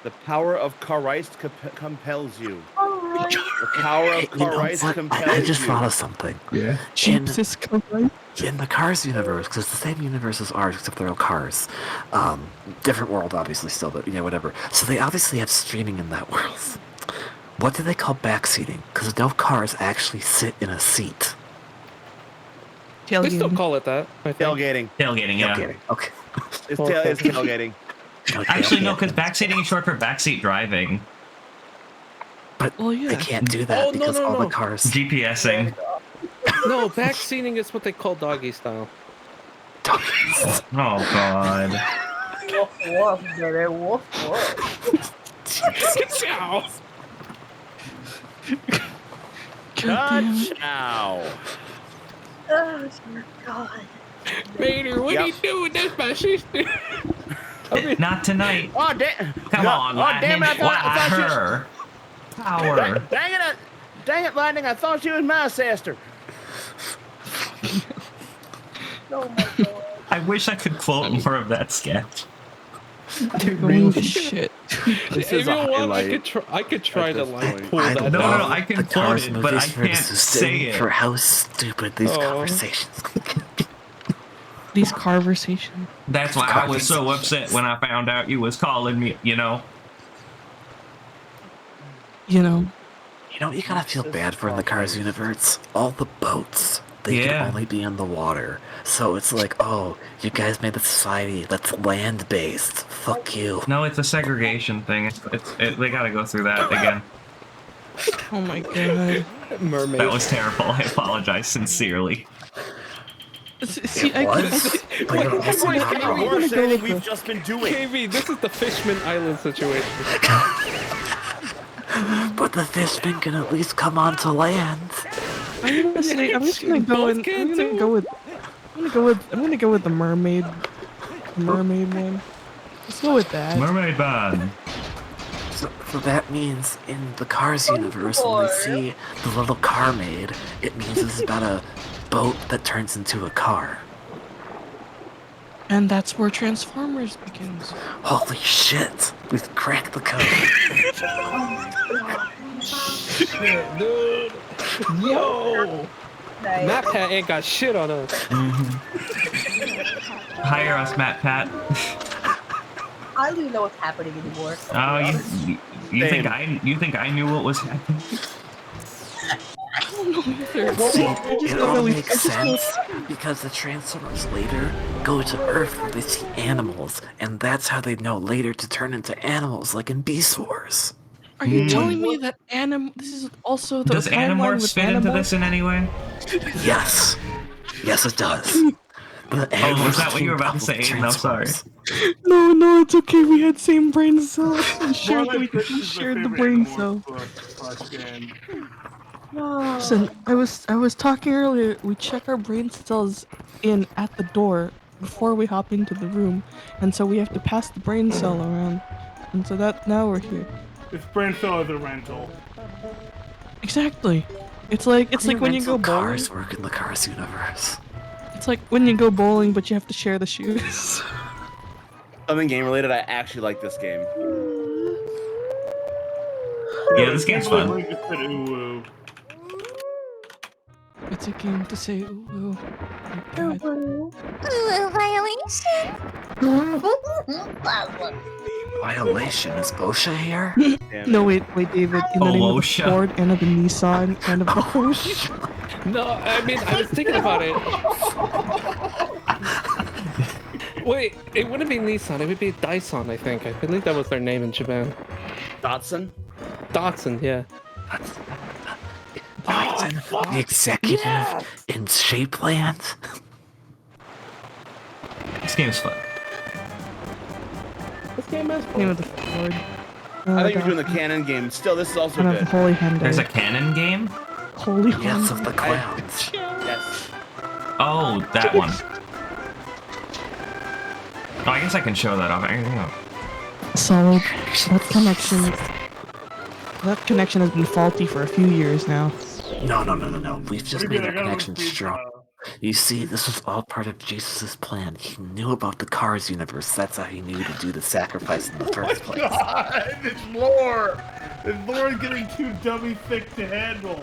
The power of Christ compels you. Alright. The power of Christ compels I just you. thought of something. Yeah. Jesus Christ. In the Cars universe, because it's the same universe as ours, except they're all cars. Different world, obviously, still, but yeah, whatever. So they obviously have streaming in that world. What do they call backseating? Because no cars actually sit in a seat. They still Tailgating. call it that. I think. Tailgating. Tailgating, yeah. Tailgating. Okay. It's tailgating. Actually, no, because backseating is short for backseat driving. But Well, yeah. they can't do that Oh, no, because no, all no. the cars. GPSing. No, backseating is what they call doggy style. Oh, God. Woof, woof, baby, woof, woof. Ka-chow. Oh, dear God. Mater, what are you doing? That's my sister. Not tonight. Oh, damn. Come on, Lightning. damn it, I thought her. Power. Dang it, Lightning, I thought she was my sister. Oh my God. I wish I could quote more of that sketch. Holy shit. If you want, I could try to like pull I that don't No, down. no, I can the quote Cars it, but I movies can't versus say it. for how stupid these Oh. conversations can be. These conversations. That's why I was so upset when I found out you was calling me, you know? You know. You know, you gotta feel bad for in the Cars universe. All the boats, they Yeah. can only be in the water. So it's like, oh, you guys made the society that's land-based. Fuck you. No, it's a segregation thing. They gotta go through that again. Oh my God. Mermaid. That was terrible. I apologize sincerely. See, I was? But you're also It's not getting wrong. worse than anything with we've just been doing. KB, this is the Fishman Island situation. But the fishmen can at least come onto land. I'm gonna say I'm just gonna go and I'm gonna go with the mermaid one. Let's go with that. Mermaid Band. So that means in the Cars universe, when we see the little car maid, it means it's about a boat that turns into a car. And that's where Transformers begins. Holy shit! We've cracked the code. Shit, dude. Yo. Nice. Matt Pat ain't got shit on us. Hire us, Matt Pat. I don't even know what's happening anymore. Oh, you think I knew what was happening? See, it all makes sense because the Transformers later go to Earth where they see animals, and that's how they know later to turn into animals, like in Beast Wars. Are you telling me that this is also the Does timeline Animorphs with fit into Animorphs? this in any way? Yes. Yes, it does. But Oh, was that what you were about to say? No, sorry. No, it's okay. We had same brain cells. We shared the brain cell. Listen, I was talking earlier. We check our brain cells in at the door before we hop into the room, and so we have to pass the brain cell around. And so that now we're here. This brain cell is a rental. Exactly. It's like when you go bowling. Cars work in the Cars universe. It's like when you go bowling, but you have to share the shoes. Something game related. I actually like this game. Yeah, this game's fun. Really just said ooh, It's a game to say ooh. Ooh. Violation. Is Bosha here? No, wait, David. In the name of the Osha. Ford and of the Nissan and of the Porsche. No, I mean, I was thinking about it. Wait, it wouldn't be Nissan, it would be Dyson, I think. I believe that was their name in Japan. Datsun? Datsun, yeah. The executive in Shapeland. This game's fun. This game is Name of the Ford. I think you're doing the canon game. Still, this is also And of good. the Holy Hyundai. There's a canon game? Holy Yes, Hyundai. of the clowns. Yes. Oh, that one. Oh, I guess I can show that off. Solid. That connection has been faulty for a few years now. No. We've just made our connection strong. You see, this was all part of Jesus' plan. He knew about the Cars universe. That's how he knew to do the sacrifice in the first place. God, it's lore. It's lore getting too dummy thick to handle.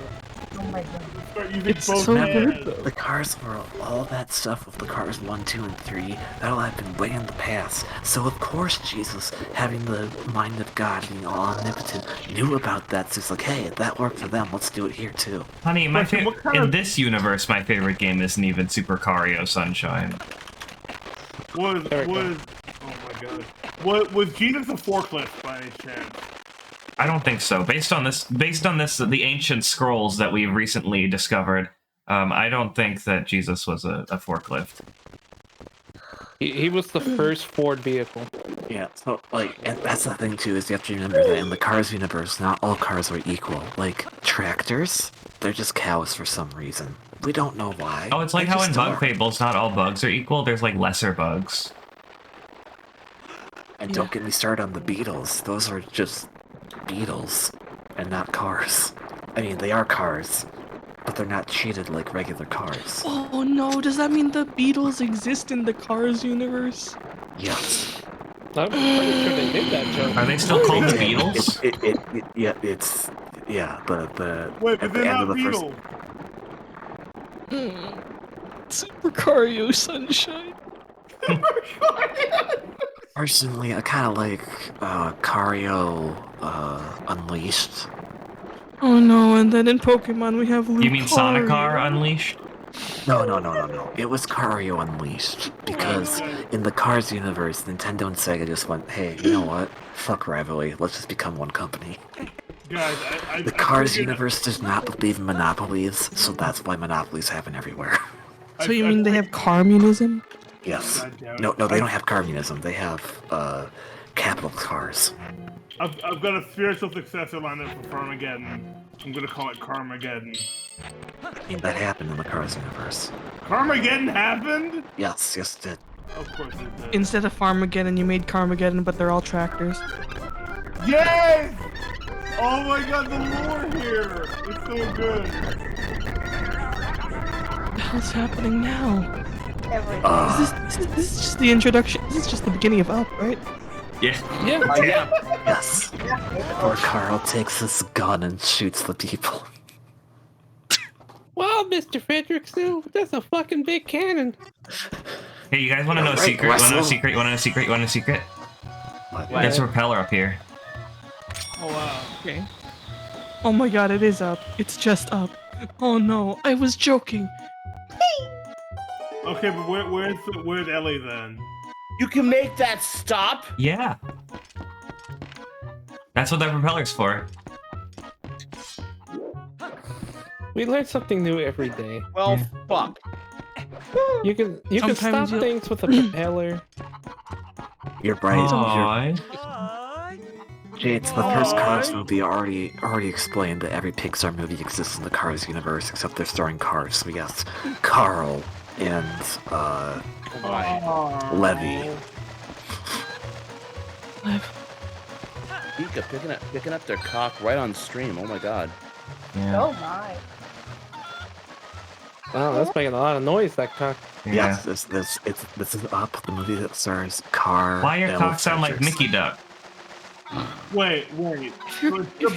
Oh my god. Start using It's both so hands. good. The Cars world, all that stuff with the Cars 1, 2, and 3, that'll have been way in the past. So of course Jesus, having the mind of God, being all omnipotent, knew about that. So it's like, hey, that worked for them. Let's do it here too. Honey, my Question, what kind in of- this universe, my favorite game isn't even Super Mario Sunshine. Was There we go. oh my god. Was Jesus a forklift by any chance? I don't think so. Based on this, the ancient scrolls that we've recently discovered, I don't think that Jesus was a forklift. He was the first Ford vehicle. Yeah, so, and that's the thing too, is you have to remember that in the Cars universe, not all cars are equal. Like, tractors, they're just cows for some reason. We don't know why. Oh, it's like They how just in Bug are. Fables, not all bugs are equal. There's like lesser bugs. And don't get me started on the Beetles. Those are just Beetles, and not cars. I mean, they are cars, but they're not treated like regular cars. Oh no, does that mean the Beatles exist in the Cars universe? Yes. I'm pretty sure they did that joke. Are they still called the Beatles? The Wait, at but the they're end of not the first. Beatles. Super Mario Sunshine. Personally, I kind of like Cario Unleashed. Oh no, and then in Pokemon we have Lucario. You mean Sonicar Unleashed? No. It was Cario Unleashed because in the Cars universe, Nintendo and Sega just went, "Hey, you know what? Fuck rivalry. Let's just become one company." Guys, The Cars universe does not believe in monopolies, so that's why monopolies happen everywhere. So you mean they have communism? Yes. No, they don't have communism. They have capital cars. I've got a spiritual successor lined up for Farmageddon. I'm gonna call it Carmageddon. That happened in the Cars universe. Carmageddon happened? Yes, it did. Of course it did. Instead of Farmageddon, you made Carmageddon, but they're all tractors. Yes! Oh my god, the lore here! It's so good. What the hell's happening now? Is this is just the introduction? This is just the beginning of Up, right? Yeah. Yes. Or Carl takes his gun and shoots the people. Well, Mr. Frederickson, that's a fucking big cannon. Hey, you guys want to know a secret? You want to know a secret? You want to know a secret? You want to know a secret? There's a propeller up here. Oh wow. Okay. Oh my god, it is Up. It's just Up. Oh no, I was joking. Okay, but where's Ellie then? You can make that stop? Yeah. That's what that propeller's for. We learn something new every day. Well, fuck. You can Sometimes stop you'll- things with a propeller. You're right. Aw. Jay, it's the first Cars movie already explained that every Pixar movie exists in the Cars universe, except they're starring cars. So yes, Carl and Levy. Pika picking up their cock right on stream. Oh my god. Yeah. Oh my. Wow, that's making a lot of noise, that cock. Yes, this is Up, the movie that stars Car. Why your cock sound like Mickey Duck? Wait. If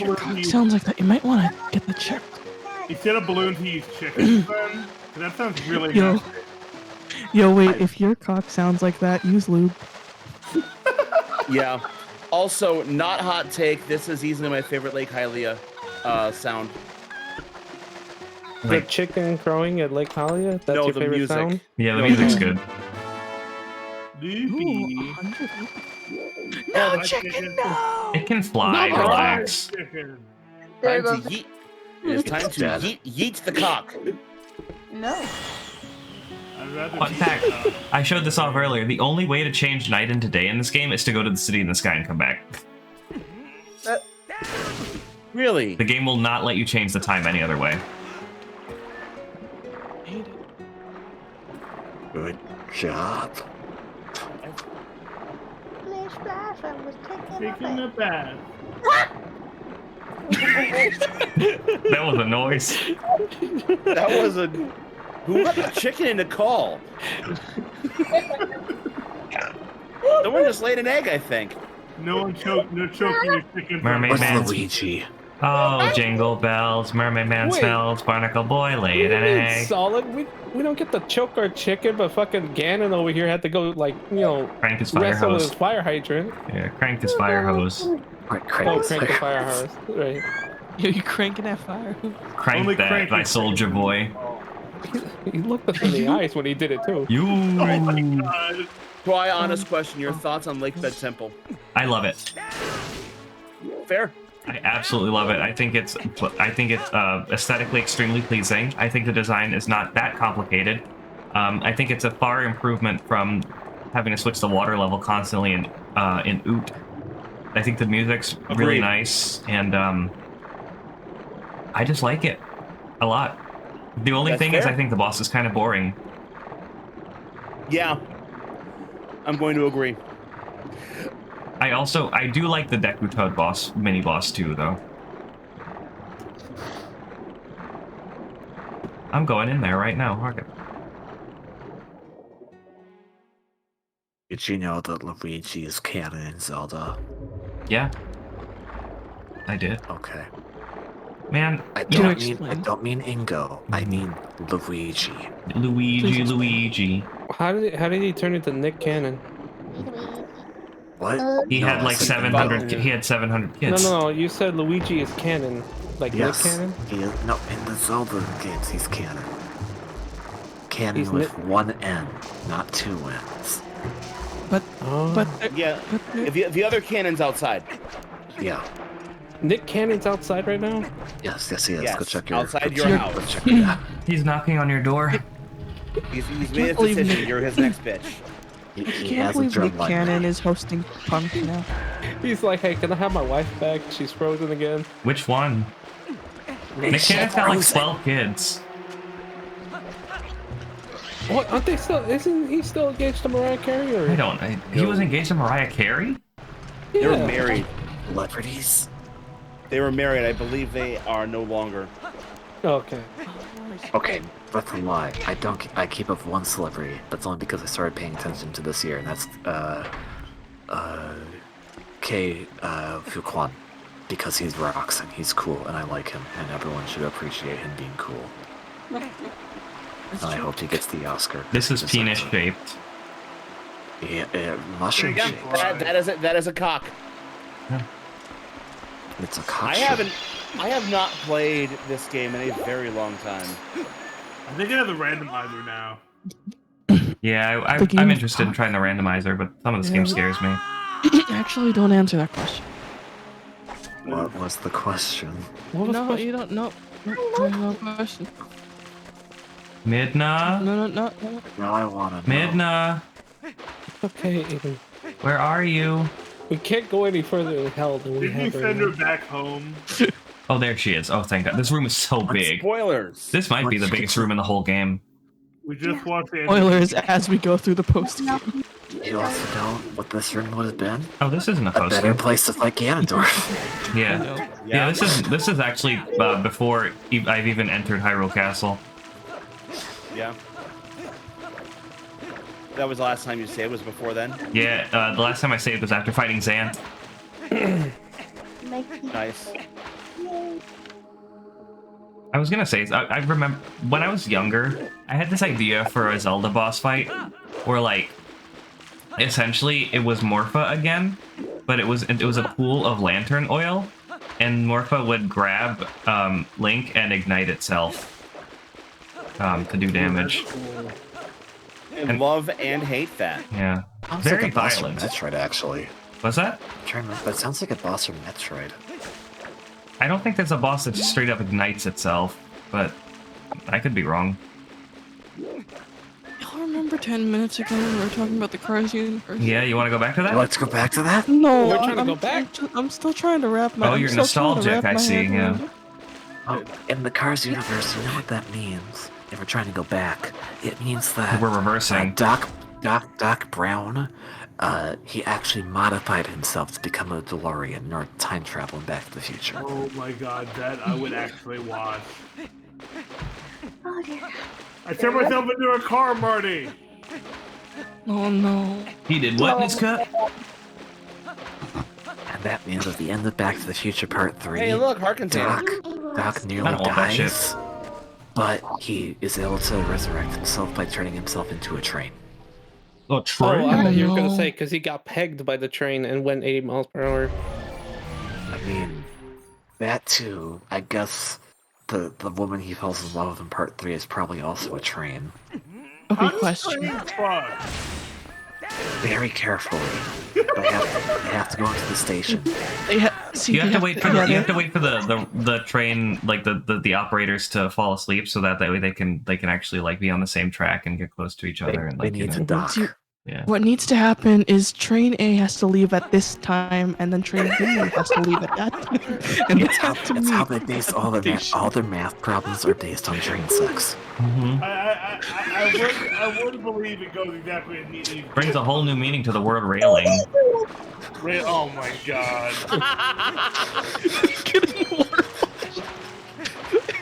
your cock sounds like that, you might want to get that checked. Instead of balloons, he used chickens then? 'Cause that sounds really Yo. nasty. Yo, wait, if your cock sounds like that, use lube. Yeah. Also, not hot take. This is easily my favorite Lake Hylia sound. The chicken crowing at Lake Hylia? That's No, your the favorite music. sound? Yeah, the music's good. Loopy. No, chicken, no! It can fly, No, relax. chicken. There Time to goes yeet. It is time to yeet the cock. No. I'd rather Fun fact, I showed this off earlier. The only way to change night into day in this game is to go to the city in the sky and come back. Really? The game will not let you change the time any other way. Good job. Splish splash, I was taking a bath. That was a noise. That was a... Who let the chicken in the call? Someone just laid an egg, I think. No choking your chicken. Mermaid Man. Luigi? Oh, jingle bells, Mermaid Man Wait. smells, Barnacle Boy laid an egg. Solid. We don't get to choke our chicken, but fucking Ganon over here had to go, like, Crank his fire wrestle with hose. his fire hydrant. Yeah, crank his fire hose. Crank the fire hose. Right. Yo, you cranking that fire? Crank Only that, crank my it. soldier boy. He looked us in the eyes when he did it, too. You. God. Try honest question. Your thoughts on Lakebed Temple? I love it. Fair. I absolutely love it. I think it's aesthetically extremely pleasing. I think the design is not that complicated. I think it's a far improvement from having to switch the water level constantly in Oot. I think the music's really Agreed. nice, and I just like it a lot. The only That's thing is, fair. I think the boss is kind of boring. Yeah. I'm going to agree. I do like the Deku Toad boss, mini boss too, though. I'm going in there right now. Okay. Did you know that Luigi is canon in Zelda? Yeah. I did. Okay. Man, I You don't explain. mean Ingo. I mean Luigi. Luigi. How did he turn into Nick Cannon? What? He No, had like that's 700. Ingo. He had 700 kids. No, you said Luigi is canon. Like Yes. Nick Cannon? He is, no, in the Zelda games, he's canon. Canon He's with Nick- one N, not two N's. But Oh. Yeah. If the other cannon's outside. Yeah. Nick Cannon's outside right now? Yes, he is. Yes, Go check your outside go your check- house. Go check your He's knocking on your door. He's made his can't believe decision. Nick- You're his next bitch. He can't has a believe Nick drum line. Cannon is hosting Punk now. He's like, hey, can I have my wife back? She's frozen again. Which one? Nick Cannon's got like 12 kids. What? Aren't they still? Isn't he still engaged to Mariah Carey? Or? I don't. He was engaged to Mariah Carey? They were Yeah. married. Celebrities. They were married. I believe they are no longer. Okay. Okay, that's a lie. I keep up one celebrity. That's only because I started paying attention to this year, and that's K Fuquan. Because he rocks and he's cool and I like him and everyone should appreciate him being cool. And I hope he gets the Oscar. This is Deserves penis it. shaped. Yeah, mushroom There you shaped. go. That is a cock. It's a cock. I have not played this game in a very long time. I think I have the randomizer now. Yeah, The game I'm of interested in cock. trying the randomizer, but some of this game scares me. Actually, don't answer that question. What was the question? What was the No, question? you don't know. No question. Midna? No. Now I wanna know. Midna? Okay, Aiden. Where are you? We can't go any further in hell than we Did you have right send her now. back home? Oh, there she is. Oh, thank God. This room is so big. Spoilers. This might be the biggest room in the whole game. We just watched the Spoilers as we go through the post game. You also know what this room would have been? Oh, this isn't a A poster. better place to fight Ganondorf. Yeah. This is actually before I've even entered Hyrule Castle. Yeah. That was the last time you saved. Was before then? Yeah, the last time I saved was after fighting Zant. Nice. I was gonna say, I remember when I was younger, I had this idea for a Zelda boss fight, where like, essentially it was Morpha again, but it was a pool of lantern oil, and Morpha would grab Link and ignite itself to do damage. And love and hate that. Yeah, Sounds very like a boss violent. from Metroid, actually. What's that? I'm trying to remember, but it sounds like a boss from Metroid. I don't think there's a boss that just straight up ignites itself, but I could be wrong. Y'all remember 10 minutes ago when we were talking about the Cars universe? Yeah, you want to go back to that? Let's go back to that? No, We're trying to go back. I'm still trying to wrap my. Oh, I'm you're still trying to nostalgic, wrap I my see, head yeah. around it. Oh, in the Cars universe, you know what that means? If we're trying to go back, it means that We're reversing. Doc Brown, he actually modified himself to become a DeLorean or time traveling Back to the Future. Oh my god, that I would actually watch. Oh dear. I turned myself into a car, Marty. Oh no. He did what in his cut? And that means at the end of Back to the Future Part 3, Hey, look, Harkin's Doc I nearly don't want that shit. dies, but he is able to resurrect himself by turning himself into a train. Oh, Oh, true. I thought you were no. gonna say because he got pegged by the train and went 80 miles per hour. I mean, that too, I guess the woman he falls in love with in Part 3 is probably also a train. Okay, question. Fuck. Very carefully. They have to go into the station. See, You have they to wait for the, yeah, you have to wait for the train, like the operators to fall asleep, so that way they can actually like be on the same track and get close to each other. And They like, you need to know. dock. Yeah. What needs to happen is train A has to leave at this time, and then train B has to leave at that time, and they have to It's meet. how they base all their math problems are based on train sex. Mm-hmm. I wouldn't believe it goes exactly as neatly. Brings a whole new meaning to the word railing. Oh my god.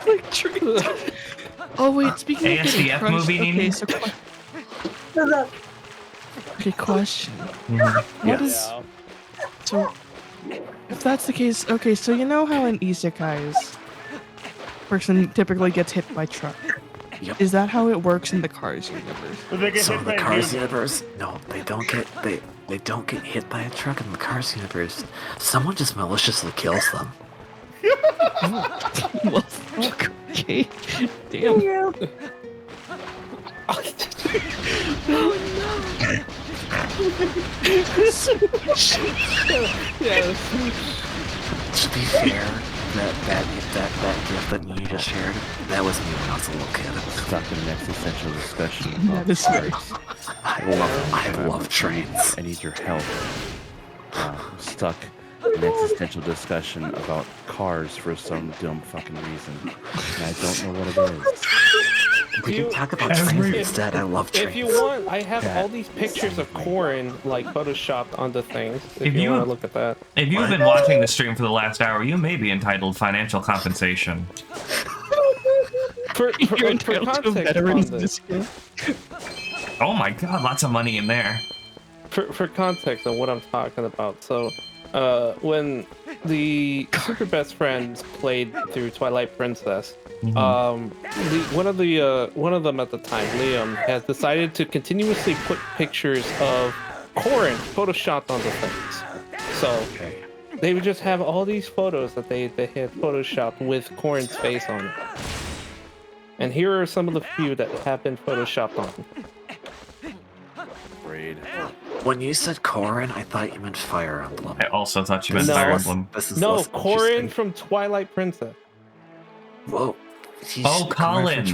Like train. Oh wait, speaking of getting ASDF crushed, movie, okay, Nini? so okay, question. Mm-hmm. What is so? If that's the case, okay, so you know how in isekais, person typically gets hit by truck. Yep. Is that how it works in the Cars universe? So in the Cars universe, no, they don't get hit by a truck in the Cars universe. Someone just maliciously kills them. Well, fuck. Okay. Damn. To be fair, that gift that you just shared, that was me when I was a little kid. Stuck in an existential discussion about That is right. I love trains. I need your help. Stuck in an existential discussion about cars for some dumb fucking reason. And I don't know what it is. We can talk about trains instead. I love trains. If you want, I have all these pictures of Corin like photoshopped onto things. If you want to look at that. If you've been watching the stream for the last hour, you may be entitled financial compensation. For context on this. Oh my god, lots of money in there. For context on what I'm talking about, so when the super best friends played through Twilight Princess, one of them at the time, Liam, has decided to continuously put pictures of Corin photoshopped onto things. So they would just have all these photos that they had photoshopped with Corin's face on it. And here are some of the few that have been photoshopped on. When you said Corin, I thought you meant Fire Emblem. I also thought you meant Fire Emblem. No, Corin from Twilight Princess. Whoa. Oh, Colin.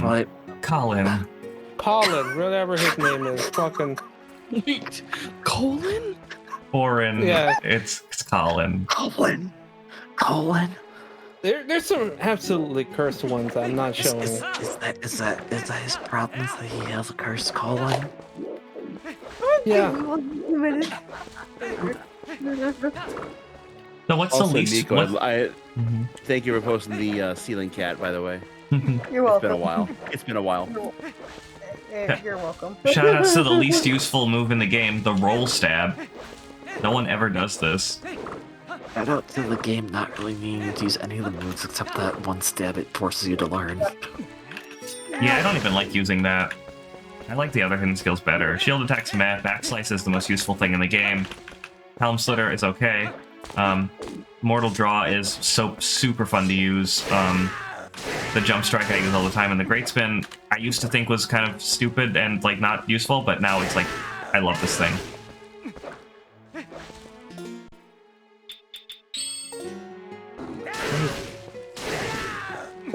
Colin. Colin, whatever his name is. Fucking. Wait, Colin? Corin. Yeah. It's Colin. Colin. There's some absolutely cursed ones that I'm not showing. Is that his problem? That he has a cursed colon? Yeah. So what's Also, the least? Nico, what- I thank you for posting the ceiling cat, by the way. You're welcome. It's been a while. It's been a while. You're welcome. Shout outs to the least useful move in the game, the roll stab. No one ever does this. Shout out to the game not really needing to use any of the moves except that one stab it forces you to learn. Yeah, I don't even like using that. I like the other hidden skills better. Shield attack's meh, backslice is the most useful thing in the game. Helm Slitter is okay. Mortal Draw is so super fun to use. The Jump Strike I use all the time, and the Great Spin I used to think was kind of stupid and like not useful, but now it's like, I love this thing.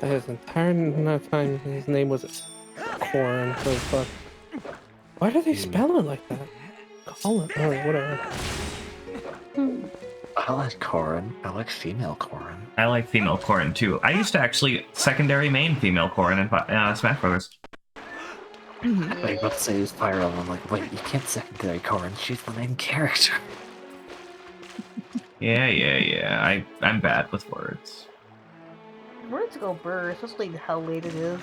His entire time, his name was Corn. So fuck. Why do they spell it like that? Colin, or whatever. I like Corrin. I like female Corrin. I like female Corrin too. I used to actually secondary main female Corrin in Smash Bros. I was about to say Fire Emblem. I'm like, wait, you can't secondary Corrin. She's the main character. Yeah. I'm bad with words. Words go burr, especially how late it is.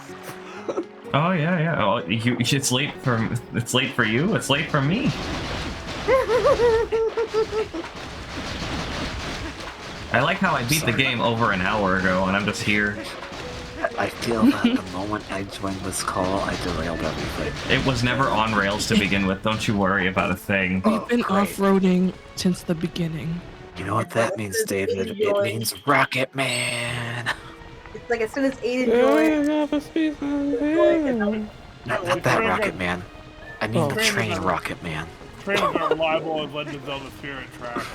Oh yeah. Oh, it's late for you. It's late for me. I like how I beat the game over an hour ago, and I'm just here. I feel that the moment I joined this call, I derailed everything. It was never on rails to begin with. Don't you worry about a thing. We've been off-roading since the beginning. You know what that means, David? It means Rocket Man. It's like as soon as Aiden joined. Not that Rocket Man. I mean the train Rocket Man. Trains are reliable as Legend of Zelda Spirit Tracks.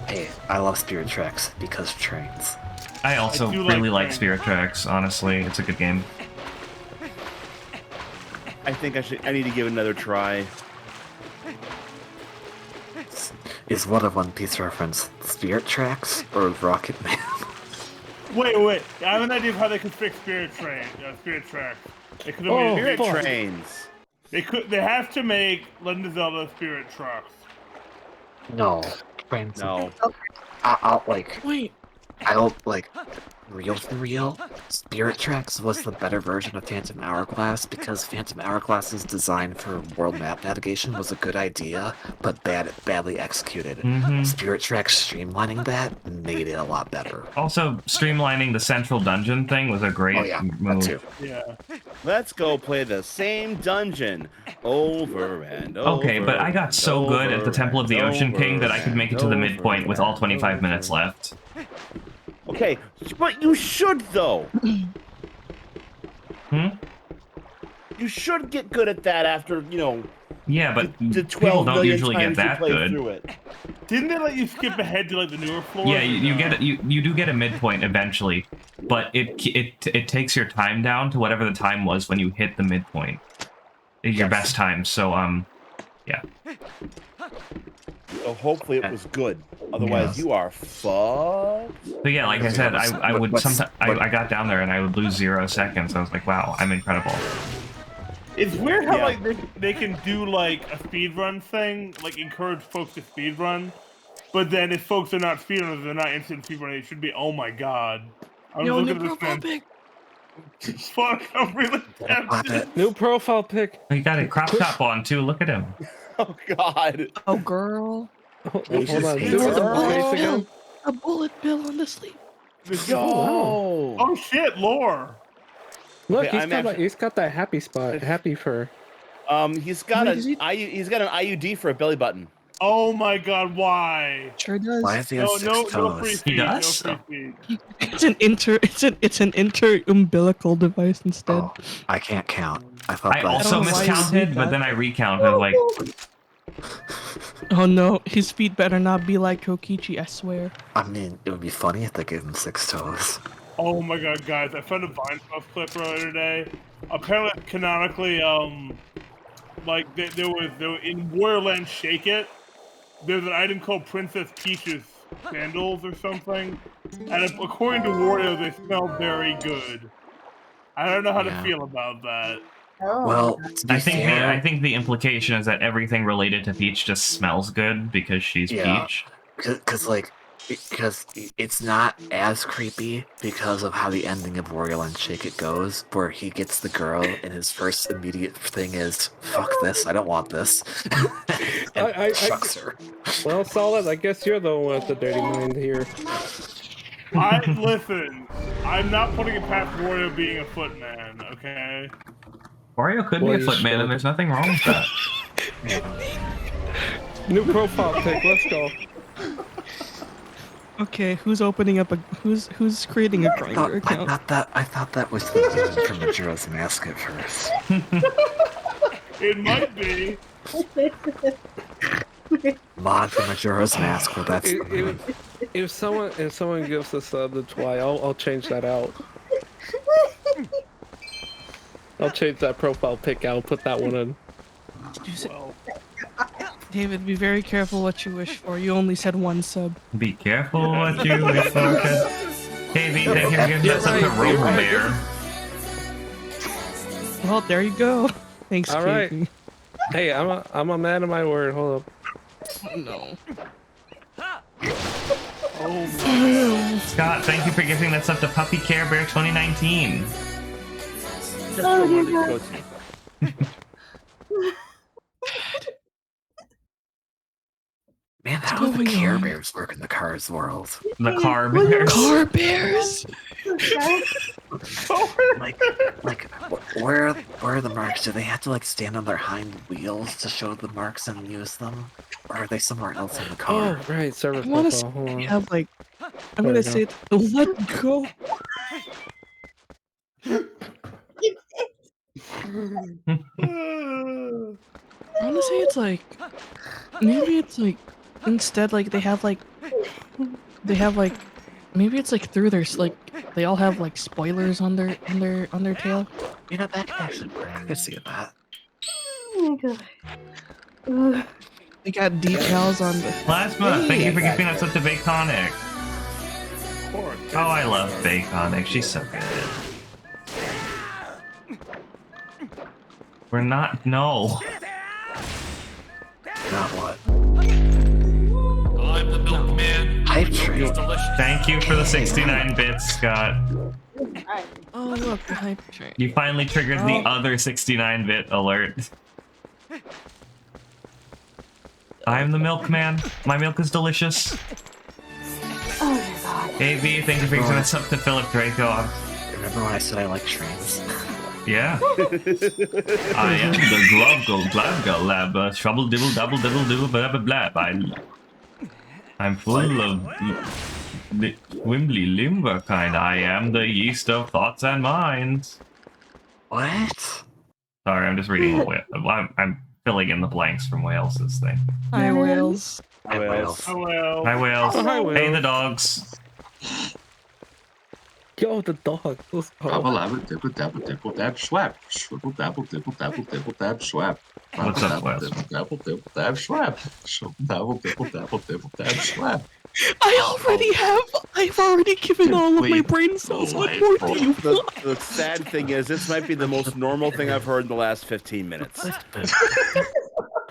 Hey, I love Spirit Tracks because trains. I also I do really like like Spirit Tracks, honestly. It's a good game. I think I need to give it another try. Is what a One Piece reference? Spirit Tracks or Rocket Man? Wait. I have an idea of how they could fix Spirit Tracks. They could have made Spirit Trains. They have to make Legend of Zelda Spirit Tracks. No. Trains. No. I'll like. Wait. I'll like. Real for real, Spirit Tracks was the better version of Phantom Hourglass because Phantom Hourglass's design for world map navigation was a good idea, but badly executed. Spirit Tracks streamlining that made it a lot better. Also, streamlining the central dungeon thing was a great move. That too. Yeah. Let's go play the same dungeon over and over. Okay, but I got so good at the Temple of the Ocean King that I could make it to the midpoint with all 25 minutes left. Okay, but you should though. You should get good at that after, you know. Yeah, but the people 12 don't million usually get times you that play good. through it. Didn't they let you skip ahead to like the newer floors? Yeah, you do get a midpoint eventually, but it takes your time down to whatever the time was when you hit the midpoint. Your best time. So yeah. So hopefully it was good. Otherwise, you are fucked. But yeah, like I said, I would sometimes I got down there and I would lose 0 seconds. I was like, wow, I'm incredible. It's weird how like they can do like a speedrun thing, like encourage folks to speedrun, but then if folks are not speedrunners, they're not instant speedrunners. It should be, oh my god. I was looking at this man. Fuck, I'm really tempted. New profile pic. He got a crop top on too. Look at him. Oh god. Oh girl. Hold on. There was a bullet bill on the sleeve. Oh, oh shit, lore. Look, Okay, he's got that happy spot, happy fur. He's got an IUD for a belly button. Oh my god, why? Sure does. Why is he on six toes? He does? No free feed. It's an inter-umbilical device instead. Oh, I can't count. I thought I that also miscounted, but then I recounted. Like, Oh no, his feet better not be like Kokichi, I swear. I mean, it would be funny if they gave him 6 toes. Oh my god, guys, I found a Vine Puff clip earlier today. Apparently, canonically, like, there was in Warland Shake It, there's an item called Princess Peach's sandals or something, and according to Wario, they smell very good. I don't know how to feel about that. Oh. Well, to be I think fair, I think the implication is that everything related to Peach just smells good because she's Yeah. Peach. Because it's not as creepy because of how the ending of Wario and Shake It goes, where he gets the girl and his first immediate thing is, fuck this, I don't want this. and chucks her. Well, Solid, I guess you're the one with the dirty mind here. Listen, I'm not putting it past Wario being a footman, okay? Wario could be a footman, and there's nothing wrong with that. New profile pic, let's go. Okay, who's opening up a who's creating a Grindr account? I thought that was the villain from Majora's Mask at first. It might be. Mod from Majora's Mask, well that's If someone gives us the Twilight, I'll change that out. I'll change that profile pic out, put that one in. David, be very careful what you wish for. You only said one sub. Be careful what you wish for. Hey, V, thank you for giving us up to Robo Bear. Well, there you go. Thanks, All right. Katie. Hey, I'm a man of my word. Hold up. Oh, no. Oh, Scott, thank you for giving us up to Puppy Care Bear 2019. Just for one of these coats. Man, how do the Care Bears work in the Cars world? The Car Bears. Car Bears. Where are the marks? Do they have to like stand on their hind wheels to show the marks and use them, or are they somewhere else in the car? Oh, right, service I want profile. Hold to on. have like. I'm There gonna we say let go. I want to say it's like. Maybe it's like. Instead, like they have like. Maybe it's like through their like. They all have like spoilers on their tail. You know, that could actually work. I could see that. Oh my god. They got decals on the. Plasma, thank you for giving us up to Baconic. Oh, I love Baconic. She's so good. We're not. No. Not what? I'm the milkman. Hype train. Thank you for the 69 bits, Scott. Oh look, the hype train. You finally triggered the other 69-bit alert. I am the milkman. My milk is delicious. Oh my god. AV, thank you for giving us up to Philip Draco. Remember when I said I like trains? Yeah. I am the Globgo Glabgo Lab, trouble dibble double dibble dibble blah blah blah. I'm full of wimbly limber kind. I am the yeast of thoughts and minds. What? Sorry, I'm just reading. I'm filling in the blanks from Wales's thing. Hi, Wales. Hi, Wales. Hello. Hi, Wales. Oh, hi, Wales. Hey, the dogs. Yo, the dog. Let's go. Dabble dabble dibble dabble dibble dab swap. Shwibble dabble dibble dabble dibble dab swap. What's up, Wales? Dabble dibble dab swap. Shwibble dabble dibble dabble dibble dab swap. I've already given all of my brain cells. What more do you want? The sad thing is, this might be the most normal thing I've heard in the last 15 minutes.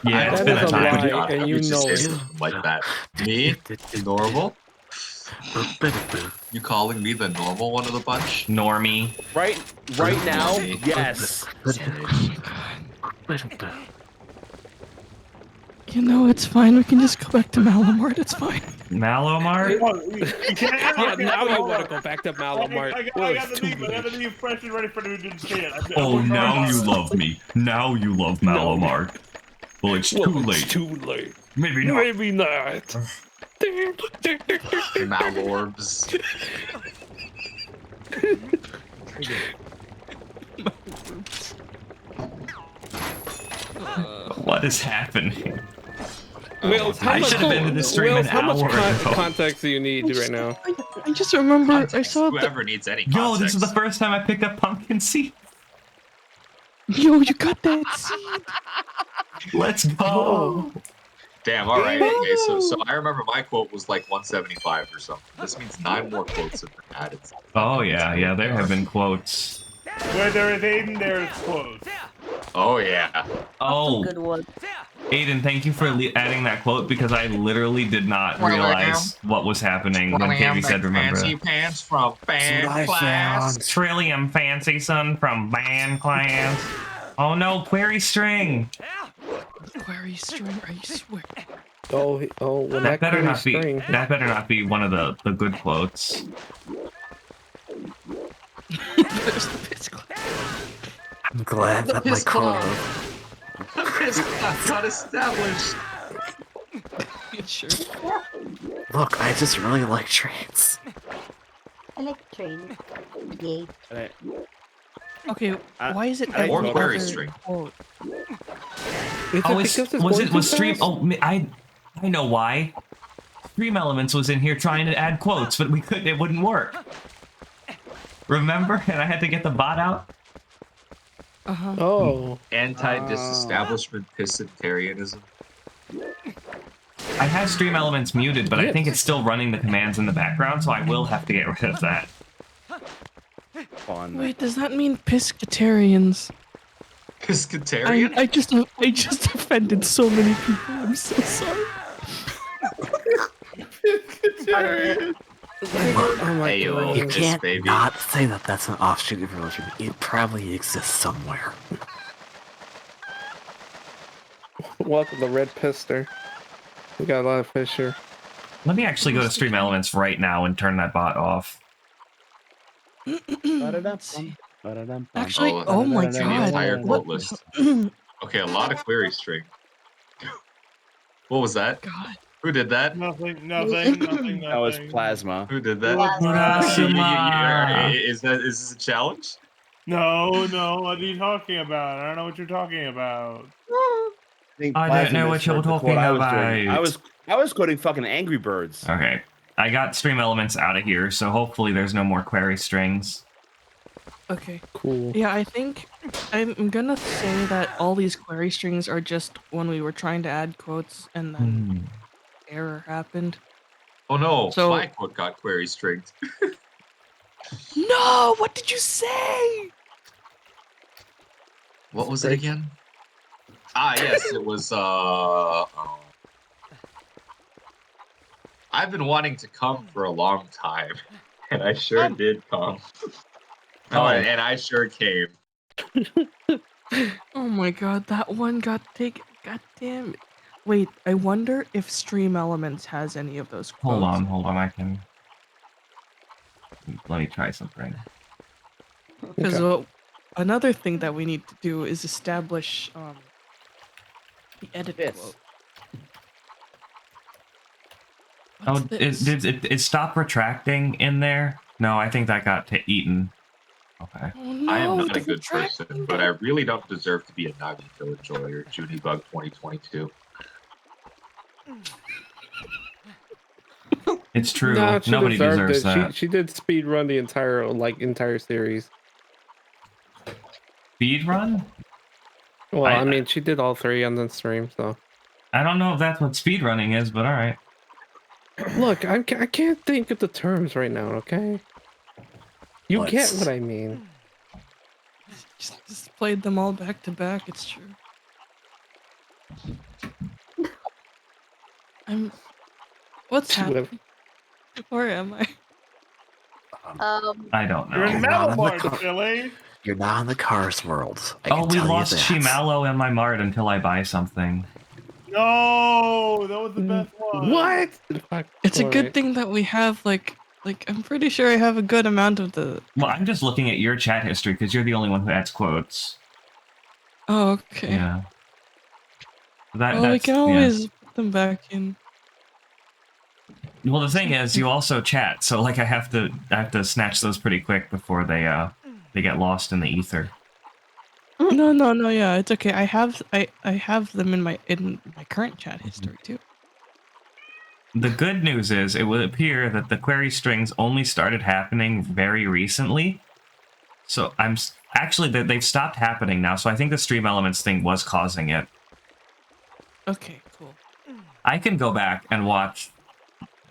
Yeah, it's That been is a a time. lie, and you know it. Like that. Me? Normal? You calling me the normal one of the bunch? Normie. Right now, yes. You know, it's fine. We can just go back to Malamart. It's fine. Malomart? Yeah, now you want to go back to Malamart. I got the new impression ready for the who didn't see it. Oh, now you love me. Now you love Malomart. Well, it's too late. It's too late. Maybe not. Maybe not. Malorbs. What is happening? Wales, I should have ended the stream Wales, an how much hour ago. context do you need right now? I just remember I saw Whoever needs any Yo, context. this is the first time I picked up pumpkin seed. Yo, you got that seed. Let's go. Damn, alright. Okay, so I remember my quote was like 175 or something. This means 9 more quotes have been added. Oh, yeah, there have been quotes. Where there is Aiden, there is close. Oh yeah. Oh, Good one. Aiden, thank you for adding that quote because I literally did not realize what was happening when Katie said remember. Fancy pants from band class. Trillium fancy son from band class. Oh no, query string. Query string, are you swear? Oh, when That better query not be. string. That better not be one of the good quotes. I'm glad that my quota. His class not established. Sure. Look, I just really like trains. I like trains. Yay. Okay, why is it I like every query other string. quote? Was Stream? Oh, I know why. Stream Elements was in here trying to add quotes, but we couldn't. It wouldn't work. Remember? And I had to get the bot out. Oh. Anti-disestablishment Pissantarianism. I have Stream Elements muted, but I think it's still running the commands in the background, so I will have to get rid of that. Fun. Wait, does that mean Piscatarians? Piscatarian? I just offended so many people. I'm so sorry. Piscatarian. Oh my You God. can't baby. not say that that's an offshoot of religion. It probably exists somewhere. Welcome to Red Pister. We got a lot of fish here. Let me actually go to Stream Elements right now and turn that bot off. Actually, oh my See the entire God. quote list. Okay, a lot of query string. What was that? God. Who did that? Nothing. That was Plasma. Who did that? Urasuma. Is this a challenge? No. What are you talking about? I don't know what you're talking about. I don't know what you're talking about. I was quoting fucking Angry Birds. Okay. I got Stream Elements out of here, so hopefully there's no more query strings. Okay. Cool. Yeah, I think I'm gonna say that all these query strings are just when we were trying to add quotes and then error happened. Oh no, So- my quote got query stringed. No! What did you say? What was it again? Ah, yes, it was, I've been wanting to come for a long time, and I sure did come. And I sure came. Oh my God, that one got taken. God damn it. Wait, I wonder if Stream Elements has any of those quotes. Hold on, I can... Let me try something. Because another thing that we need to do is establish the edit quote. Oh, did it stop retracting in there? No, I think that got eaten. Okay. Oh, no, I am not a the good person, but I really don't deserve to be a Nagito enjoyer. Junibug 2022. It's true. No, she Nobody deserved deserves that. She did speed run the entire series. Speed run? Well, I mean, she did all three on the stream, so. I don't know if that's what speed running is, but all right. Look, I can't think of the terms right now. Okay. You get what I mean. Just played them all back to back. It's true. What's happening? Where am I? I don't know. You're in Malamar, Billy. You're not in the Cars world. We lost Shimalo and my Mart until I buy something. No, that was the best one. What? It's a good thing that we have like I'm pretty sure I have a good amount of the. Well, I'm just looking at your chat history because you're the only one who adds quotes. Oh, okay. Yeah. We can always put them back in. Well, the thing is, you also chat, so like I have to snatch those pretty quick before they get lost in the ether. No, yeah, it's okay. I have them in my current chat history too. The good news is, it would appear that the query strings only started happening very recently. So actually they've stopped happening now. So I think the Stream Elements thing was causing it. Okay, cool. I can go back and watch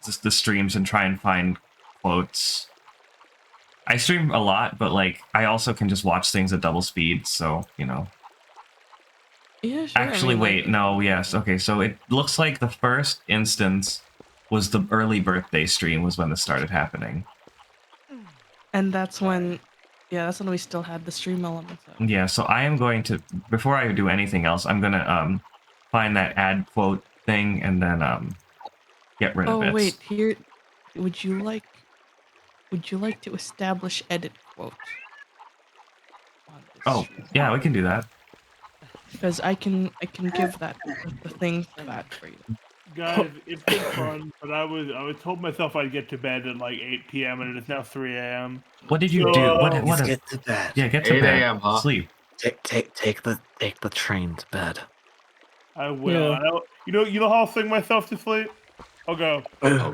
just the streams and try and find quotes. I stream a lot, but like I also can just watch things at double speed. So you know. Yeah, sure. Actually, wait, no, yes. Okay, so it looks like the first instance was the early birthday stream was when this started happening. And that's when, that's when we still had the stream elements. Yeah, so I am going to, before I do anything else, I'm gonna find that add quote thing and then get rid of it. Oh wait, here, would you like to establish edit quote? Oh, yeah, we can do that. Because I can give that the thing for that for you. Guys, it's been fun, but I was told myself I'd get to bed at like 8 p.m. and it's now 3 a.m. What did you do? What? Get to bed. Yeah, get to 8 bed. a.m., huh? Sleep. Take the train to bed. I will. Yeah. You know how I'll sing myself to sleep? I'll go. Well,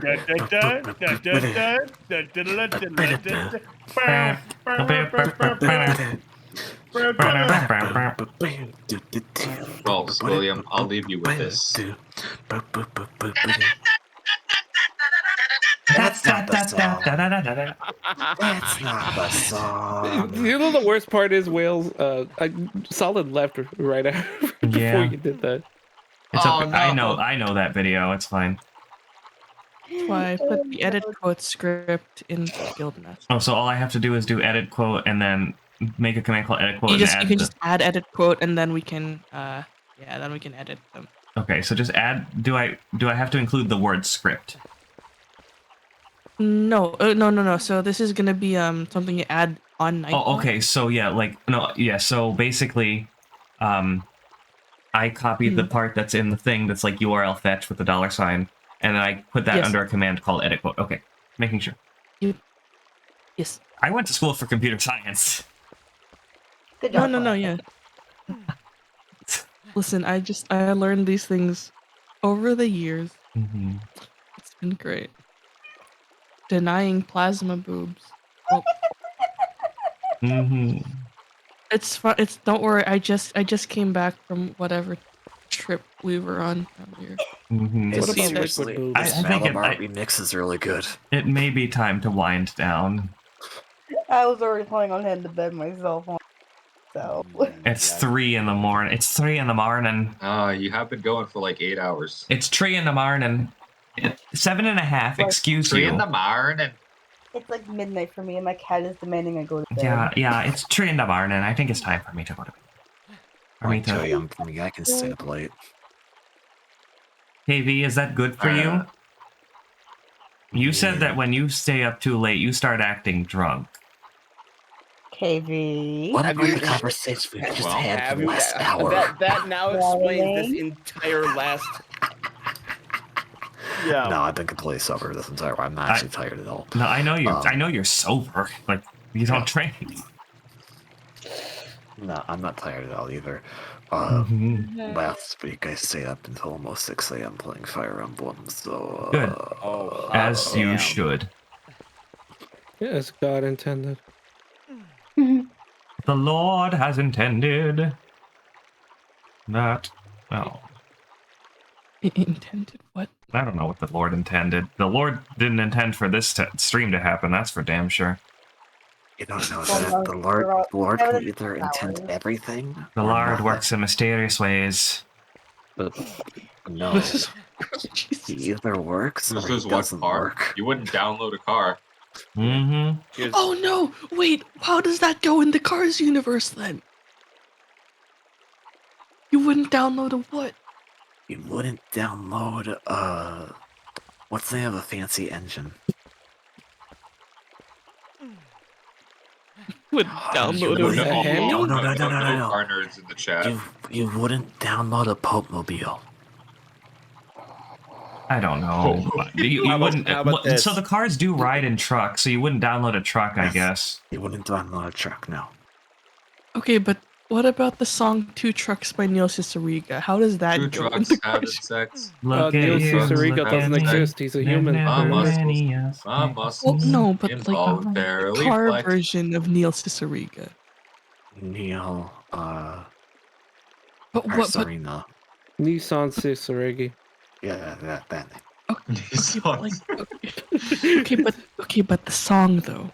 William, I'll leave you with this. That's not the song. That's not the song. You know the worst part is Wales. Solid left right after before you did that. It's okay. No. I know that video. It's fine. That's why I put the edit quote script in Guildmaster. Oh, so all I have to do is do edit quote and then make a command called edit quote. You can just add edit quote and then we can then we can edit them. Okay, so just add. Do I have to include the word script? No, no. So this is gonna be something you add on night. Oh, okay. So So basically, I copied the part that's in the thing that's like URL fetch with the $, and then I put that under a command called edit quote. Okay, making sure. Yes. I went to school for computer science. Good job. No, yeah. Listen, I learned these things over the years. Mm-hmm. It's been great. Denying plasma boobs. Oh. Mm-hmm. It's fun. Don't worry. I just came back from whatever trip we were on earlier. Mm-hmm. Seriously, this Malamar remix is really good. It may be time to wind down. I was already planning on heading to bed myself. So It's 3 in the morning. It's 3 in the morning. You have been going for like 8 hours. It's 3 in the morning. 7.5. Excuse you. 3 in the morning. It's like midnight for me, and my cat is demanding I go to bed. Yeah. It's 3 in the morning. I think it's time for me to go to bed. I can stay up late. KV, is that good for you? You said that when you stay up too late, you start acting drunk. KV. What about the conversation we just had for the last hour? That now explains this entire last. Yeah. No, I've been completely sober this entire. I'm not actually tired at all. No, I know you're. I know you're sober. Like you don't drink. No, I'm not tired at all either. Last week I stayed up until almost 6 a.m. playing Fire Emblem. So good. As you should. Yes, God intended. The Lord has intended that. Oh. Intended what? I don't know what the Lord intended. The Lord didn't intend for this stream to happen. That's for damn sure. You don't know that the Lord can either intend everything. The Lord works in mysterious ways. But no, he either works or he doesn't work. You wouldn't download a car. Mm-hmm. Oh no! Wait, how does that go in the Cars universe then? You wouldn't download a what? You wouldn't download what's the name of a fancy engine? Would download No. Car nerds in the chat. You wouldn't download a Pope Mobile. I don't know. You wouldn't. So the cars do ride in trucks, so you wouldn't download a truck, I guess. You wouldn't download a truck, no. Okay, but what about the song Two Trucks by Neil Cicerega? How does that Two go? trucks having sex. Look Neil at you, Cicerega doesn't exist. He's a human. My muscles. Well, no, but like a Involuntarily car flex. version of Neil Cicerega. Neil, But what? Serena. Nissan Cicerega. Yeah, that name. Okay, but the song though.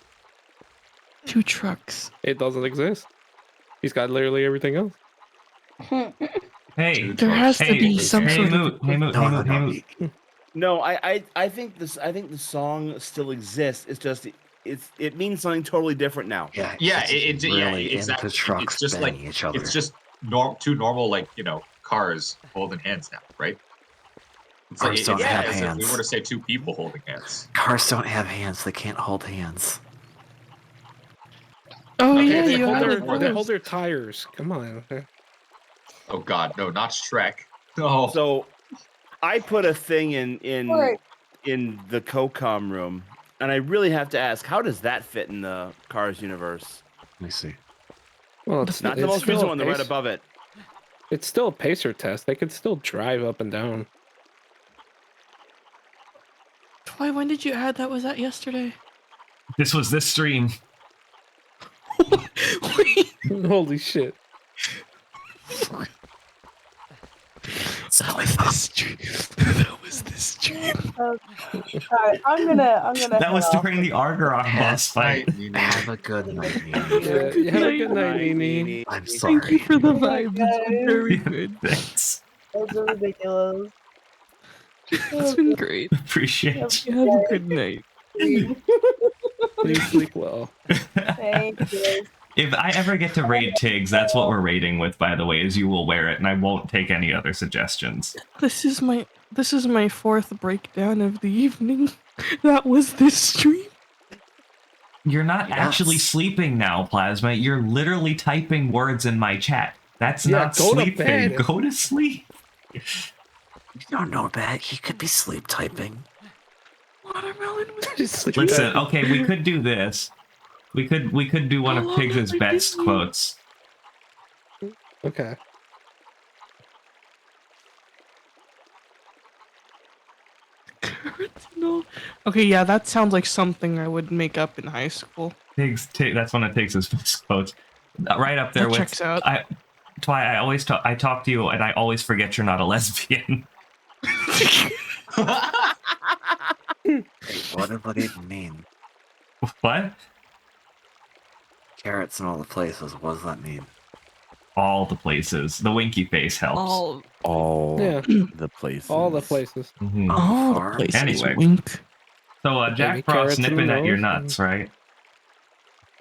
Two Trucks. It doesn't exist. He's got literally everything else. Hey, There has to hey, be some hey, sort of Moot, hey, Moot, hey, Moot, hey, Moot. No, I think the song still exists. It's just it means something totally different now. Yeah, Yeah, really exactly. into trucks It's just like banging each other. it's just two normal like cars holding hands now, right? It's Cars don't have as if hands. we were to say two people holding hands. Cars don't have hands. They can't hold hands. Oh Okay, yeah, they you hold have their it. they hold their tires. Come on. Oh God, no, not Shrek. No. So I put a thing in Right. the COCOM room, and I really have to ask, how does that fit in the Cars universe? Let me see. Well, It's not the most still recent a one, the right pace- above it. It's still a pacer test. They can still drive up and down. Why? When did you add that? Was that yesterday? This was this stream. Holy shit. That was this stream. That was this stream. Alright, I'm gonna. That was head off. during the Argorok boss fight. Have a good night, Nene. Yeah, have a good night, Nene. I'm sorry. Thank you for the Good night, vibes. It's been guys. very good. Thanks. Those are ridiculous. It's been great. Appreciate you. You have a good night. Please sleep well. Thank you. If I ever get to raid Tiggs, that's what we're raiding with, by the way, is you will wear it, and I won't take any other suggestions. This is my fourth breakdown of the evening. That was this stream. You're not actually sleeping now, Plasma. You're literally typing words in my chat. That's Yeah, not go to sleeping. bed. Go to sleep. You don't know that. He could be sleep typing. Watermelon was Just sleep. Listen, okay, we could do this. We could do one How of long Tiggs' have I best been- quotes. Okay. No. Okay, yeah, that sounds like something I would make up in high school. That's one of Tiggs' best quotes. Right up there That with checks out. I talk to you and I always forget you're not a lesbian. What does that even mean? What? Carrots in all the places. What does that mean? All the places. The winky face helps. All Yeah. the places. All the places. Mhm. All the far. places. Anyway. Wink. So Maybe Jack carrots Frost's in nipping the at your nose? nuts, right?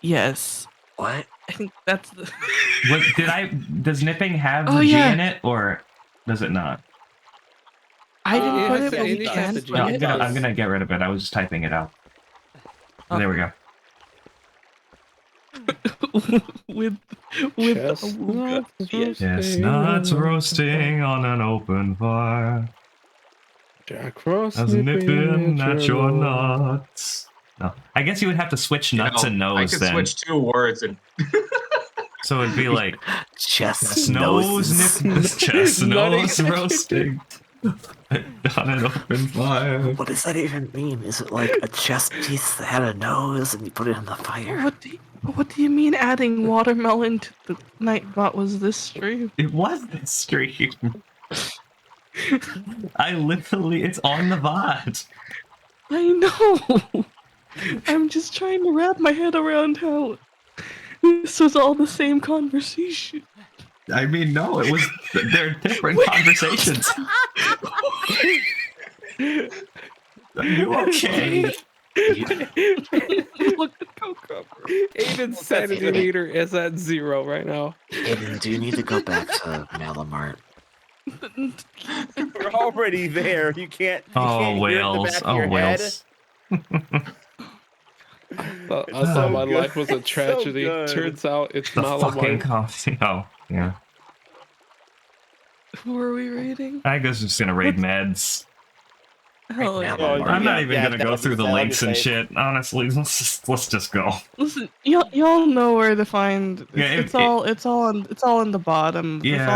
Yes. What? I think that's the. Does nipping have Oh, the G yeah. in it, or does it not? I didn't it put has it, to- but we it has can to put do- No, it it. does. I'm gonna get rid of it. I was just typing it out. There we go. with Chestnuts Chestnuts roasting on an open fire. Jack Frost As nipping at your nose. nuts. No, I guess you would have to switch nuts and I nose could then. switch two words and So it'd be like Chest nose noses. nip, chest Nutty. nose roasting on an open fire. What does that even mean? Is it like a chest piece that had a nose and you put it in the fire? What do you mean adding watermelon to the Nightbot was this stream? It was this stream. I literally, it's on the VOD. I know. I'm just trying to wrap my head around how this was all the same conversation. I mean, no, it was, they're different conversations. Are you okay? Look at Coco. Aiden's sanity meter is at 0 right now. Aiden, do you need to go back to Malamart? We're already there. You can't. You Oh, can't hear it in the whales. back of Oh, your whales. I thought my life was a tragedy. Turns out it's The fucking Malamart. coffee. Oh, yeah. Who are we reading? I guess I'm just gonna raid meds. Hell yeah. I'm not even gonna go through the that'd be links and safe. shit. Honestly, let's just go. Listen, y'all know where to find. Yeah, It's all in the bottom. It's all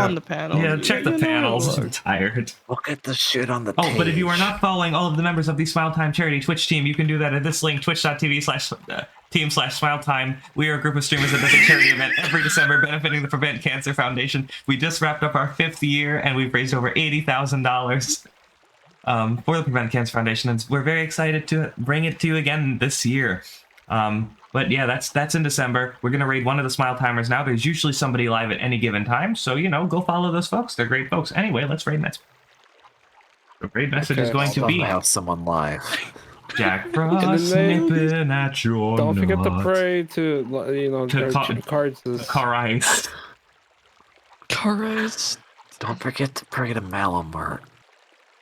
in the panel. Yeah, check the You know panels. where to I'm look. tired. Look at the shit on the Oh, but if you are not following all of the members of the Smile Time charity Twitch team, you can do that at this link, twitch.tv/team/SmileTime. We are a group of streamers that does a charity event every December benefiting the Prevent Cancer Foundation. We just wrapped up our 5th year, and we've raised over $80,000 for the Prevent Cancer Foundation, and we're very excited to bring it to you again this year. But yeah, that's in December. We're gonna raid one of the Smile Timers now. There's usually somebody live at any given time, so go follow those folks. They're great folks. Anyway, let's raid next. The raid message is going to be have someone live. Jack Frost snipping at your Don't forget to nut. pray to cards. Carice. Carice. Don't forget to pray to Malamart.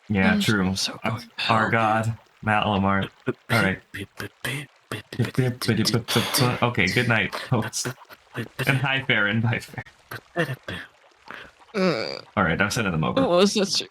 Yeah, true. Our God, Malamart. All right. Okay, good night, folks. And hi, Farron. Bye, Farron. All right, I'm sending them over. What was that?